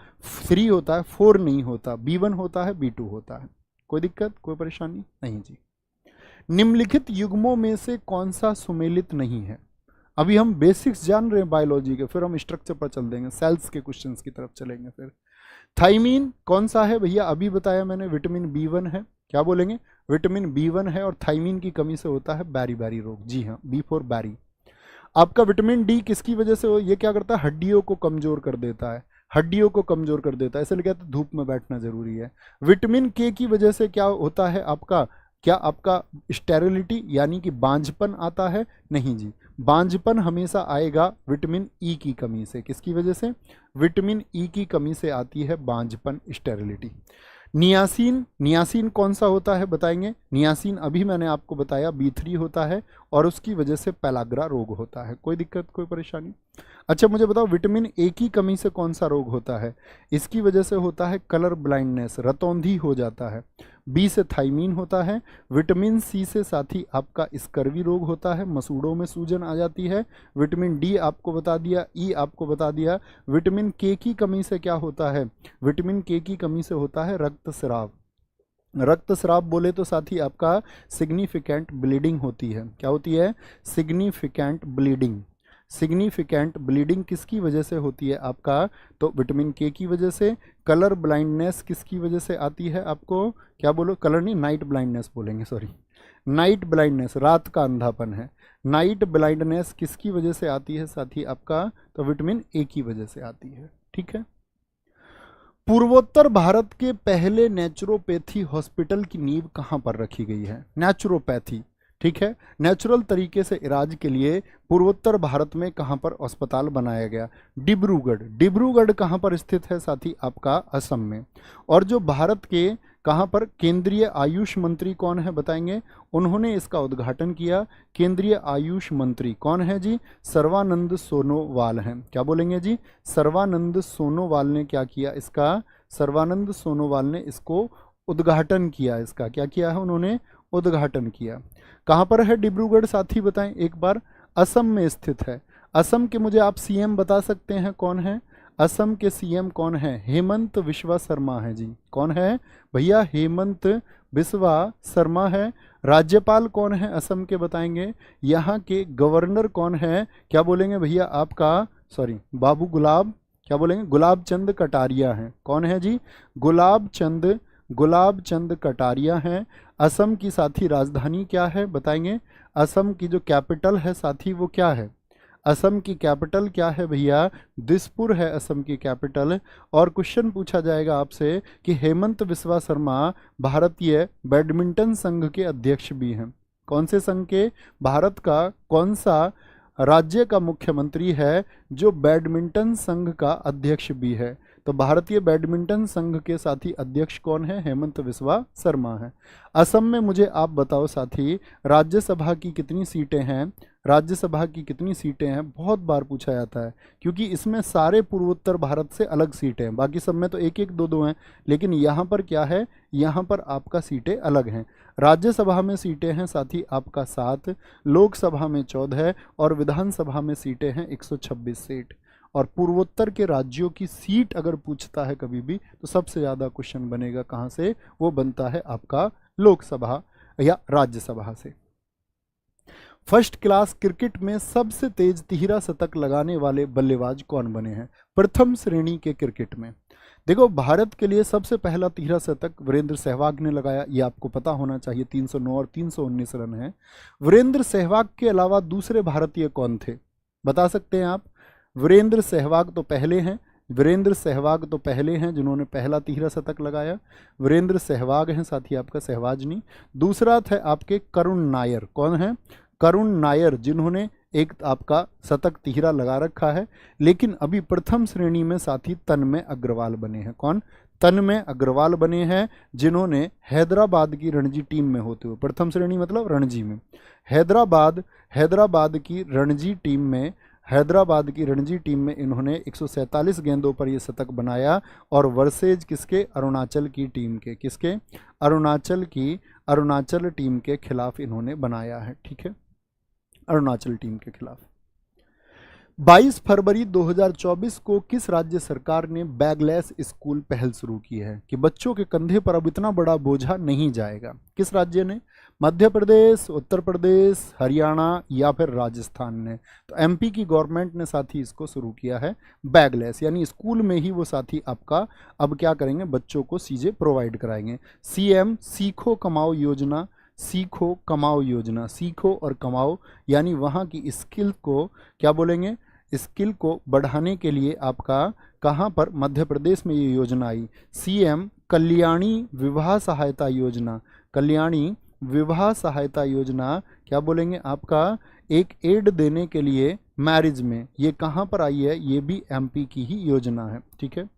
3 होता है, 4 नहीं होता, B1 होता है, B2 होता है। कोई दिक्कत, कोई परेशानी नहीं जी। निम्नलिखित युग्मों में से कौन सा सुमेलित नहीं है? अभी हम बेसिक्स जान रहे हैं बायोलॉजी के, फिर हम स्ट्रक्चर पर चल देंगे, सेल्स के क्वेश्चंस की तरफ चलेंगे। फिर थाइमीन कौन सा है भैया? अभी बताया मैंने, विटामिन B1 है। क्या बोलेंगे? विटामिन B1 है, और थाइमीन की कमी से होता है बैरी बैरी रोग। जी हाँ, B4 बैरी। आपका विटामिन डी किसकी वजह से हो? ये क्या करता है? हड्डियों को कमजोर कर देता है, हड्डियों को कमजोर कर देता है, इसलिए कहते हैं धूप में बैठना जरूरी है। विटामिन के की वजह से क्या होता है आपका? क्या आपका स्टेरिलिटी यानी कि बांझपन आता है? नहीं जी, बांझपन हमेशा आएगा विटामिन ई की कमी से। किसकी वजह से? विटामिन ई की कमी से आती है बांझपन, स्टेरिलिटी। नियासिन, नियासिन कौन सा होता है बताएंगे? नियासिन अभी मैंने आपको बताया B3 होता है, और उसकी वजह से पेलाग्रा रोग होता है। कोई दिक्कत, कोई परेशानी? अच्छा मुझे बताओ, विटामिन ए की कमी से कौन सा रोग होता है? इसकी वजह से होता है कलर ब्लाइंडनेस, रतौंधी हो जाता है। बी से थाइमीन होता है। विटामिन सी से साथी आपका स्कर्वी रोग होता है, मसूड़ों में सूजन आ जाती है। विटामिन डी आपको बता दिया, ई आपको बता दिया। विटामिन के की कमी से क्या होता है? विटामिन के की कमी से होता है रक्तस्राव। रक्तस्राव बोले तो साथी आपका सिग्निफिकेंट ब्लीडिंग होती है। क्या होती है? Significant bleeding. सिग्निफिकेंट ब्लीडिंग किसकी वजह से होती है आपका? तो विटामिन के की वजह से। कलर ब्लाइंडनेस किसकी वजह से आती है आपको? क्या बोलो? कलर नहीं, नाइट ब्लाइंडनेस बोलेंगे, सॉरी, नाइट ब्लाइंडनेस, रात का अंधापन है। नाइट ब्लाइंडनेस किसकी वजह से आती है साथी आपका? तो विटामिन ए की वजह से आती है। ठीक है। पूर्वोत्तर भारत के पहले नेचुरोपैथी हॉस्पिटल की नींव कहाँ पर रखी गई है? नेचुरोपैथी, ठीक है, नेचुरल तरीके से इलाज के लिए पूर्वोत्तर भारत में कहाँ पर अस्पताल बनाया गया? डिब्रूगढ़। डिब्रूगढ़ कहाँ पर स्थित है साथी आपका? असम में। और जो भारत के कहाँ पर केंद्रीय आयुष मंत्री कौन है बताएंगे? उन्होंने इसका उद्घाटन किया। केंद्रीय आयुष मंत्री कौन है जी? सर्वानंद सोनोवाल हैं। क्या बोलेंगे जी? सर्वानंद सोनोवाल ने क्या किया इसका? सर्वानंद सोनोवाल ने इसको उद्घाटन किया। इसका क्या किया है उन्होंने? उद्घाटन किया। कहाँ पर है डिब्रूगढ़ साथी बताएं एक बार? असम में स्थित है। असम के मुझे आप सीएम बता सकते हैं कौन है? असम के सीएम कौन है? हेमंत बिस्वा शर्मा है जी। कौन है भैया? हेमंत बिस्वा शर्मा है। राज्यपाल कौन है असम के बताएंगे? यहाँ के गवर्नर कौन है? क्या बोलेंगे भैया आपका? सॉरी, बाबू गुलाब, क्या बोलेंगे? गुलाब चंद कटारिया हैं। कौन है जी? गुलाब चंद कटारिया हैं। असम की साथी राजधानी क्या है बताएंगे? असम की जो कैपिटल है साथी वो क्या है? असम की कैपिटल क्या है भैया? दिसपुर है असम की कैपिटल। और क्वेश्चन पूछा जाएगा आपसे कि हेमंत बिस्वा शर्मा भारतीय बैडमिंटन संघ के अध्यक्ष भी हैं। कौन से संघ के? भारत का कौन सा राज्य का मुख्यमंत्री है जो बैडमिंटन संघ का अध्यक्ष भी है? तो भारतीय बैडमिंटन संघ के साथी अध्यक्ष कौन है? हेमंत बिस्वा शर्मा है। असम में मुझे आप बताओ साथी, राज्यसभा की कितनी सीटें हैं? राज्यसभा की कितनी सीटें हैं? बहुत बार पूछा जाता है, क्योंकि इसमें सारे पूर्वोत्तर भारत से अलग सीटें हैं। बाकी सब में तो एक एक दो दो हैं, लेकिन यहाँ पर क्या है? यहाँ पर आपका सीटें अलग हैं। राज्यसभा में सीटें हैं साथी आपका 7, लोकसभा में 14, और विधानसभा में सीटें हैं 126 सीट। और पूर्वोत्तर के राज्यों की सीट अगर पूछता है कभी भी, तो सबसे ज़्यादा क्वेश्चन बनेगा कहाँ से? वो बनता है आपका लोकसभा या राज्यसभा से। फर्स्ट क्लास क्रिकेट में सबसे तेज तिहरा शतक लगाने वाले बल्लेबाज कौन बने हैं प्रथम श्रेणी के क्रिकेट में? देखो, भारत के लिए सबसे पहला तिहरा शतक वीरेंद्र सहवाग ने लगाया, ये आपको पता होना चाहिए। 309 और 319 रन है। वीरेंद्र सहवाग के अलावा दूसरे भारतीय कौन थे, बता सकते हैं आप? वीरेंद्र सहवाग तो पहले हैं, वीरेंद्र सहवाग तो पहले हैं जिन्होंने पहला तिहरा शतक लगाया। वीरेंद्र सहवाग हैं साथी आपका, सहवाज नहीं। दूसरा थे आपके करुण नायर। कौन है? करुण नायर, जिन्होंने एक आपका शतक तिहरा लगा रखा है। लेकिन अभी प्रथम श्रेणी में साथी तन्मय अग्रवाल बने हैं। कौन? तन्मय अग्रवाल बने हैं, जिन्होंने हैदराबाद की रणजी टीम में होते हुए, प्रथम श्रेणी मतलब रणजी में, हैदराबाद की रणजी टीम में इन्होंने 147 गेंदों पर ये शतक बनाया। और वर्सेज किसके? अरुणाचल की टीम के। किसके? अरुणाचल टीम के खिलाफ इन्होंने बनाया है। ठीक है, अरुणाचल टीम के खिलाफ। 22 फरवरी 2024 को किस राज्य सरकार ने बैगलेस स्कूल पहल शुरू की है कि बच्चों के कंधे पर अब इतना बड़ा बोझा नहीं जाएगा? किस राज्य ने? मध्य प्रदेश, उत्तर प्रदेश, हरियाणा या फिर राजस्थान ने? तो एमपी की गवर्नमेंट ने साथी इसको शुरू किया है बैगलेस, यानी स्कूल में ही वो साथी आपका अब क्या करेंगे, बच्चों को चीज़ें प्रोवाइड कराएंगे। सीएम सीखो कमाओ योजना, सीखो कमाओ योजना, सीखो और कमाओ यानी वहाँ की स्किल को क्या बोलेंगे, स्किल को बढ़ाने के लिए आपका कहाँ पर, मध्य प्रदेश में ये योजना आई। सीएम कल्याणी विवाह सहायता योजना, कल्याणी विवाह सहायता योजना क्या बोलेंगे आपका, एक एड देने के लिए मैरिज में, ये कहाँ पर आई है, ये भी एमपी की ही योजना है। ठीक है।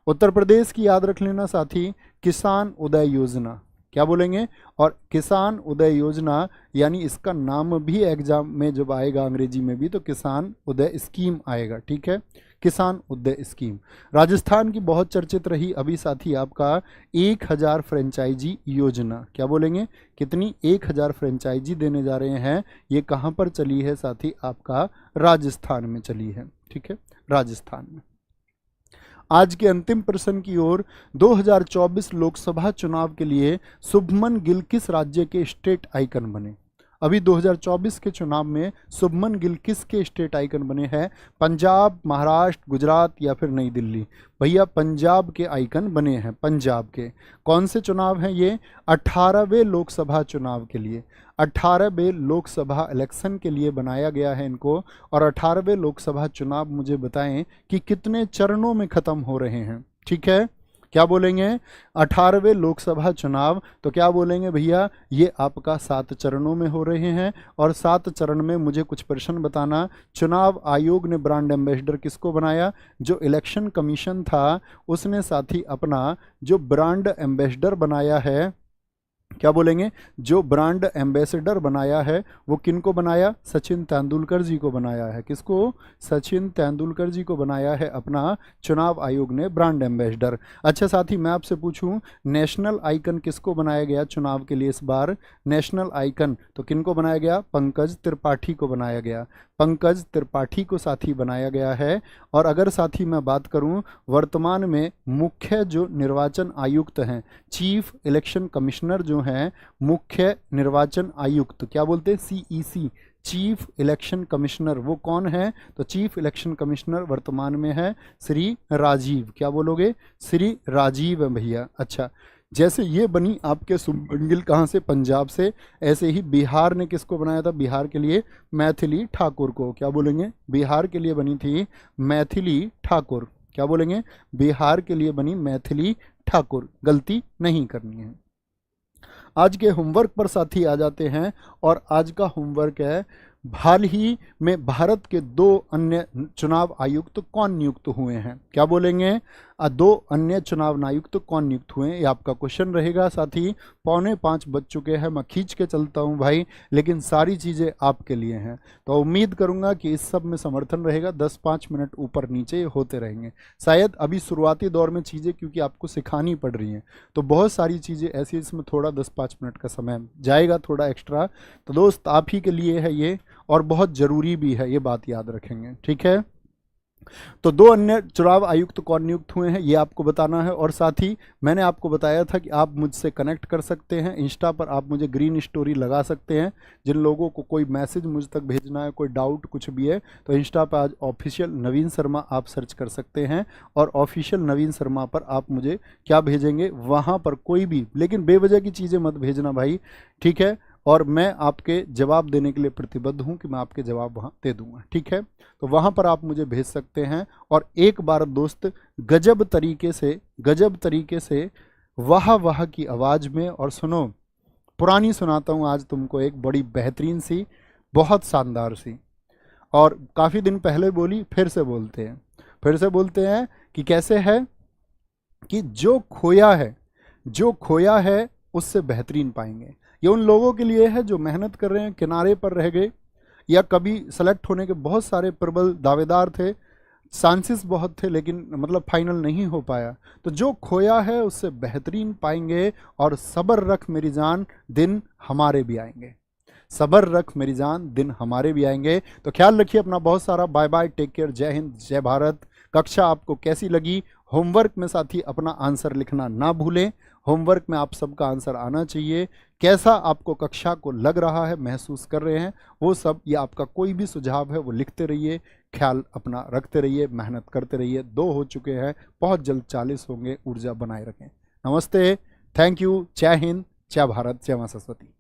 उत्तर प्रदेश की याद रख लेना साथी, किसान उदय योजना, क्या बोलेंगे, और किसान उदय योजना यानी इसका नाम भी एग्जाम में जब आएगा अंग्रेजी में भी तो किसान उदय स्कीम आएगा। ठीक है, किसान उदय स्कीम। राजस्थान की बहुत चर्चित रही अभी साथी आपका 1000 फ्रेंचाइजी योजना, क्या बोलेंगे, कितनी, 1000 फ्रेंचाइजी देने जा रहे हैं। ये कहाँ पर चली है साथी, आपका राजस्थान में चली है। ठीक है, राजस्थान में। आज के अंतिम प्रश्न की ओर, 2024 लोकसभा चुनाव के लिए शुभमन गिल किस राज्य के स्टेट आइकन बने? अभी 2024 के चुनाव में शुभमन गिल किसके स्टेट आइकन बने हैं? पंजाब, महाराष्ट्र, गुजरात या फिर नई दिल्ली? भैया पंजाब के आइकन बने हैं, पंजाब के। कौन से चुनाव हैं ये? 18वें लोकसभा चुनाव के लिए, 18वें लोकसभा इलेक्शन के लिए बनाया गया है इनको। और 18वें लोकसभा चुनाव मुझे बताएं कि कितने चरणों में खत्म हो रहे हैं? ठीक है, क्या बोलेंगे, 18वें लोकसभा चुनाव, तो क्या बोलेंगे भैया, ये आपका 7 चरणों में हो रहे हैं। और 7 चरण में मुझे कुछ प्रश्न बताना। चुनाव आयोग ने ब्रांड एम्बेसडर किसको बनाया? जो इलेक्शन कमीशन था उसने साथी अपना जो ब्रांड एम्बेसडर बनाया है, क्या बोलेंगे, जो ब्रांड एम्बेसडर बनाया है वो किनको बनाया? सचिन तेंदुलकर जी को बनाया है। किसको? सचिन तेंदुलकर जी को बनाया है अपना चुनाव आयोग ने ब्रांड एम्बेसडर। अच्छा साथी, मैं आपसे पूछूं, नेशनल आइकन किसको बनाया गया चुनाव के लिए इस बार? नेशनल आइकन तो किनको बनाया गया? पंकज त्रिपाठी को बनाया गया, पंकज त्रिपाठी को साथी बनाया गया है। और अगर साथी मैं बात करूं, वर्तमान में मुख्य जो निर्वाचन आयुक्त हैं, चीफ इलेक्शन कमिश्नर जो हैं, मुख्य निर्वाचन आयुक्त, क्या बोलते हैं, सीईसी, चीफ इलेक्शन कमिश्नर, वो कौन है? तो चीफ इलेक्शन कमिश्नर वर्तमान में है श्री राजीव, क्या बोलोगे, श्री राजीव है भैया। अच्छा, जैसे ये बनी आपके शुभमन गिल कहाँ से? पंजाब से। ऐसे ही बिहार ने किसको बनाया था? बिहार के लिए मैथिली ठाकुर को, क्या बोलेंगे, बिहार के लिए बनी थी मैथिली ठाकुर, क्या बोलेंगे, बिहार के लिए बनी मैथिली ठाकुर, गलती नहीं करनी है। आज के होमवर्क पर साथी आ जाते हैं और आज का होमवर्क है, हाल ही में भारत के 2 अन्य चुनाव आयुक्त कौन नियुक्त हुए हैं? क्या बोलेंगे, 2 अन्य चुनाव आयुक्त कौन नियुक्त हुए हैं? ये आपका क्वेश्चन रहेगा साथी। 4:45 बज चुके हैं, मैं खींच के चलता हूं भाई, लेकिन सारी चीज़ें आपके लिए हैं, तो उम्मीद करूंगा कि इस सब में समर्थन रहेगा। 10-5 मिनट ऊपर नीचे होते रहेंगे। शायद अभी शुरुआती दौर में चीज़ें क्योंकि आपको सिखानी पड़ रही हैं, तो बहुत सारी चीज़ें ऐसी, इसमें थोड़ा 10-5 मिनट का समय जाएगा थोड़ा एक्स्ट्रा। तो दोस्त आप ही के लिए है ये, और बहुत ज़रूरी भी है, ये बात याद रखेंगे। ठीक है, तो 2 अन्य चुनाव आयुक्त कौन नियुक्त हुए हैं ये आपको बताना है। और साथ ही मैंने आपको बताया था कि आप मुझसे कनेक्ट कर सकते हैं, इंस्टा पर आप मुझे ग्रीन स्टोरी लगा सकते हैं। जिन लोगों को कोई मैसेज मुझ तक भेजना है, कोई डाउट कुछ भी है, तो इंस्टा पर आज ऑफिशियल नवीन शर्मा आप सर्च कर सकते हैं, और ऑफिशियल नवीन शर्मा पर आप मुझे क्या भेजेंगे, वहाँ पर कोई भी, लेकिन बेवजह की चीज़ें मत भेजना भाई, ठीक है। और मैं आपके जवाब देने के लिए प्रतिबद्ध हूं कि मैं आपके जवाब वहां दे दूंगा, ठीक है। तो वहां पर आप मुझे भेज सकते हैं। और एक बार दोस्त गजब तरीके से वाह वाह की आवाज़ में, और सुनो, पुरानी सुनाता हूं आज तुमको एक बड़ी बेहतरीन सी, बहुत शानदार सी, और काफ़ी दिन पहले बोली, फिर से बोलते हैं कि कैसे है कि जो खोया है उससे बेहतरीन पाएंगे। ये उन लोगों के लिए है जो मेहनत कर रहे हैं, किनारे पर रह गए, या कभी सेलेक्ट होने के बहुत सारे प्रबल दावेदार थे, चांसेस बहुत थे, लेकिन मतलब फाइनल नहीं हो पाया। तो जो खोया है उससे बेहतरीन पाएंगे, और सब्र रख मेरी जान, दिन हमारे भी आएंगे। सब्र रख मेरी जान, दिन हमारे भी आएंगे। तो ख्याल रखिए अपना बहुत सारा। बाय बाय, टेक केयर, जय हिंद, जय भारत। कक्षा आपको कैसी लगी? होमवर्क में साथी अपना आंसर लिखना ना भूलें। होमवर्क में आप सबका आंसर आना चाहिए। कैसा आपको कक्षा को लग रहा है, महसूस कर रहे हैं, वो सब, ये आपका कोई भी सुझाव है वो लिखते रहिए। ख्याल अपना रखते रहिए, मेहनत करते रहिए। 2 हो चुके हैं, बहुत जल्द 40 होंगे। ऊर्जा बनाए रखें। नमस्ते, थैंक यू, जय हिंद, जय भारत, जय मां सरस्वती।